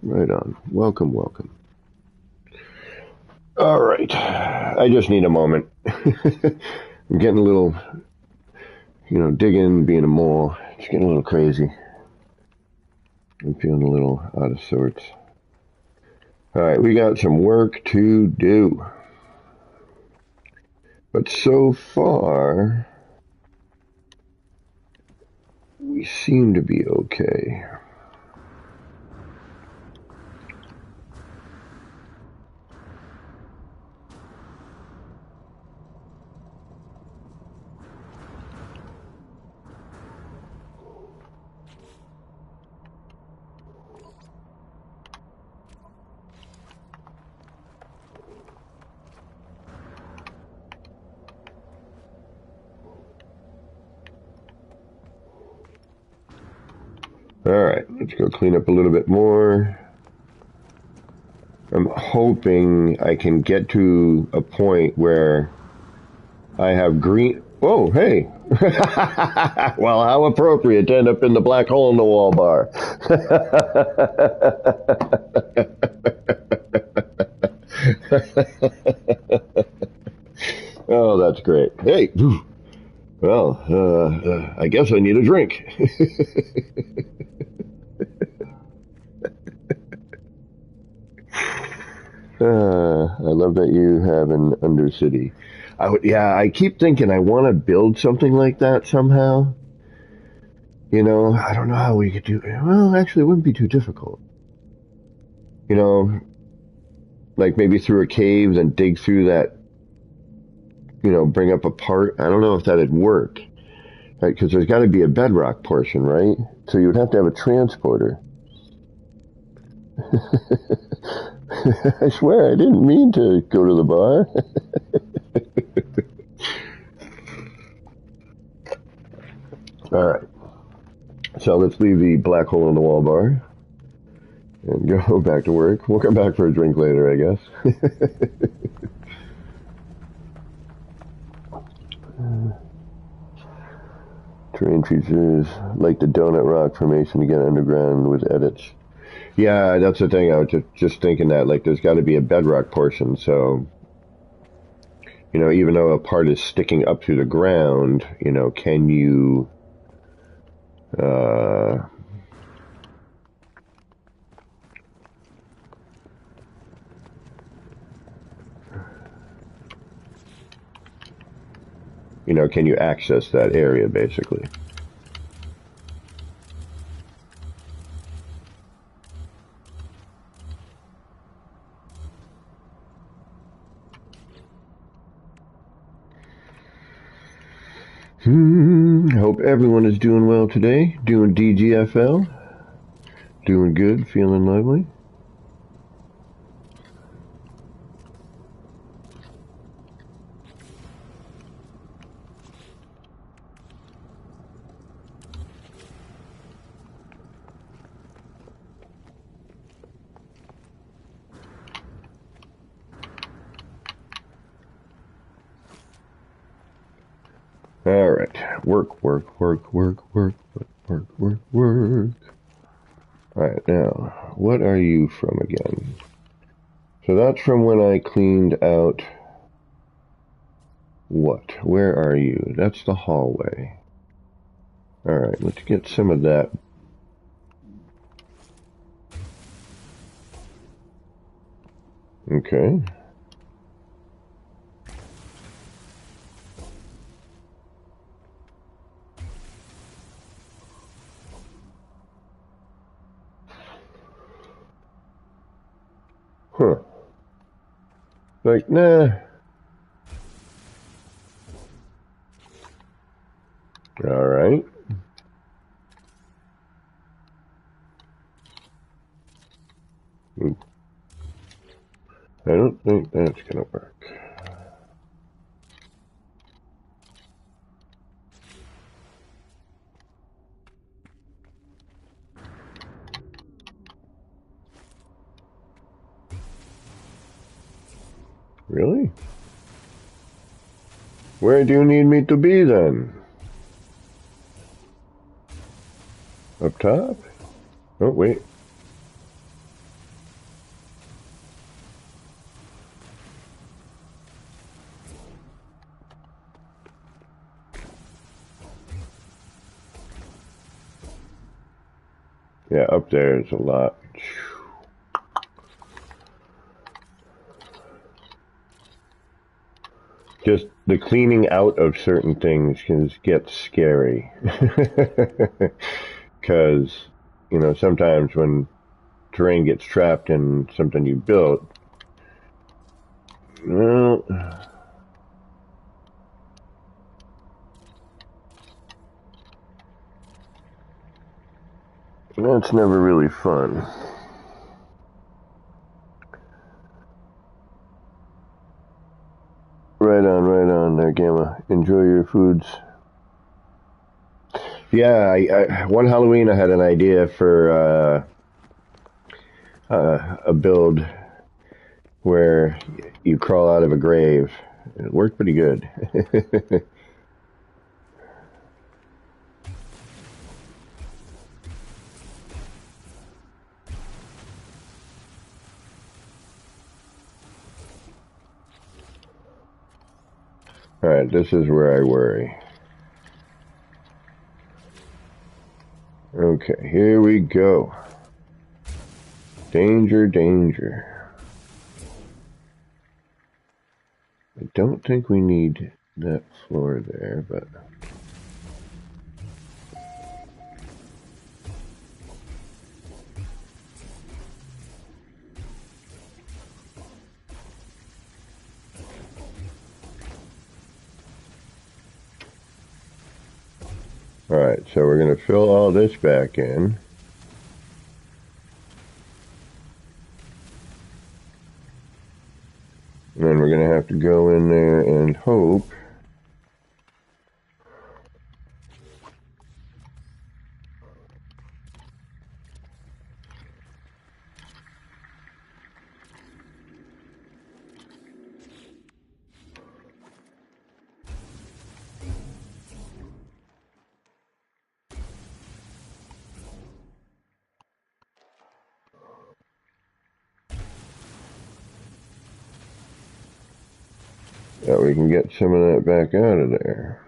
Right on. Welcome, welcome. All right. I just need a moment. I'm getting a little, you know, digging, being a mole. It's getting a little crazy. I'm feeling a little out of sorts. Alright, we got some work to do. But so far, we seem to be okay. Alright, let's go clean up a little bit more. I'm hoping I can get to a point where I have green... Oh, hey! Well, how appropriate to end up in the black hole in the wall bar. Oh, that's great. Hey! Well, I guess I need a drink. I love that you have an Undercity. Yeah, I keep thinking I want to build something like that somehow. You know, I don't know how we could do it. Well, actually, it wouldn't be too difficult. You know, like maybe through a cave, then dig through that, you know, bring up a part. I don't know if that'd work. Right, because there's got to be a bedrock portion, right? So you would have to have a transporter. I swear, I didn't mean to go to the bar. Alright. So let's leave the black hole in the wall bar and go back to work. We'll come back for a drink later, I guess. Terrain features like the Donut Rock Formation to get underground with edits. Yeah, that's the thing. I was just thinking that, like, there's got to be a bedrock portion, so, you know, even though a part is sticking up through the ground, you know, can you, you know, can you access that area, basically? I hope everyone is doing well today. Doing DGFL. Doing good. Feeling lovely. All right. Work, work, work, work, work, work, work, work, work. All right. Now, what are you from again? So that's from when I cleaned out what? Where are you? That's the hallway. All right. Let's get some of that. Okay. Huh. Like, nah. All right. Ooh. I don't think that's gonna work. Really? Where do you need me to be then? Up top? Oh, wait. Yeah, up there is a lot. Just the cleaning out of certain things can get scary. Because, sometimes when terrain gets trapped in something you built, well, that's never really fun. Right on there, Gamma. Enjoy your foods. Yeah, one Halloween I had an idea for a build where you crawl out of a grave. It worked pretty good. Alright, this is where I worry. Okay, here we go. Danger, danger. I don't think we need that floor there, but... Alright, so we're going to fill all this back in. And then we're going to have to go in there and hope that we can get some of that back out of there.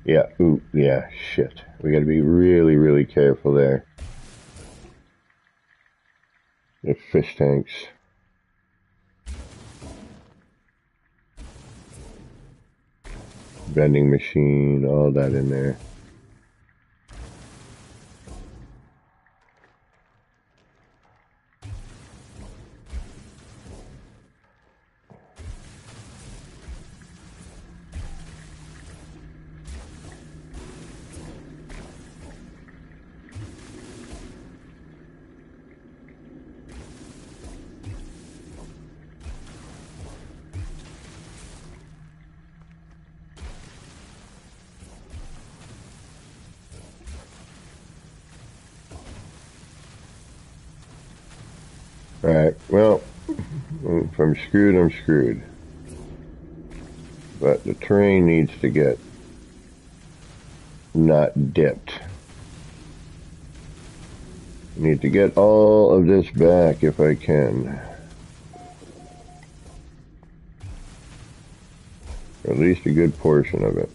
Yeah, ooh, yeah, shit. We gotta be really, really careful there. The fish tanks. Vending machine, all that in there. Alright, well, if I'm screwed, I'm screwed. But the terrain needs to get not dipped. I need to get all of this back if I can. Or at least a good portion of it.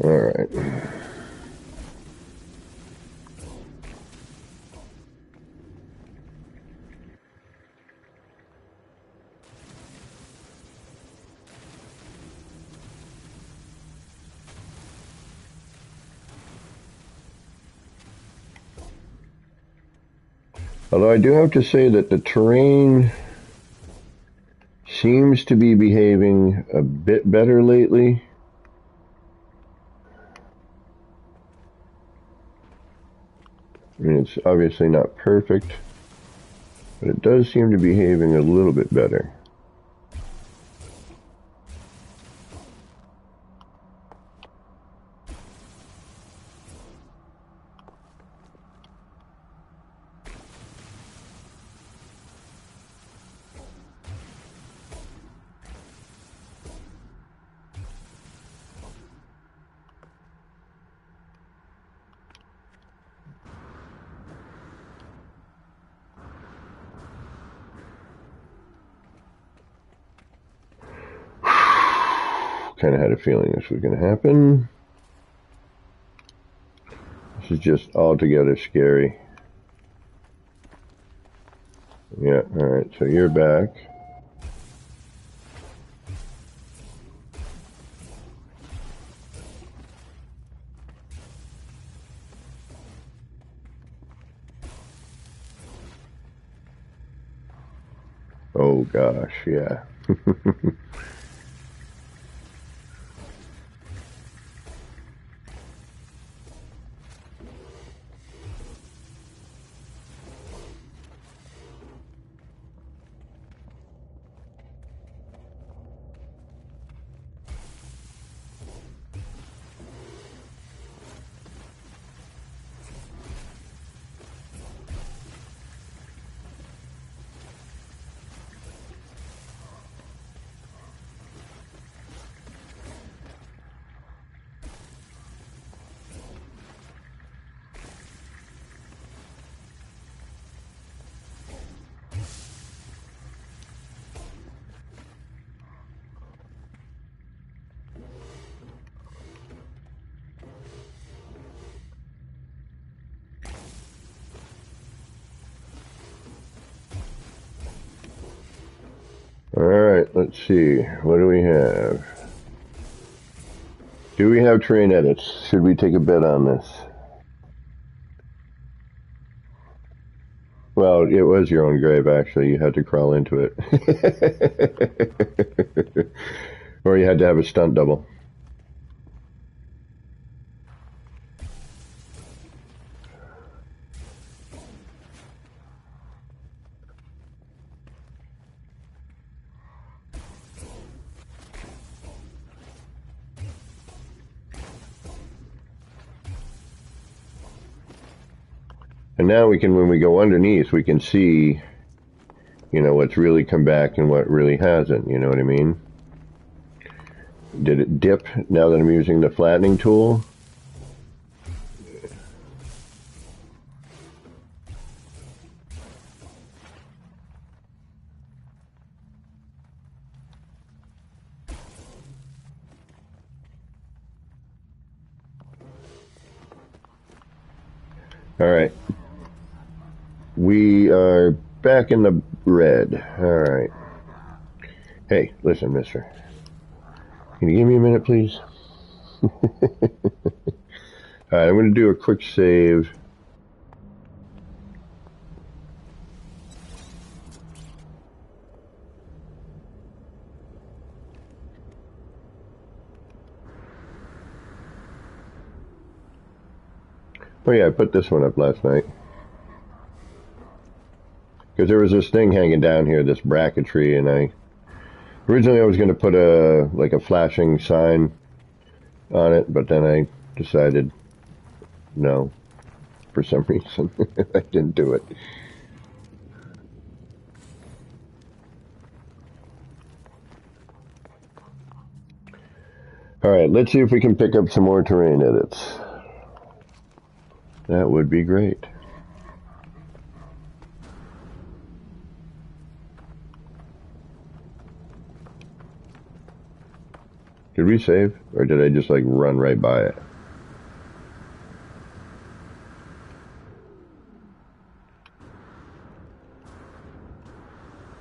Alright. Although I do have to say that the terrain seems to be behaving a bit better lately. I mean, it's obviously not perfect, but it does seem to be behaving a little bit better. kind of had a feeling this was going to happen. This is just altogether scary. Yeah, alright, so you're back. Oh gosh, yeah. Alright, let's see. What do we have? Do we have terrain edits? Should we take a bet on this? Well, it was your own grave, actually. You had to crawl into it. Or you had to have a stunt double. And now we can, when we go underneath, we can see, you know, what's really come back and what really hasn't, you know what I mean? Did it dip now that I'm using the flattening tool? Alright. We are back in the red. Alright. Hey, listen, mister. Can you give me a minute, please? Alright, I'm going to do a quick save. Oh yeah, I put this one up last night. Because there was this thing hanging down here, this bracketry, and originally I was going to put like a flashing sign on it, but then I decided no, for some reason. I didn't do it. Alright, let's see if we can pick up some more terrain edits. That would be great. Did we save? Or did I just like run right by it?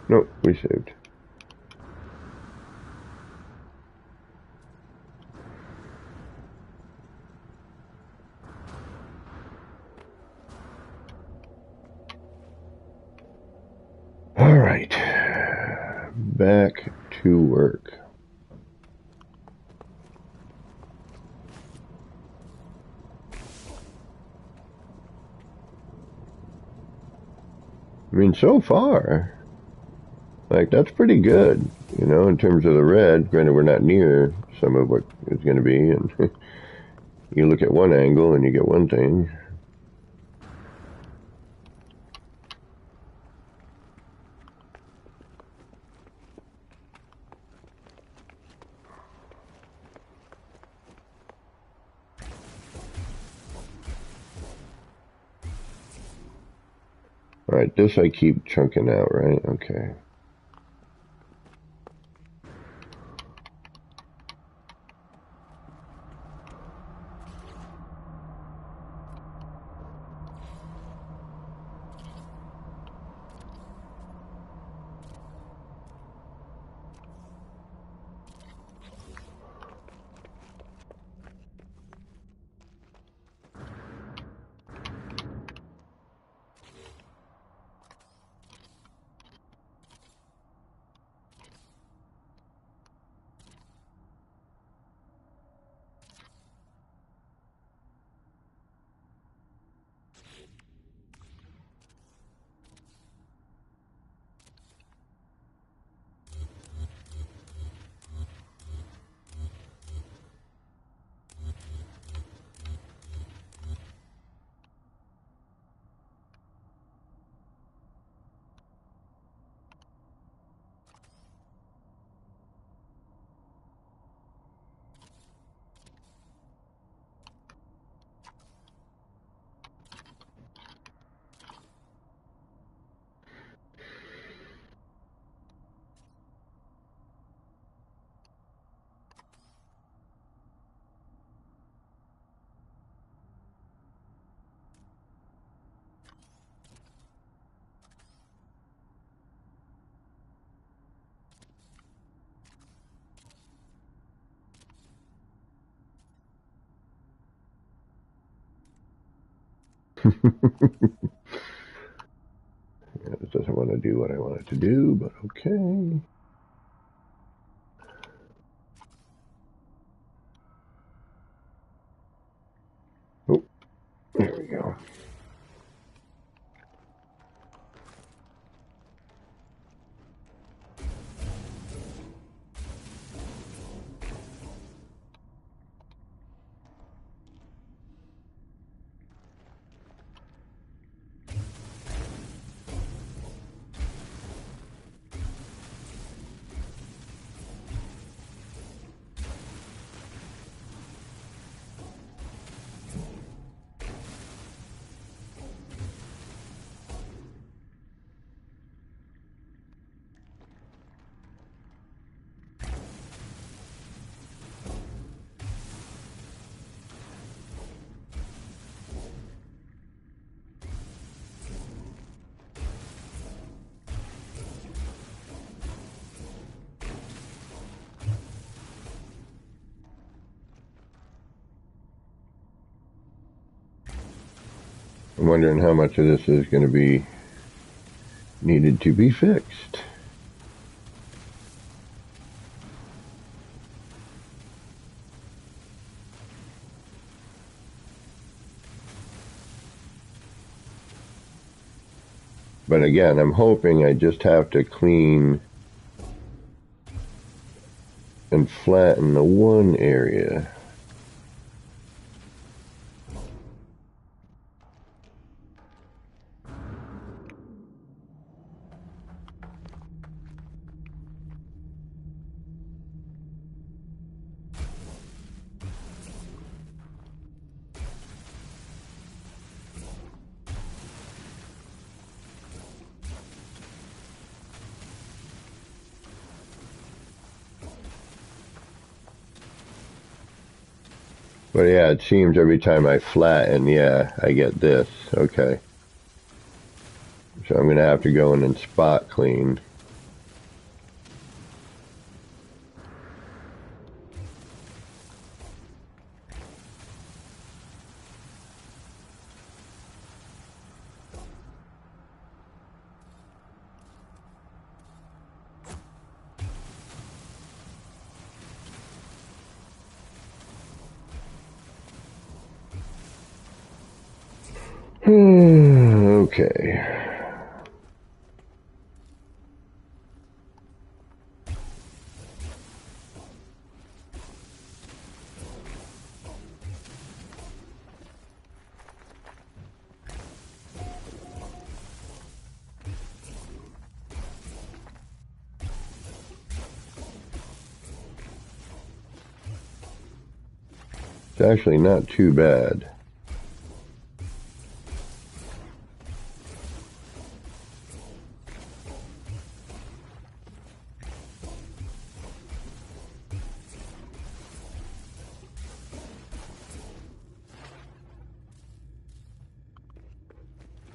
Nope, we saved. Alright. Back to work. I mean, so far, like, that's pretty good, you know, in terms of the red. Granted, we're not near some of what it's going to be, and you look at one angle and you get one thing. Alright, this I keep chunking out, right? Okay. It doesn't want to do what I want it to do, but okay. Oh, there we go. I'm wondering how much of this is going to be needed to be fixed. But again, I'm hoping I just have to clean and flatten the one area. But yeah, it seems every time I flatten, yeah, I get this. Okay. So I'm going to have to go in and spot clean. Okay. It's actually not too bad.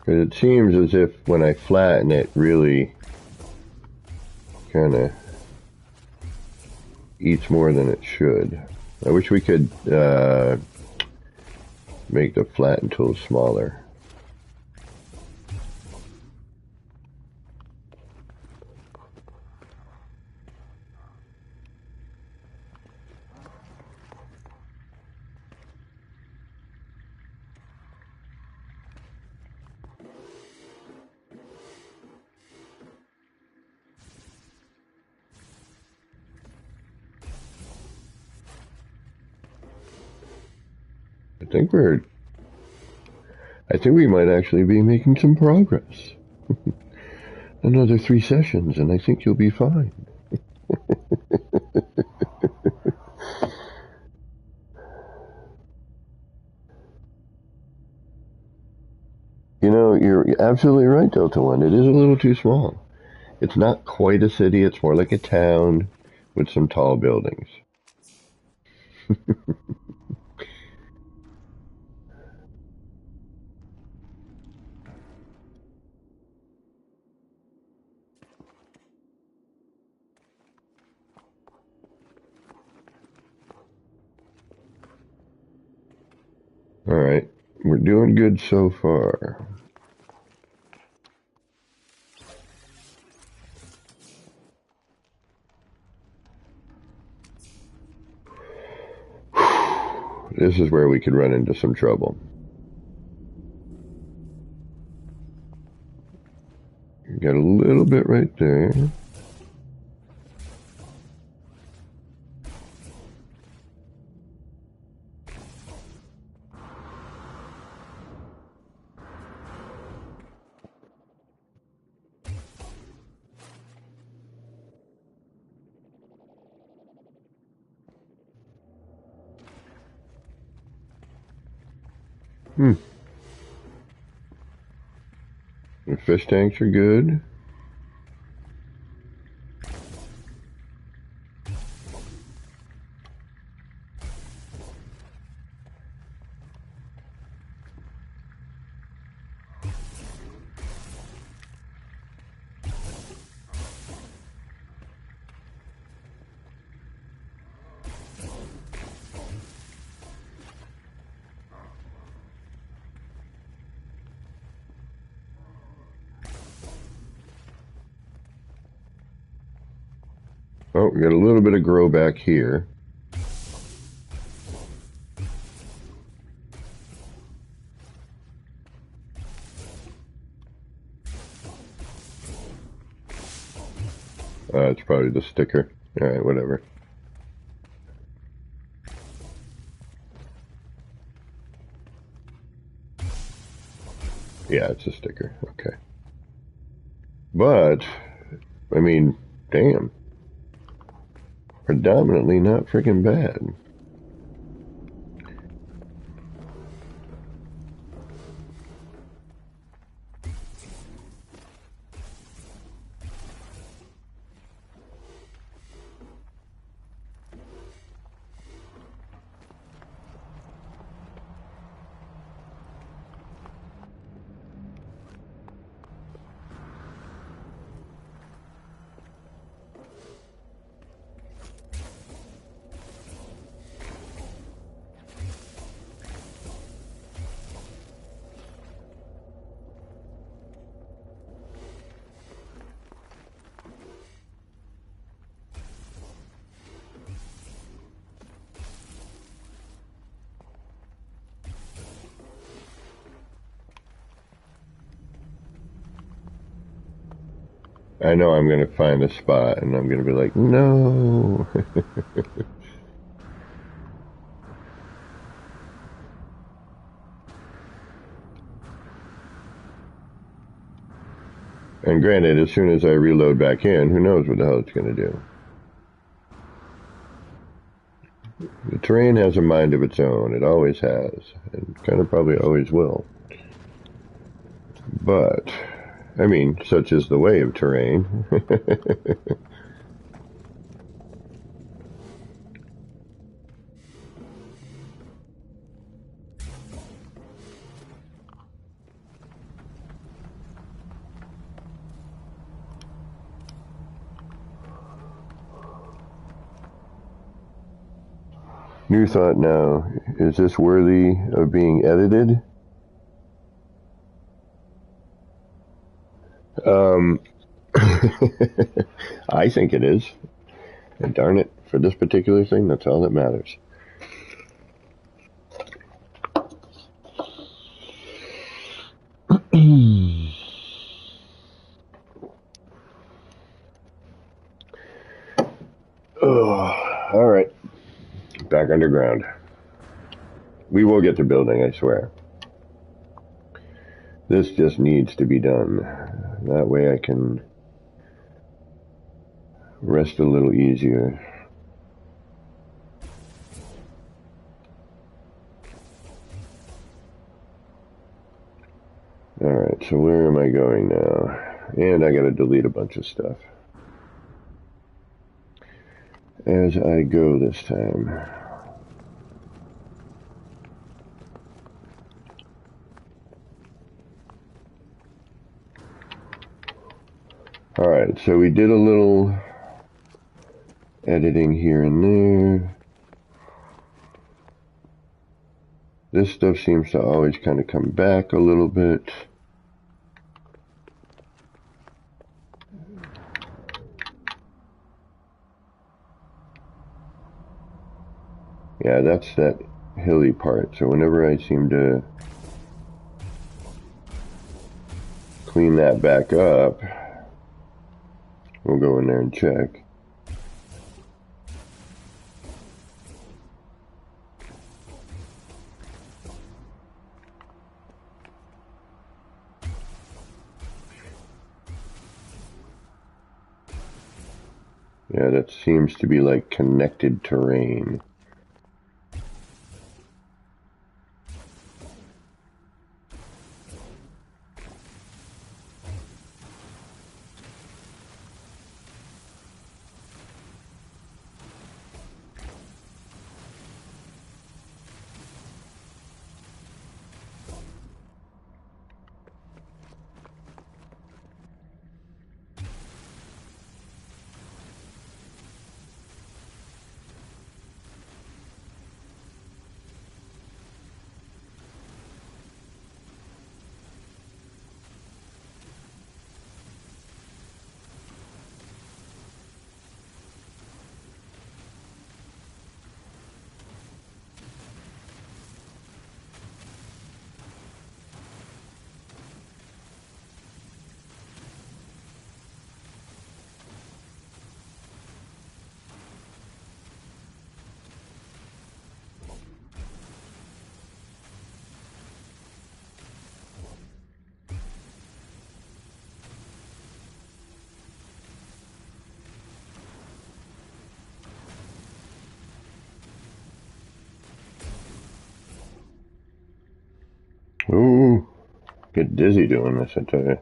Because it seems as if when I flatten it, really kind of eats more than it should. I wish we could make the flatten tool smaller. I think we might actually be making some progress. Another 3 sessions, and I think you'll be fine. You know, you're absolutely right, Delta One. It is a little too small. It's not quite a city. It's more like a town with some tall buildings. All right. We're doing good so far. This is where we could run into some trouble. Got a little bit right there. The fish tanks are good. Oh, we got a little bit of grow back here. It's probably the sticker. Alright, whatever. Yeah, it's a sticker. Okay. But, I mean, damn. Predominantly not freaking bad. I know I'm going to find a spot and I'm going to be like, no. And granted, as soon as I reload back in, who knows what the hell it's going to do. The terrain has a mind of its own. It always has. And kind of probably always will. But, I mean, such is the way of terrain. New thought now. Is this worthy of being edited? I think it is. And darn it, for this particular thing, that's all that matters. All right. Back underground. We will get to building, I swear. This just needs to be done. That way I can rest a little easier. Alright, so where am I going now? And I gotta delete a bunch of stuff. As I go this time. Alright, so we did a little editing here and there. This stuff seems to always kind of come back a little bit. Yeah, that's that hilly part. So whenever I seem to clean that back up, we'll go in there and check. Yeah, that seems to be like connected terrain. Ooh, get dizzy doing this, I tell you.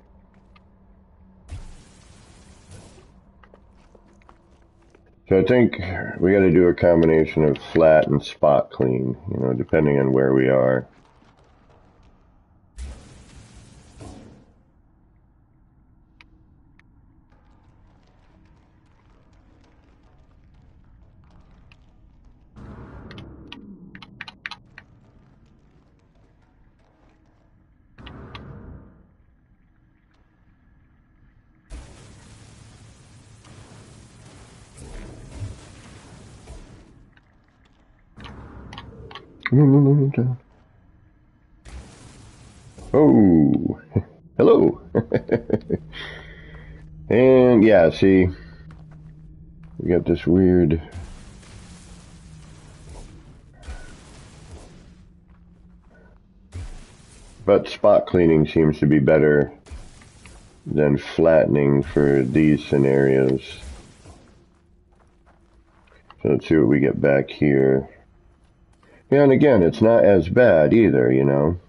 So I think we got to do a combination of flat and spot clean, you know, depending on where we are. No. Oh, hello. And yeah, see, we got this weird. But spot cleaning seems to be better than flattening for these scenarios. So let's see what we get back here. Yeah, and again, it's not as bad either, you know.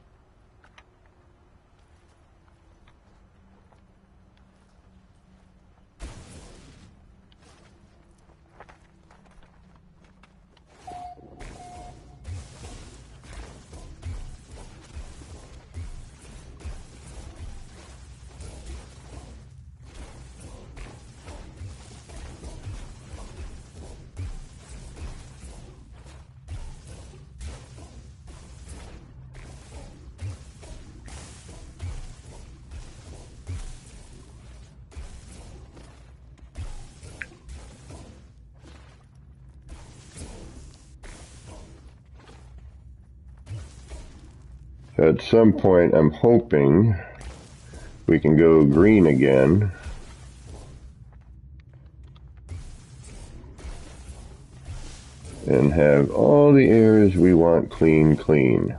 So at some point, I'm hoping we can go green again. And have all the areas we want clean.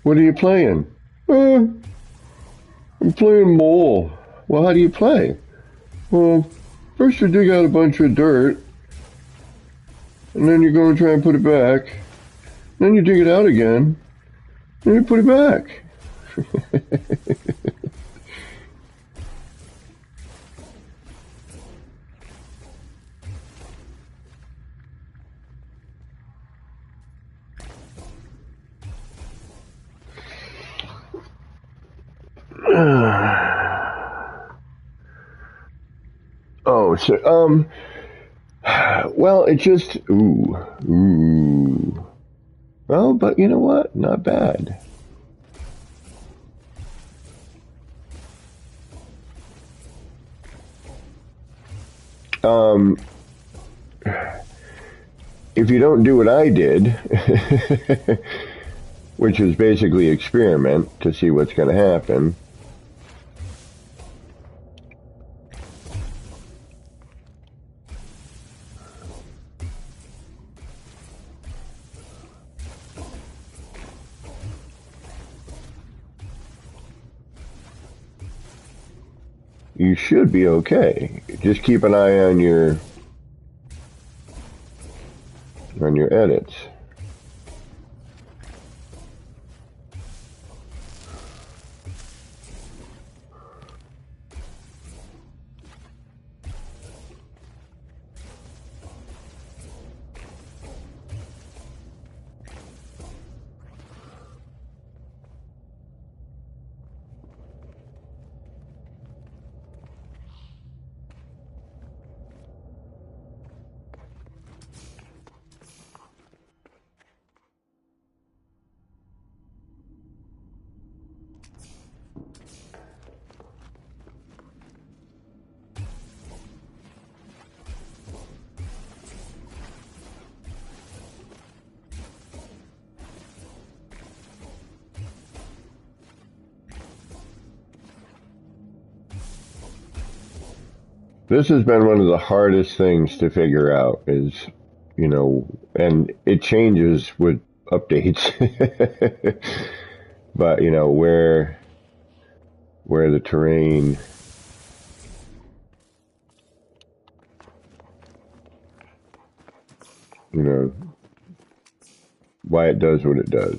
What are you playing? I'm playing mole. Well, how do you play? Well, First you dig out a bunch of dirt, and then you go and try and put it back. Then you dig it out again, and you put it back. Oh, so, well, it just, ooh. Well, but you know what? Not bad. If you don't do what I did, which is basically experiment to see what's going to happen, you should be okay. Just keep an eye on your edits. This has been one of the hardest things to figure out is, and it changes with updates. But, where the terrain, why it does what it does.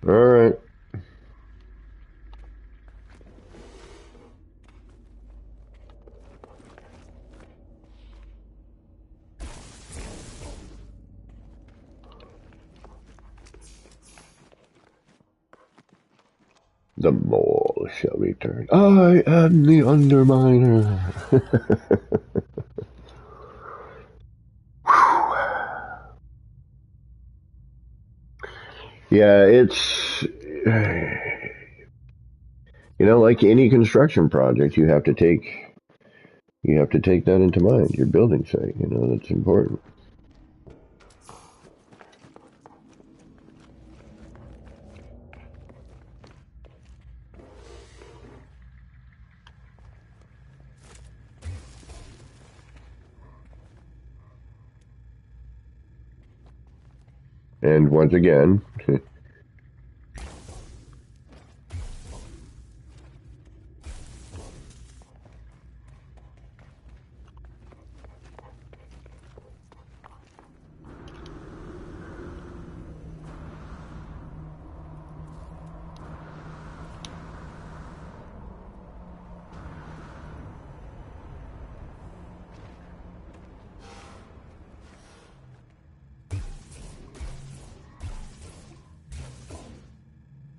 All right. The mole shall return. I am the Underminer. Yeah, it's, like any construction project, you have to take that into mind. Your building site, that's important. And once again,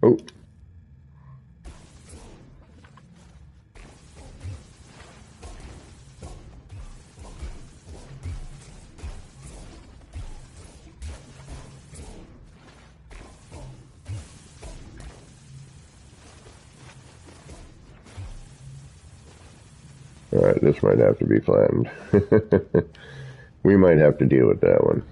oh, Alright, this might have to be flattened. We might have to deal with that one.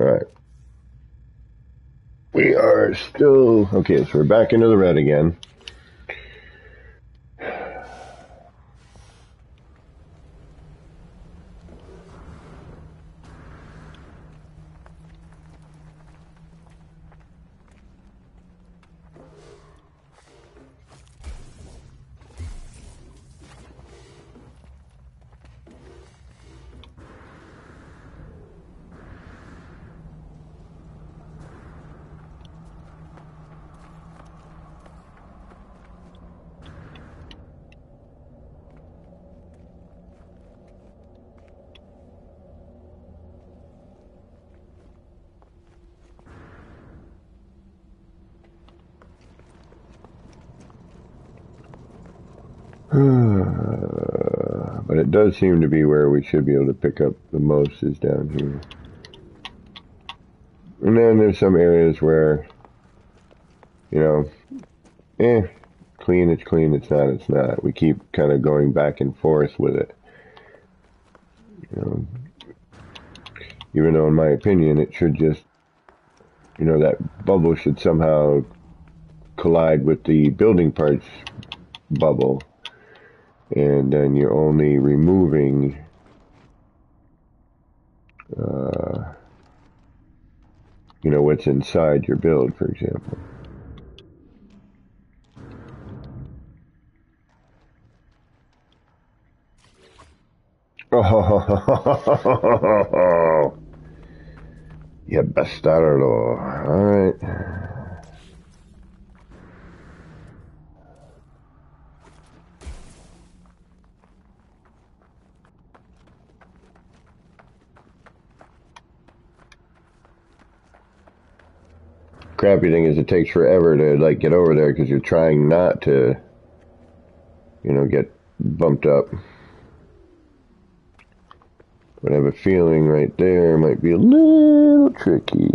Alright. We are still... Okay, so we're back into the red again. But it does seem to be where we should be able to pick up the most is down here. And then there's some areas where, you know, clean, it's clean, it's not, it's not. We keep kind of going back and forth with it. You know, even though in my opinion it should just, you know, that bubble should somehow collide with the building parts bubble. And then you're only removing you know, what's inside your build, for example. Oh, you bastardo. Alright. Crappy thing is it takes forever to like get over there because you're trying not to, you know, get bumped up. But I have a feeling right there might be a little tricky.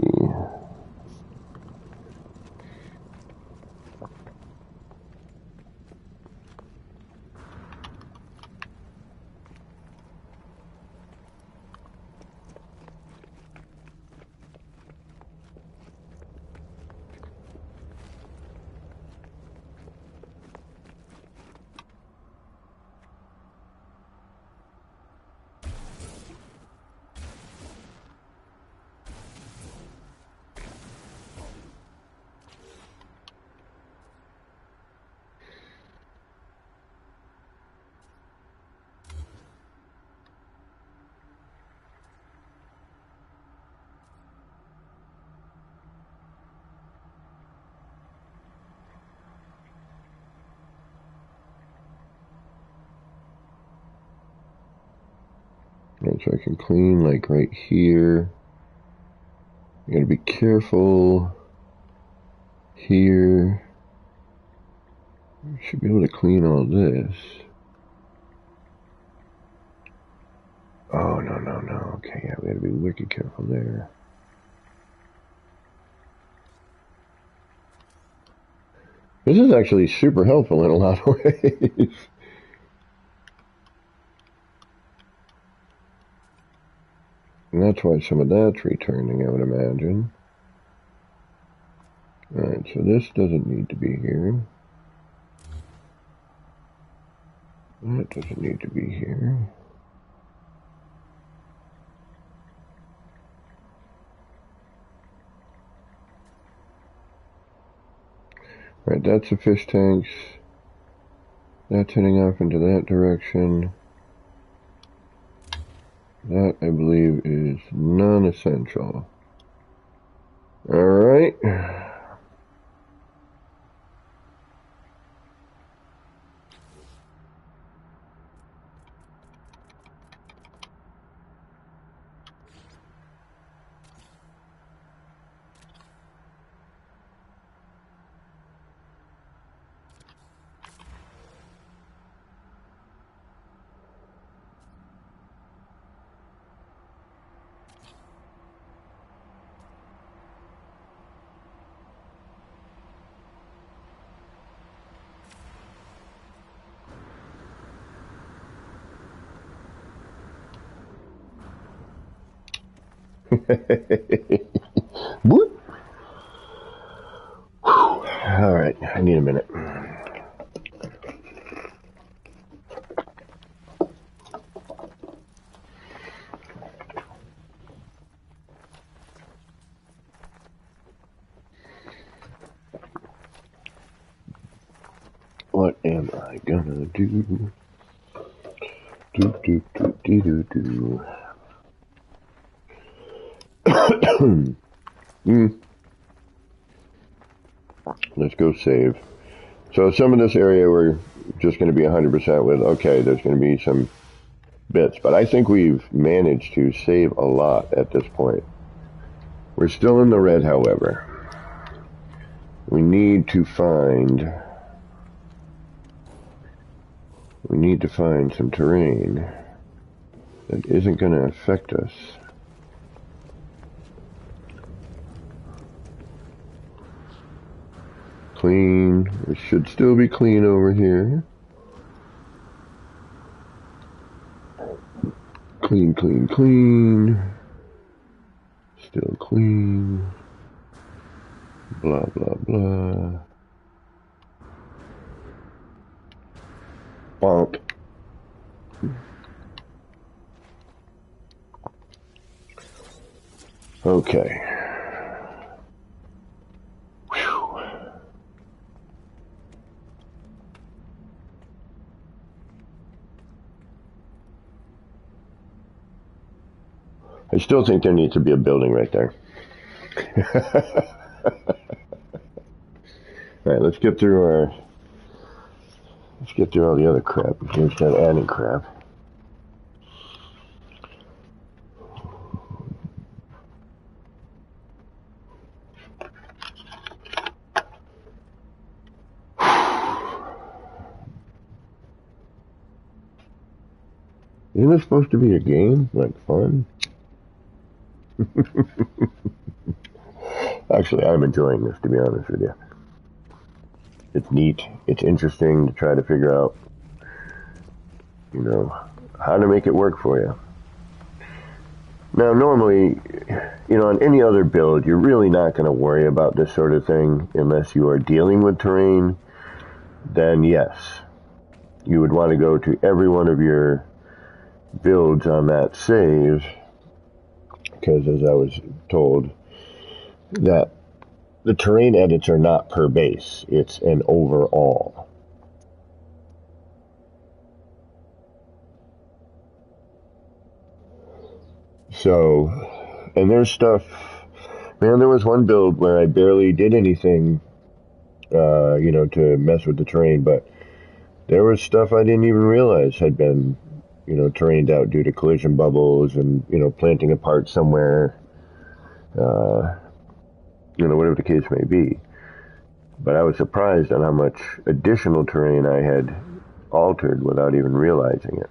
Right, so I can clean like right here. You gotta be careful here. Should be able to clean all this. Oh, no, no, no. Okay, yeah, we gotta be wicked careful there. This is actually super helpful in a lot of ways. And that's why some of that's returning, I would imagine. Alright, so this doesn't need to be here. That doesn't need to be here. Right, that's the fish tanks. That's heading off into that direction. That, I believe, is non-essential. Alright. Whoop. All right, I need a minute. What am I gonna do? Do. Let's go save. So some of this area we're just going to be 100% with. Okay, there's going to be some bits, but I think we've managed to save a lot at this point. We're still in the red, however. We need to find some terrain that isn't going to affect us. Clean. It should still be clean over here. Clean, clean, clean. Still clean. Blah, blah, blah. Bonk. Okay. Whew. I still think there needs to be a building right there. Alright, let's get through all the other crap before we start adding crap. Isn't this supposed to be a game? Like fun? Actually, I'm enjoying this, to be honest with you. It's neat. It's interesting to try to figure out, how to make it work for you. Now, normally, on any other build, you're really not going to worry about this sort of thing unless you are dealing with terrain. Then, yes, you would want to go to every one of your builds on that save, because as I was told, that the terrain edits are not per base, it's an overall. So, and there's stuff, man, there was one build where I barely did anything, to mess with the terrain, but there was stuff I didn't even realize had been, terrained out due to collision bubbles and, planting a part somewhere, whatever the case may be. But I was surprised on how much additional terrain I had altered without even realizing it.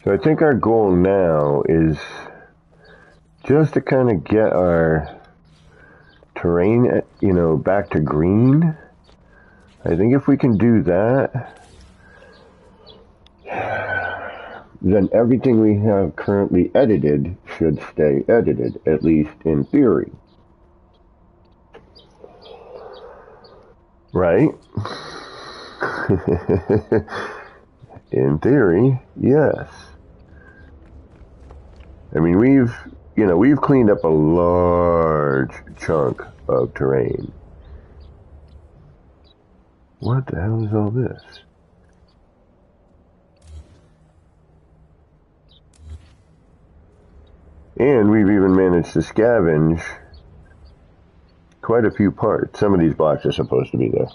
So I think our goal now is just to kind of get our terrain, back to green. I think if we can do that, then everything we have currently edited should stay edited, at least in theory. Right? In theory, yes. I mean, we've cleaned up a large chunk of terrain. What the hell is all this? And we've even managed to scavenge quite a few parts. Some of these blocks are supposed to be there.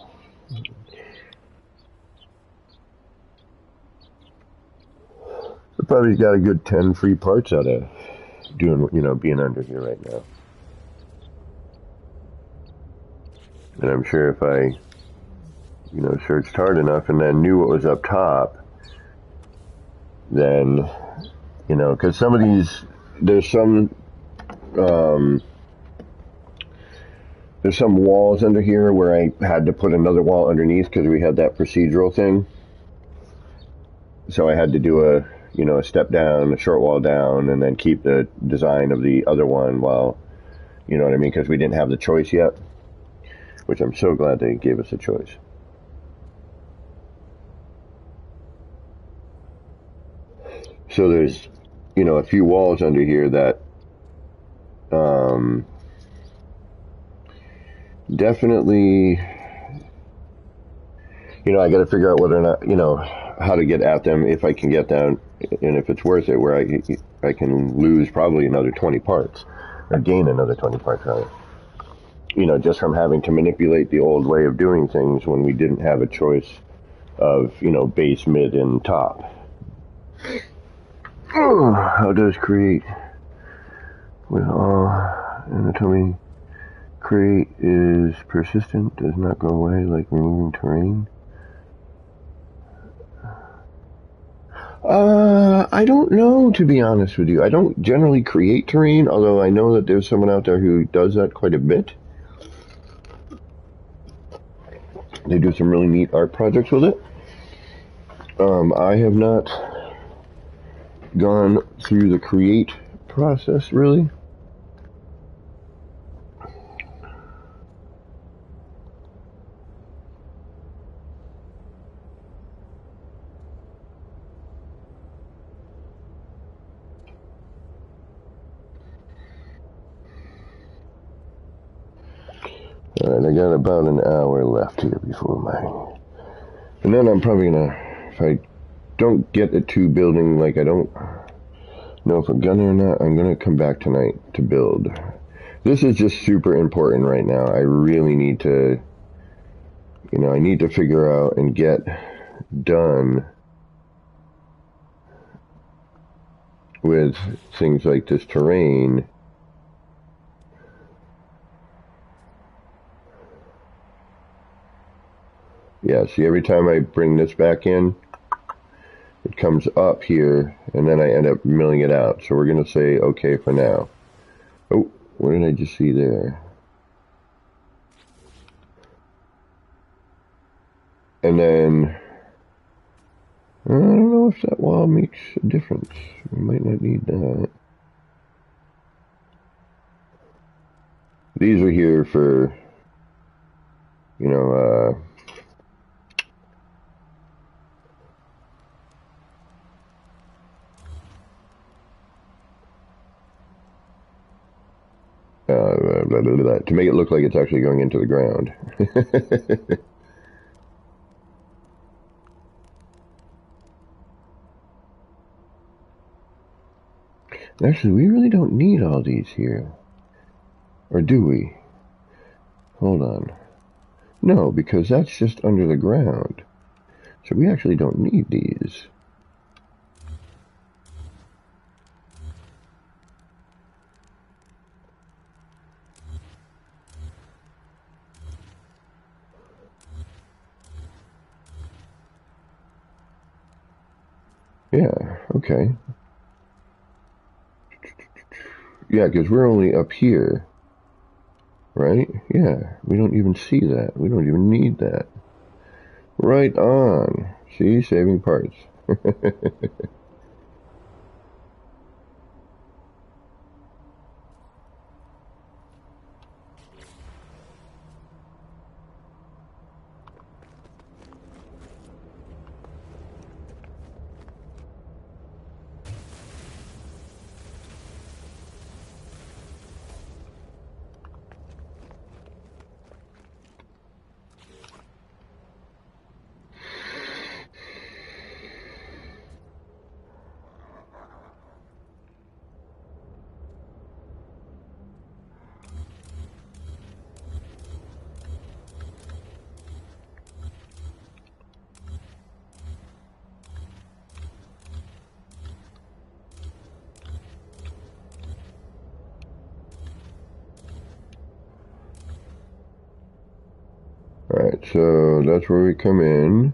We probably got a good 10 free parts out of being under here right now. And I'm sure if I, searched hard enough and then knew what was up top, then, because some of these, there's some walls under here where I had to put another wall underneath because we had that procedural thing. So I had to do a step down, a short wall down, and then keep the design of the other one while, you know what I mean? Because we didn't have the choice yet, which I'm so glad they gave us a choice. So there's, a few walls under here that, definitely, I got to figure out whether or not, how to get at them, if I can get down, and if it's worth it, where I can lose probably another 20 parts, or gain another 20 parts, rather. Just from having to manipulate the old way of doing things when we didn't have a choice of, base, mid, and top. Oh, how does create with all anatomy? Create is persistent, does not go away like removing terrain. I don't know, to be honest with you. I don't generally create terrain, although I know that there's someone out there who does that quite a bit. They do some really neat art projects with it. I have not gone through the create process, really. Alright, I got about an hour left here before my... And then I'm probably gonna... If I don't get a 2 building, like I don't know if I'm gonna or not, I'm gonna come back tonight to build. This is just super important right now. I really need to... I need to figure out and get done with things like this terrain. Yeah, see, every time I bring this back in, it comes up here, and then I end up milling it out. So we're going to say okay for now. Oh, what did I just see there? And then, I don't know if that wall makes a difference. We might not need that. These are here for, to make it look like it's actually going into the ground. Actually, we really don't need all these here. Or do we? Hold on. No, because that's just under the ground. So we actually don't need these. Yeah, okay. Yeah, because we're only up here. Right? Yeah, we don't even see that. We don't even need that. Right on. See, saving parts. Alright, so that's where we come in.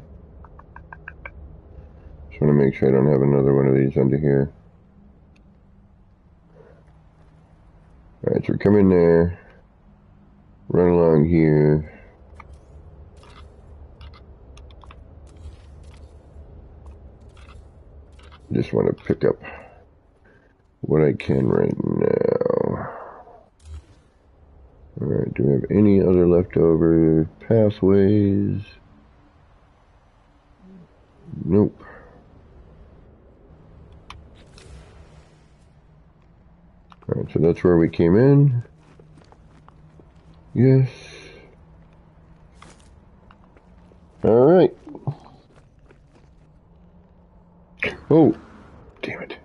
Just want to make sure I don't have another one of these under here. Alright, so we come in there, run along here. Just want to pick up what I can right now. Alright, do we have any other leftover pathways? Nope. Alright, so that's where we came in. Yes. Alright. Oh, damn it.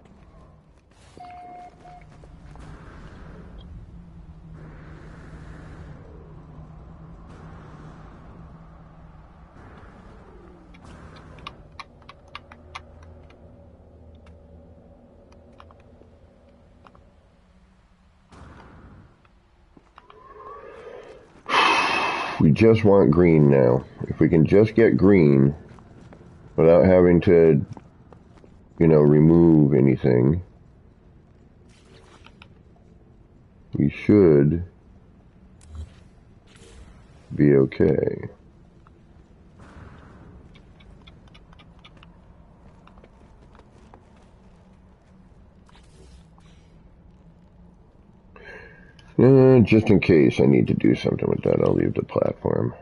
We just want green now. If we can just get green without having to, remove anything, we should be okay. Just in case I need to do something with that, I'll leave the platform.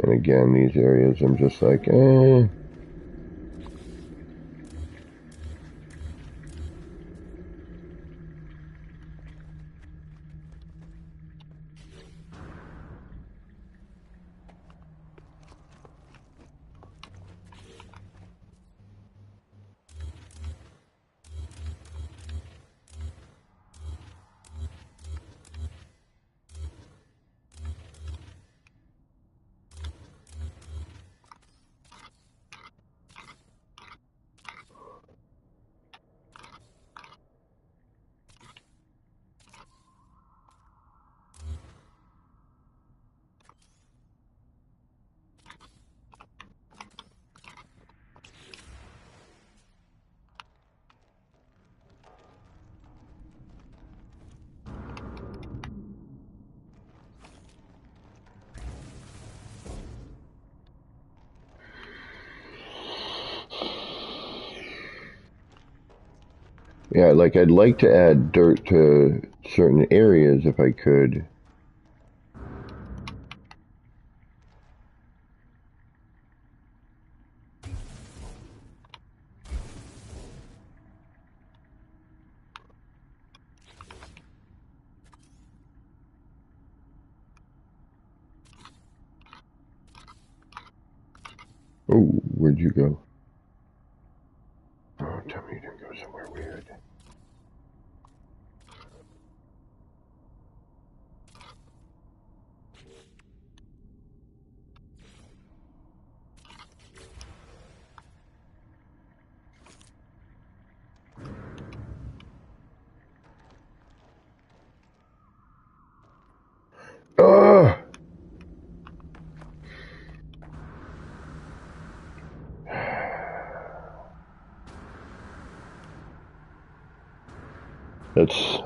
And again, these areas, I'm just like, eh. Yeah, like I'd like to add dirt to certain areas if I could. Oh, where'd you go? Oh, tell me you didn't go somewhere weird. Ah! That's...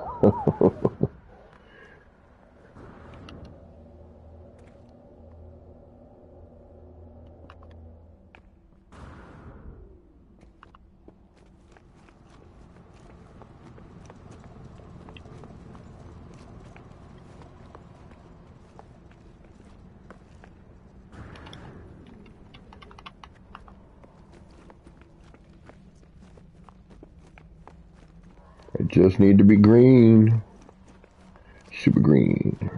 I just need to be green. Super green.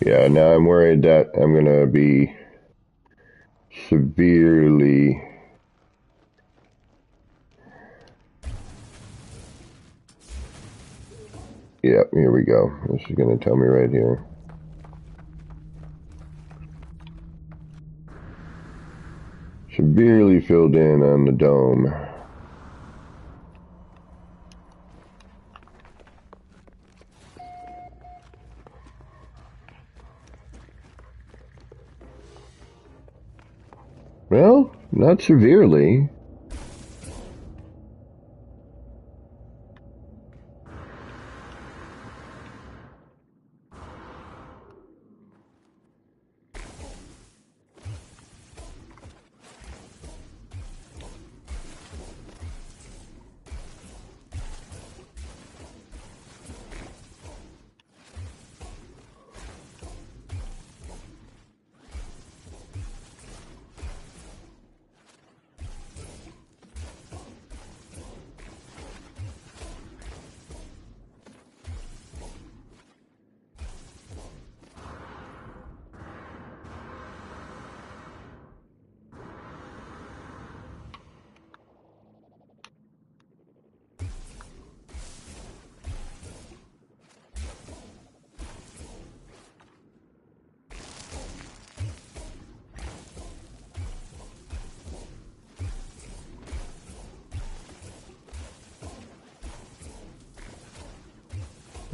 Yeah, now I'm worried that I'm gonna be severely Yep, here we go. This is gonna tell me right here. Severely filled in on the dome. Well, not severely.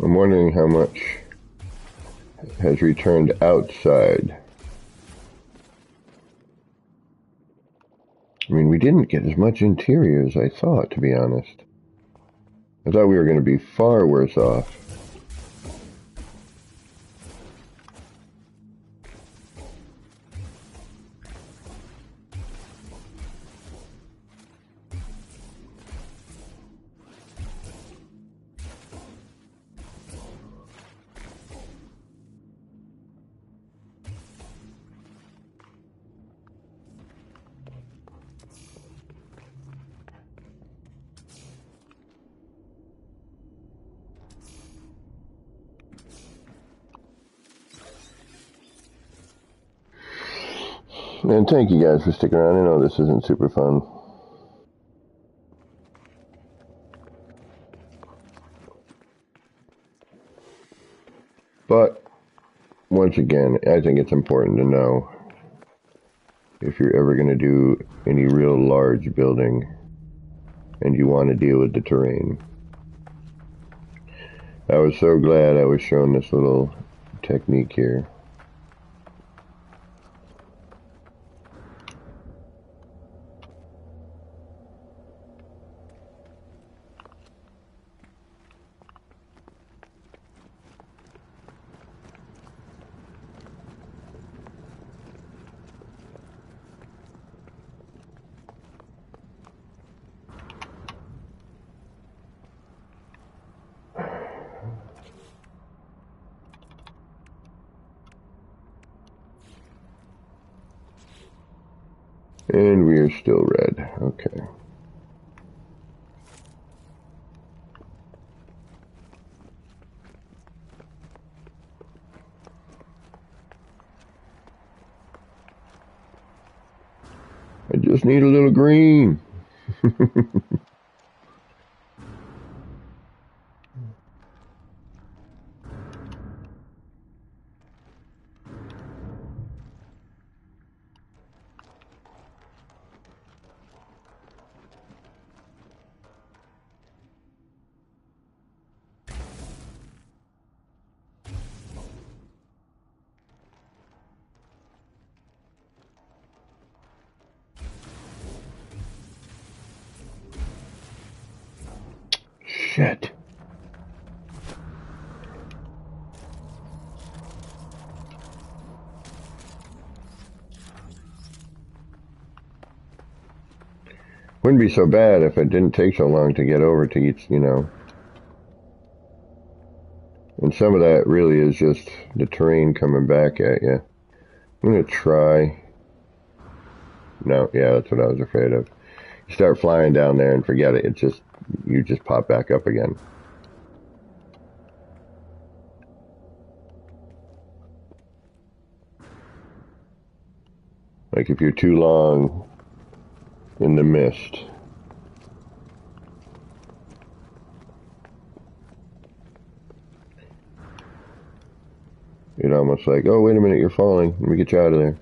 I'm wondering how much has returned outside. I mean, we didn't get as much interior as I thought, to be honest. I thought we were going to be far worse off. And thank you guys for sticking around. I know this isn't super fun. But, once again, I think it's important to know if you're ever going to do any real large building and you want to deal with the terrain. I was so glad I was shown this little technique here. And we are still red. Okay. I just need a little green. Shit. Wouldn't be so bad if it didn't take so long to get over to each, you know. And some of that really is just the terrain coming back at you. I'm going to try. No, yeah, that's what I was afraid of. You start flying down there and forget it. You just pop back up again. Like if you're too long in the mist. It's almost like, oh, wait a minute, you're falling. Let me get you out of there.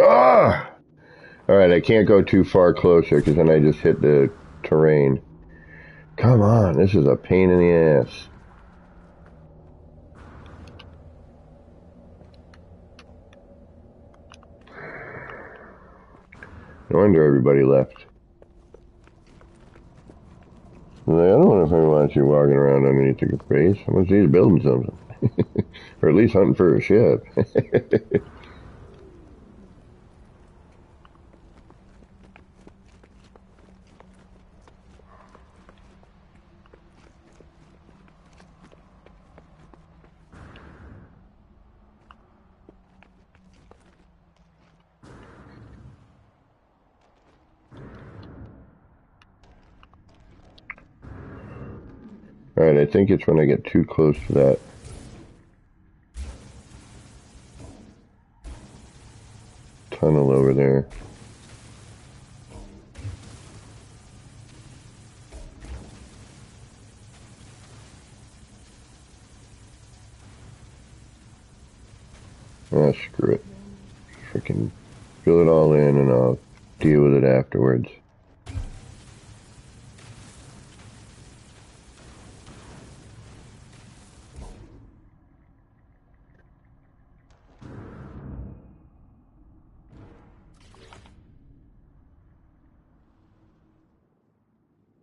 Ah! Alright, I can't go too far closer because then I just hit the terrain. Come on, this is a pain in the ass. No wonder everybody left. I don't know if I want you walking around underneath your base. I want you building something. Or at least hunting for a ship. Alright, I think it's when I get too close to that tunnel over there. Ah, screw it. Freaking fill it all in and I'll deal with it afterwards.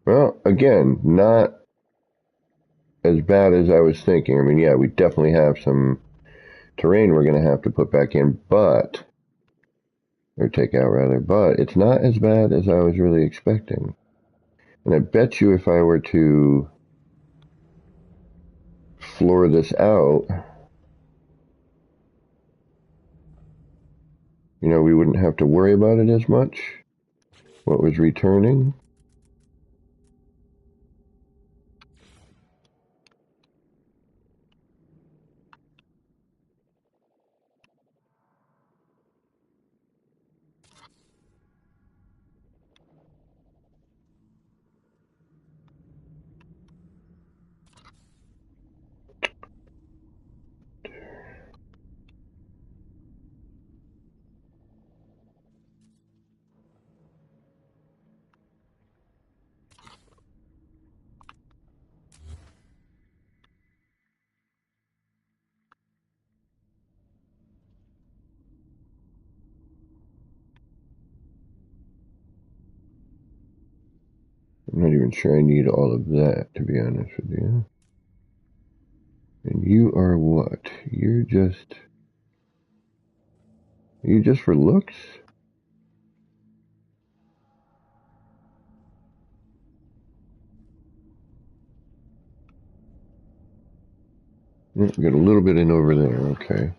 Well, again, not as bad as I was thinking. I mean, yeah, we definitely have some terrain we're going to have to put back in, or take out rather, but it's not as bad as I was really expecting. And I bet you if I were to floor this out, you know, we wouldn't have to worry about it as much. What was returning? I'm not even sure I need all of that, to be honest with you. And you are what? You're just for looks? Oh, got a little bit in over there, okay.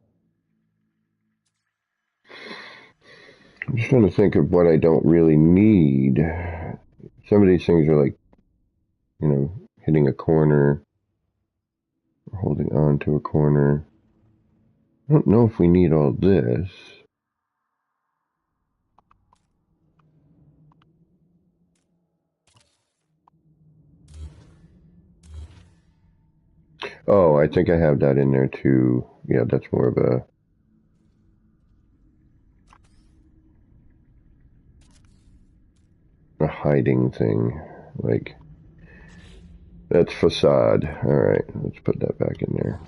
I'm just trying to think of what I don't really need. Some of these things are like, you know, hitting a corner, or holding on to a corner. I don't know if we need all this. Oh, I think I have that in there too. Yeah, that's more of a hiding thing. Like, that's facade. Alright, let's put that back in there.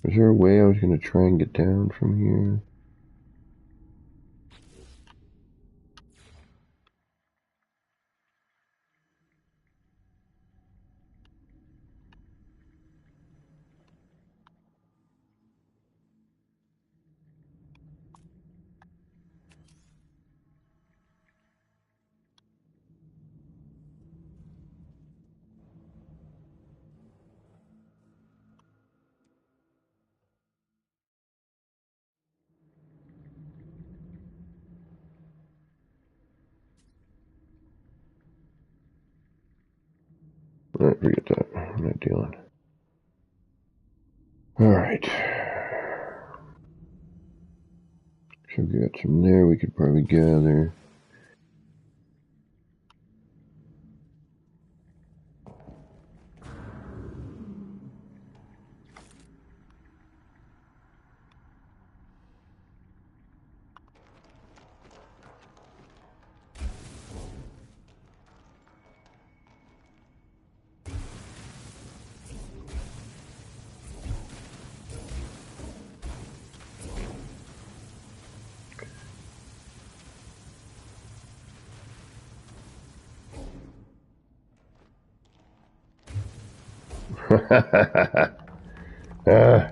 Is there a way I was going to try and get down from here? Alright, forget that. I'm not dealing. Alright. So we got some there we could probably gather. Ah.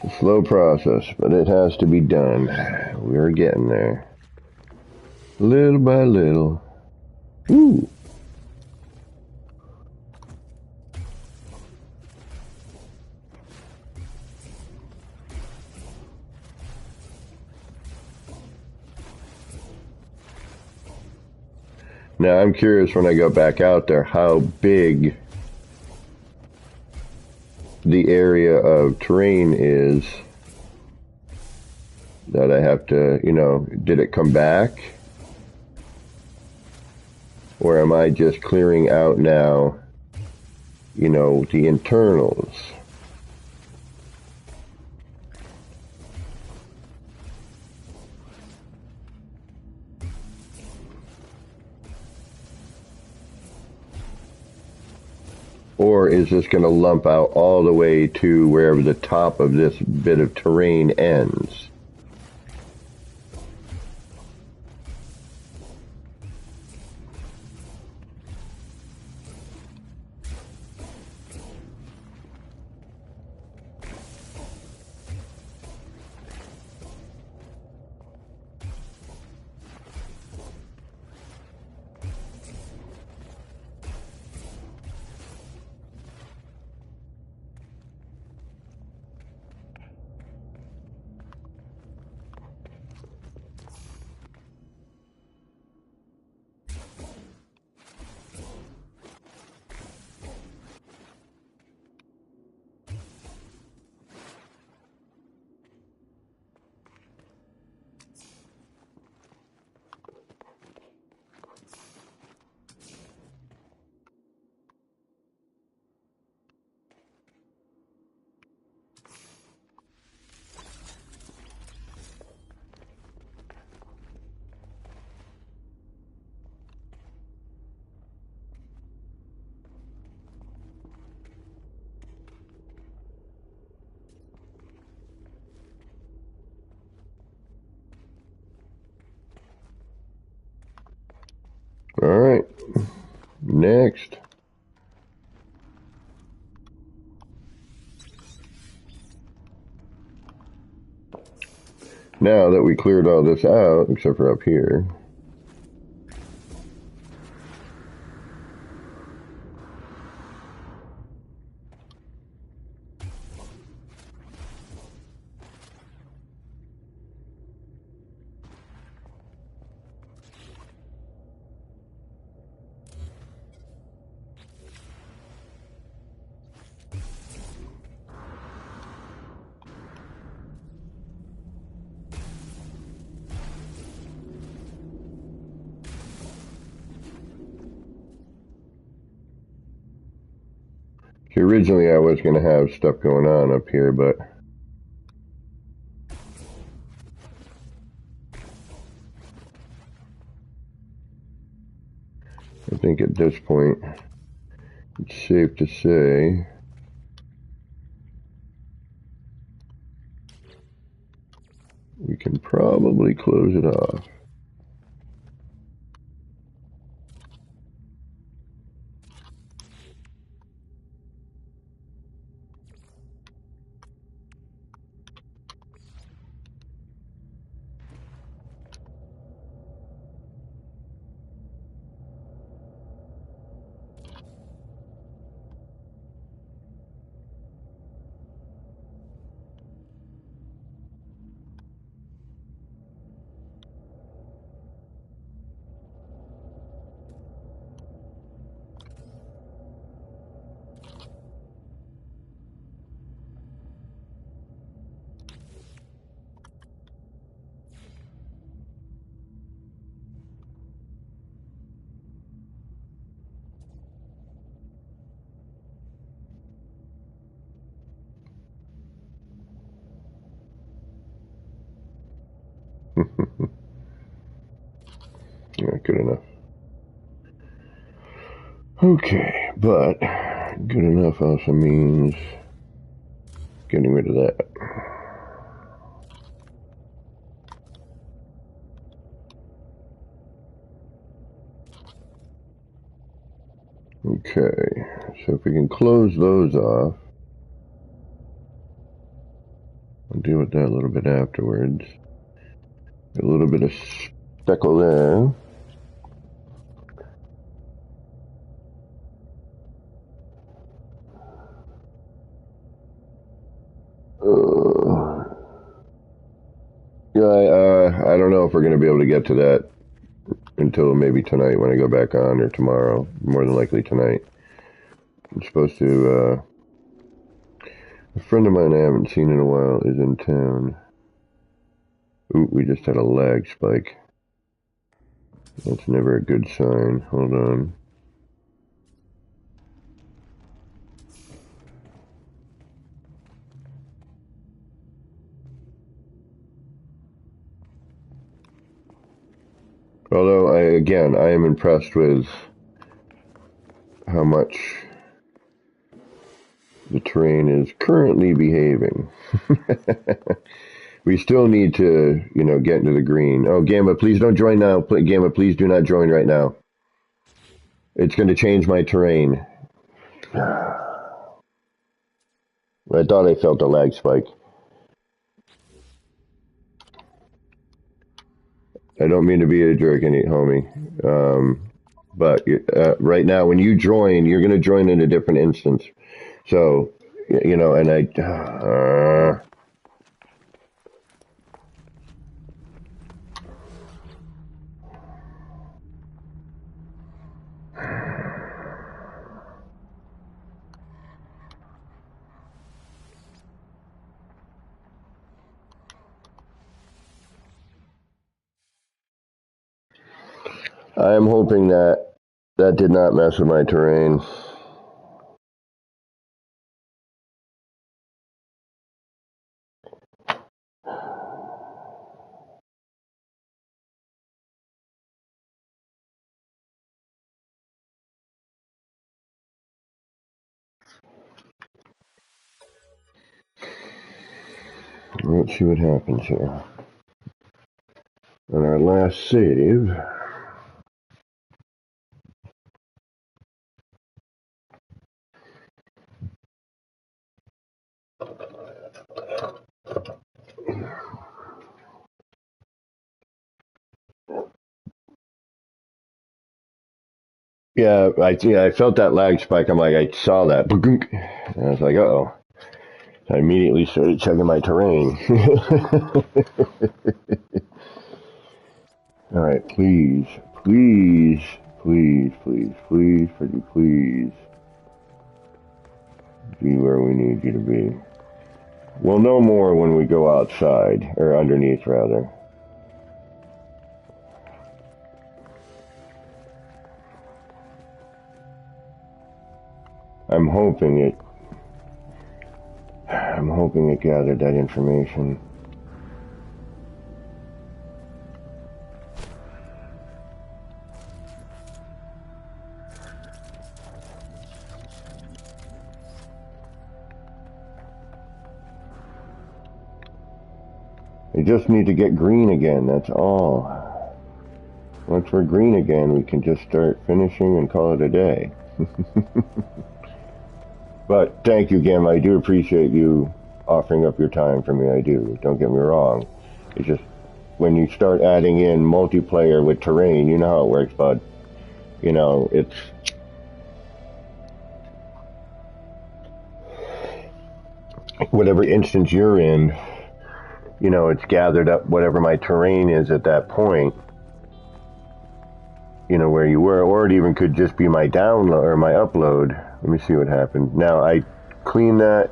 It's a slow process, but it has to be done. We're getting there. Little by little. Ooh. Now I'm curious when I go back out there how big the area of terrain is that I have to, you know, did it come back? Or am I just clearing out now, you know, the internals? Or is this going to lump out all the way to wherever the top of this bit of terrain ends? All right, next. Now that we cleared all this out, except for up here. Originally, I was going to have stuff going on up here, but I think at this point, it's safe to say we can probably close it off. Not good enough. Okay, but good enough also means getting rid of that. Okay, so if we can close those off, I'll deal with that a little bit afterwards. A little bit of speckle there. Yeah, I don't know if we're going to be able to get to that until maybe tonight when I go back on, or tomorrow. More than likely tonight. I'm supposed to, a friend of mine I haven't seen in a while is in town. Ooh, we just had a lag spike. That's never a good sign. Hold on. Although, I am impressed with how much the terrain is currently behaving. We still need to, get into the green. Oh, Gamba, please don't join now. Gamba, please do not join right now. It's going to change my terrain. I thought I felt a lag spike. I don't mean to be a jerk, homie. But right now, when you join, you're going to join in a different instance. So, and I am hoping that did not mess with my terrain. Let's see what happens here. On our last save, Yeah, I felt that lag spike. I'm like, I saw that. And I was like, uh-oh. I immediately started checking my terrain. All right, please, please, please, please, please, pretty please, be where we need you to be. We'll know more when we go outside, or underneath, rather. I'm hoping it gathered that information. We just need to get green again, that's all. Once we're green again, we can just start finishing and call it a day. But thank you, Gam. I do appreciate you offering up your time for me. I do. Don't get me wrong. It's just when you start adding in multiplayer with terrain, you know how it works, bud. You know, it's whatever instance you're in, you know, it's gathered up whatever my terrain is at that point, you know, where you were, or it even could just be my download or my upload. Let me see what happened. Now, I cleaned that,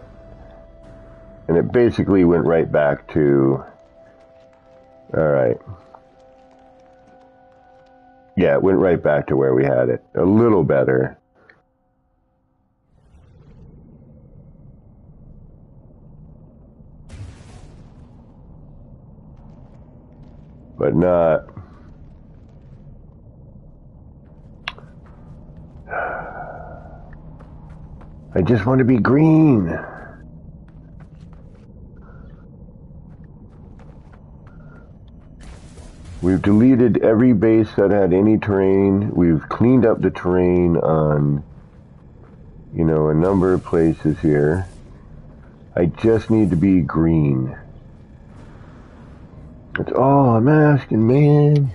and it basically went right back to, alright. Yeah, it went right back to where we had it. A little better. But not. I just want to be green. We've deleted every base that had any terrain. We've cleaned up the terrain on, you know, a number of places here. I just need to be green. That's all I'm asking, man.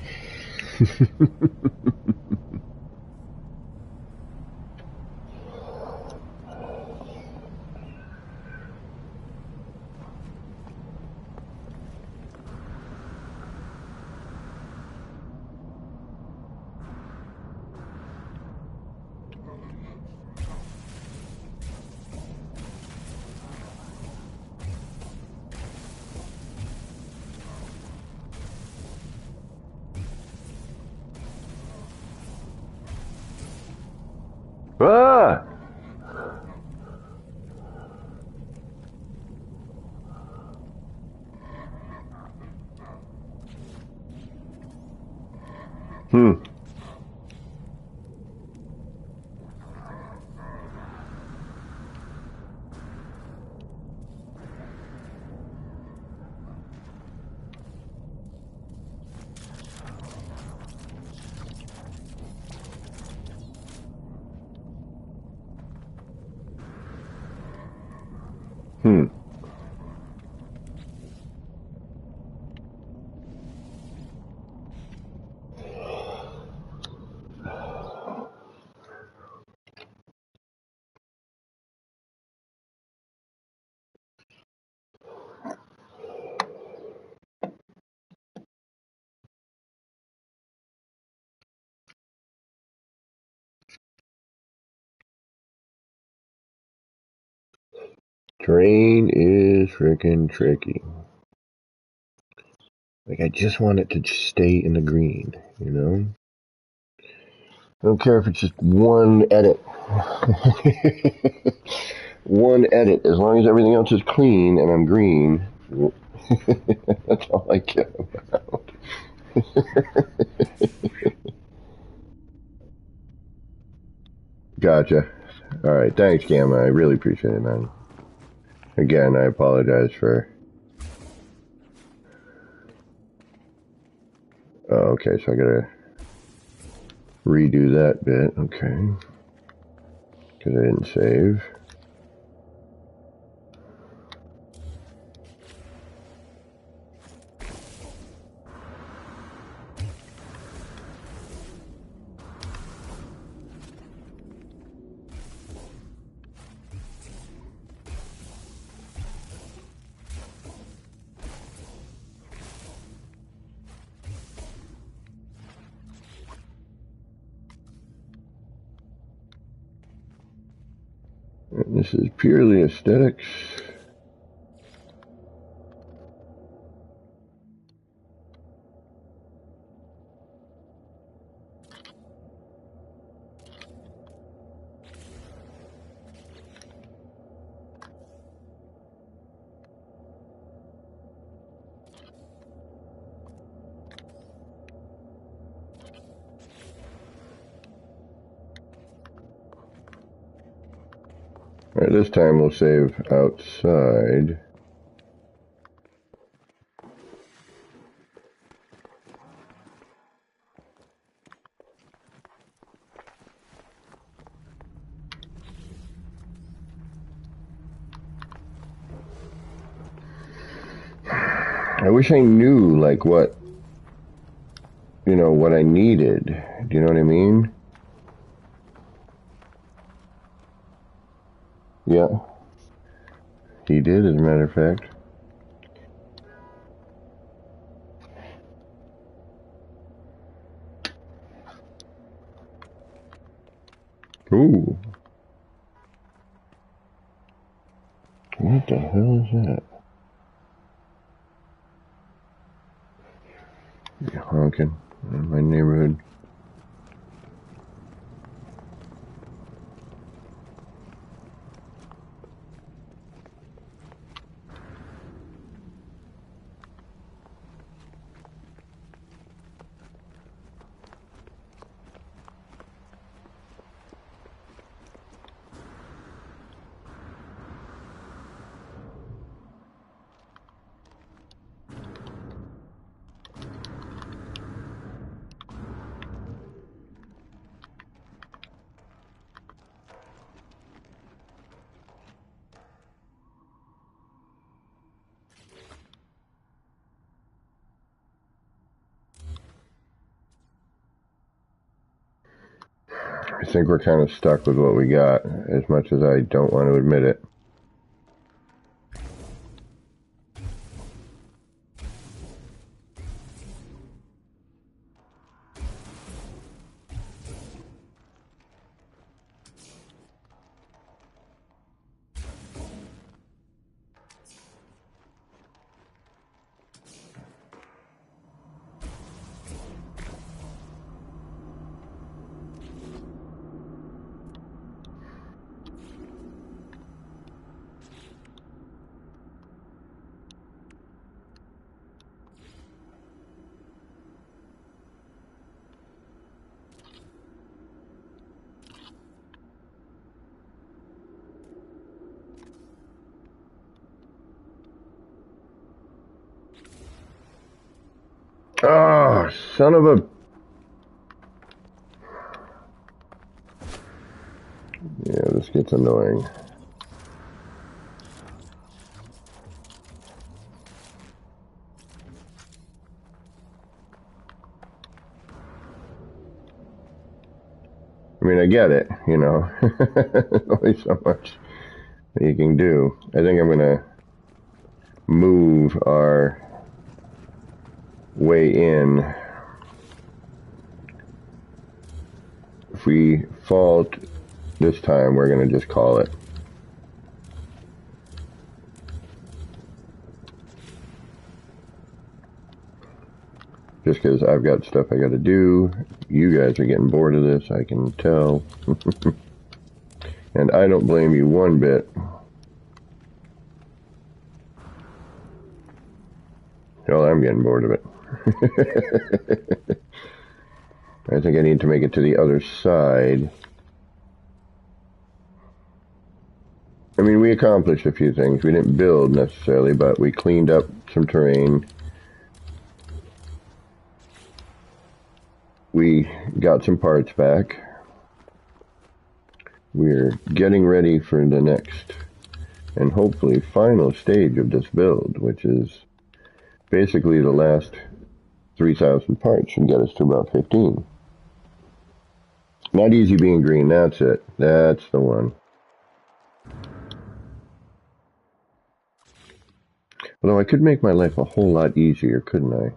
Ah! Hmm. Hmm. Terrain is freaking tricky. Like, I just want it to just stay in the green, you know? I don't care if it's just one edit. One edit. As long as everything else is clean and I'm green, that's all I care about. Gotcha. Alright, thanks, Gamma. I really appreciate it, man. Again, I apologize for... Oh, okay, so I gotta redo that bit. Okay. Because I didn't save. This is purely aesthetics. Alright, this time we'll save outside. I wish I knew, like, what, you know, what I needed. Do you know what I mean? Yeah. He did, as a matter of fact. Ooh. What the hell is that? You're honking in my neighborhood. I think we're kind of stuck with what we got, as much as I don't want to admit it. Oh, son of a... Yeah, this gets annoying. I mean, I get it, you know. There's only so much that you can do. I think I'm gonna move our way in. If we fault this time, we're gonna just call it. Just because I've got stuff I gotta do. You guys are getting bored of this, I can tell. And I don't blame you one bit. Well, I'm getting bored of it. I think I need to make it to the other side. I mean, we accomplished a few things. We didn't build necessarily, but we cleaned up some terrain. We got some parts back. We're getting ready for the next and hopefully final stage of this build, which is basically the last 3,000 parts and get us to about 15. Not easy being green, that's it. That's the one. Although I could make my life a whole lot easier, couldn't I?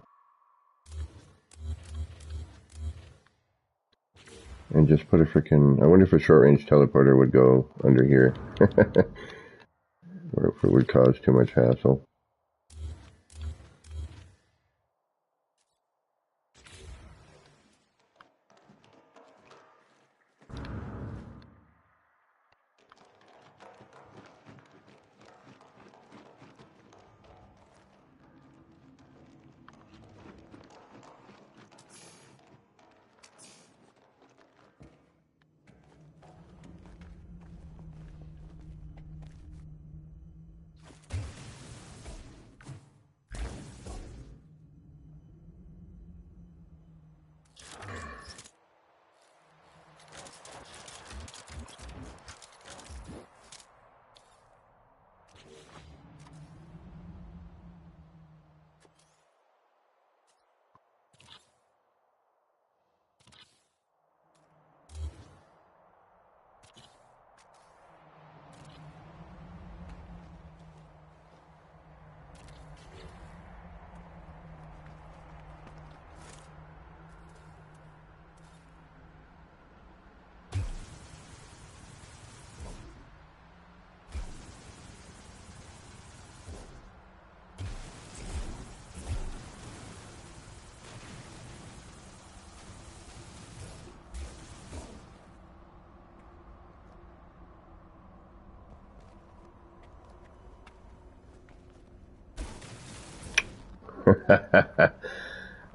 And just put a freaking... I wonder if a short-range teleporter would go under here. Or if it would cause too much hassle.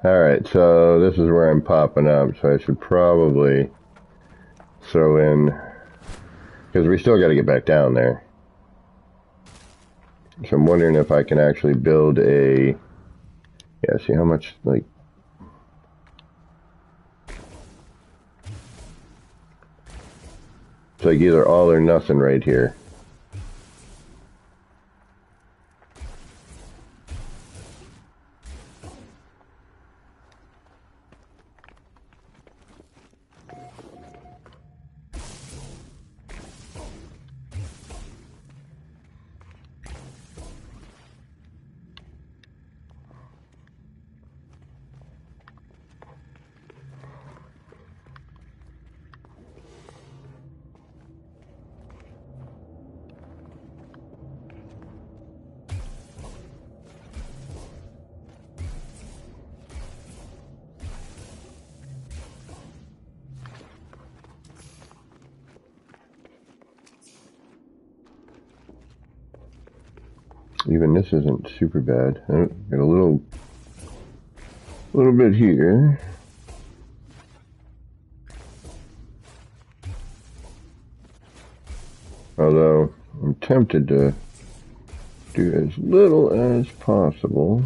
Alright, so this is where I'm popping up, so I should probably throw in, because we still got to get back down there. So I'm wondering if I can actually build a, yeah, see how much, like, it's like either all or nothing right here. Even this isn't super bad. I got a little bit here. Although I'm tempted to do as little as possible.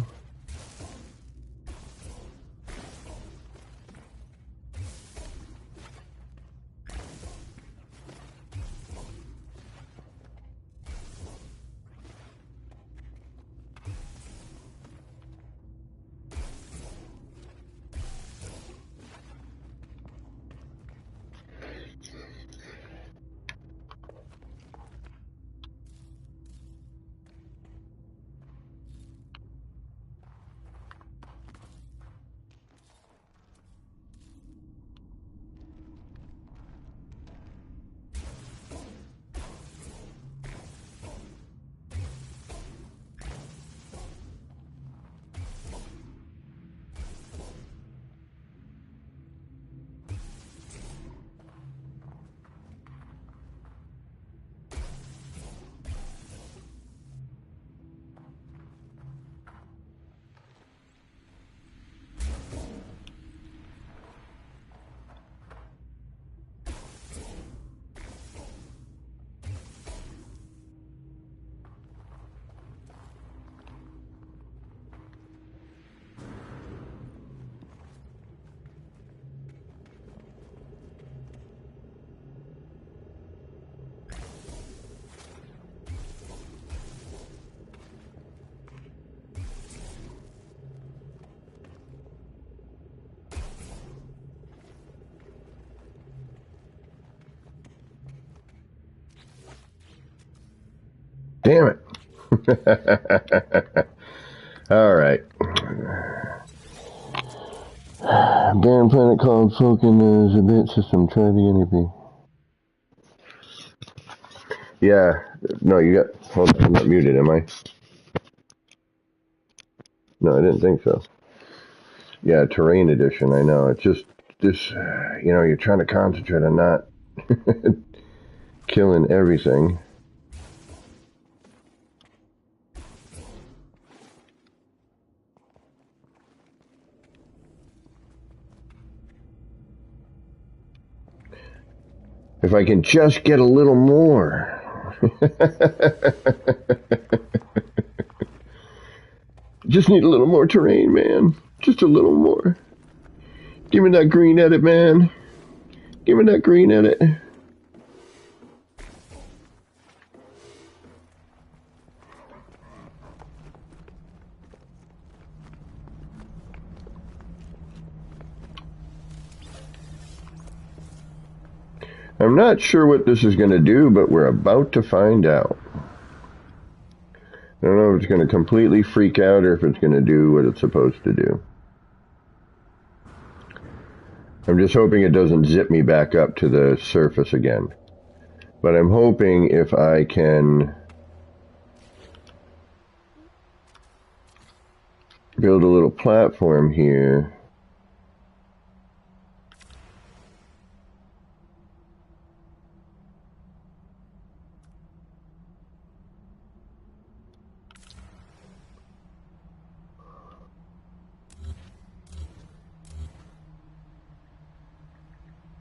Damn it. All right. Barren planet called Falcon is a bit system. Try the NAP. Yeah, no, you got. Hold on, I'm not muted, am I? No, I didn't think so. Yeah, terrain edition. I know. It's just this. You're trying to concentrate on not killing everything. If I can just get a little more. Just need a little more terrain, man. Just a little more. Give me that green edit, man. Give me that green edit. I'm not sure what this is going to do, but we're about to find out. I don't know if it's going to completely freak out or if it's going to do what it's supposed to do. I'm just hoping it doesn't zip me back up to the surface again. But I'm hoping if I can build a little platform here.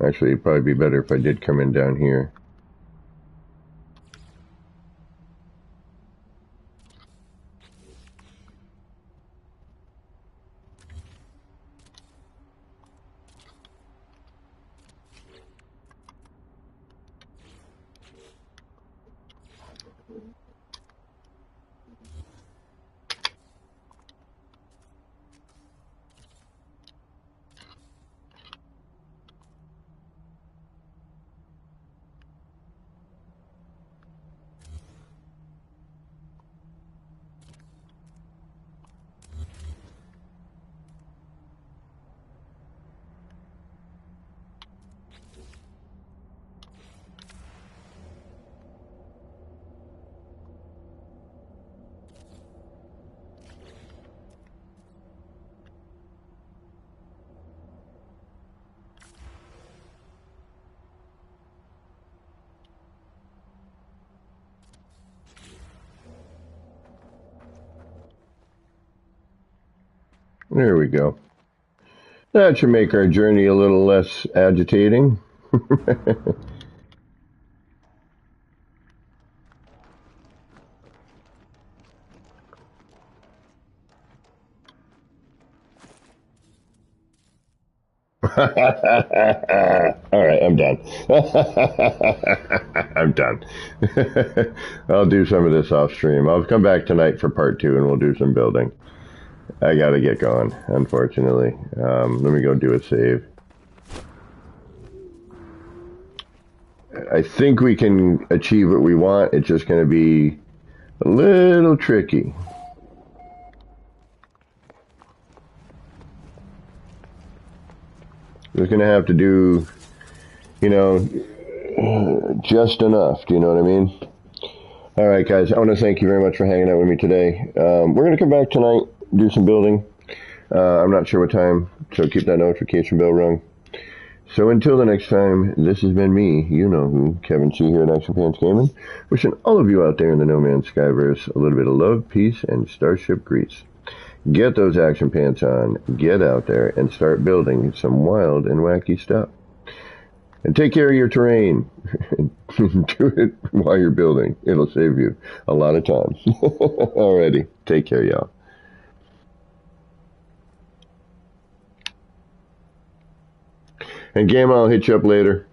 Actually, it'd probably be better if I did come in down here. There we go. That should make our journey a little less agitating. All right, I'm done. I'm done. I'll do some of this off stream. I'll come back tonight for part 2 and we'll do some building. I gotta get going, unfortunately. Let me go do a save. I think we can achieve what we want. It's just gonna be a little tricky. We're gonna have to do, just enough. Do you know what I mean? All right, guys. I want to thank you very much for hanging out with me today. We're gonna come back tonight, do some building. I'm not sure what time, so keep that notification bell rung. So until the next time, this has been me, you know who, Kevin C. here at Action Pants Gaming, wishing all of you out there in the No Man's Skyverse a little bit of love, peace, and starship grease. Get those action pants on, get out there, and start building some wild and wacky stuff. And take care of your terrain. Do it while you're building. It'll save you a lot of time. Alrighty, take care, y'all. And Gamma, I'll hit you up later.